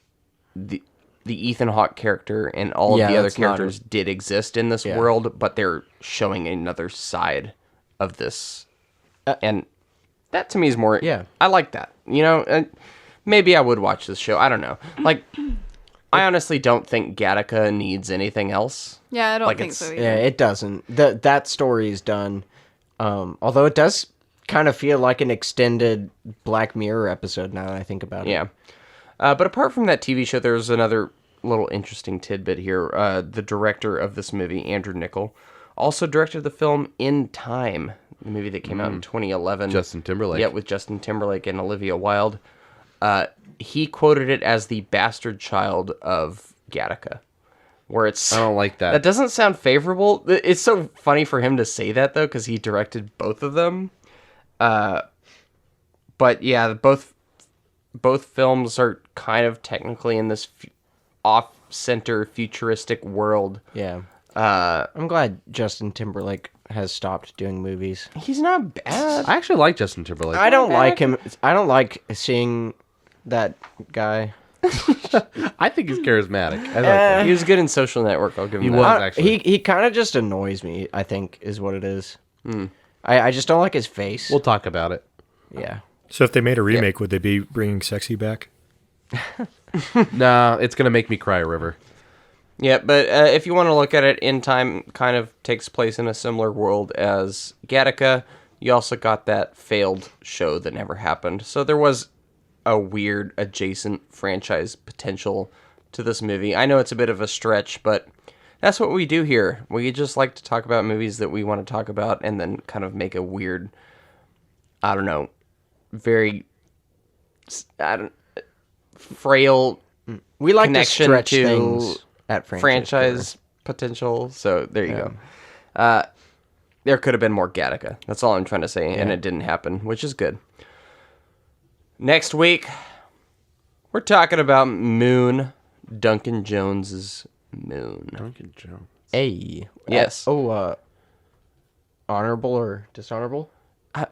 the Ethan Hawke character and all of the other characters did exist in this world, but they're showing another side of this. And that to me is more... Yeah. I like that. You know, maybe I would watch this show. I don't know. Like, I honestly don't think Gattaca needs anything else. Yeah, I don't think so either. Yeah, it doesn't. That story is done. Although it does kind of feel like an extended Black Mirror episode now that I think about it. Yeah. But apart from that TV show, there's another little interesting tidbit here. The director of this movie, Andrew Niccol, also directed the film In Time, the movie that came out in 2011. Justin Timberlake. Yeah, with Justin Timberlake and Olivia Wilde. He quoted it as the bastard child of Gattaca, where it's... I don't like that. That doesn't sound favorable. It's so funny for him to say that, though, because he directed both of them. But yeah, both films are kind of technically in this off-center futuristic world. Yeah. I'm glad Justin Timberlake has stopped doing movies. He's not bad. I actually like Justin Timberlake. I don't like him. I don't like seeing that guy. I think he's charismatic. I like him. He was good in Social Network. I'll give him He that. was, actually. He kind of just annoys me, I think, is what it is. I just don't like his face. We'll talk about it. Yeah. So if they made a remake, would they be bringing Sexy back? Nah, it's going to make me cry a river. Yeah, but if you want to look at it, In Time kind of takes place in a similar world as Gattaca. You also got that failed show that never happened. So there was a weird adjacent franchise potential to this movie. I know it's a bit of a stretch, but that's what we do here. We just like to talk about movies that we want to talk about and then kind of make a weird, I don't know, very frail we like to connection stretch to things at franchise potential. So there you go. There could have been more Gattaca. That's all I'm trying to say, and it didn't happen, which is good. Next week, we're talking about Moon, Duncan Jones's Moon. Duncan Jones. Hey. Yes. Honorable or dishonorable?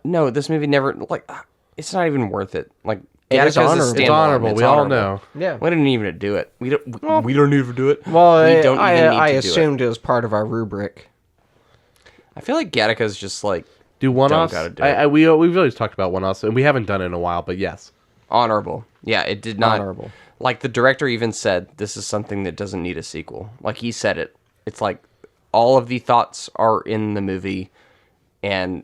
No, this movie never, like, it's not even worth it. Like, It is Gattaca's a honorable. standalone. It's honorable. It's We all honorable. know. Yeah. We didn't even do it. We don't even do it. Well, we don't even need I to do assumed it was part of our rubric. I feel like Gattaca's just like Do one-offs? gotta do it. We've always talked about one-offs, and we haven't done it in a while, but yes. honorable. Yeah, it did not. Honorable. Like, the director even said, this is something that doesn't need a sequel. Like, he said it. It's like, all of the thoughts are in the movie, and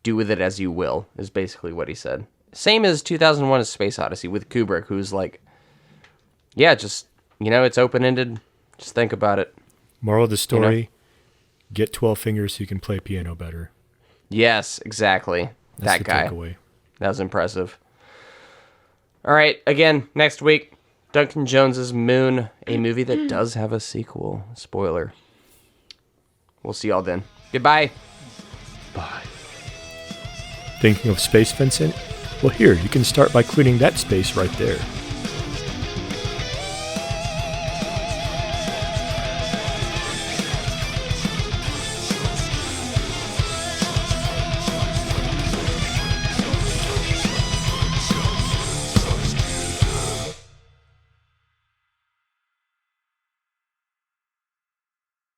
do with it as you will, is basically what he said. Same as 2001: A Space Odyssey with Kubrick, who's like, yeah, just, it's open-ended. Just think about it. Moral of the story, get 12 fingers so you can play piano better. Yes, exactly. That's that the guy. takeaway. That was impressive. All right, again, next week, Duncan Jones's Moon, a movie that does have a sequel. Spoiler. We'll see y'all then. Goodbye. Bye. Thinking of space, Vincent? Well, here, you can start by cleaning that space right there.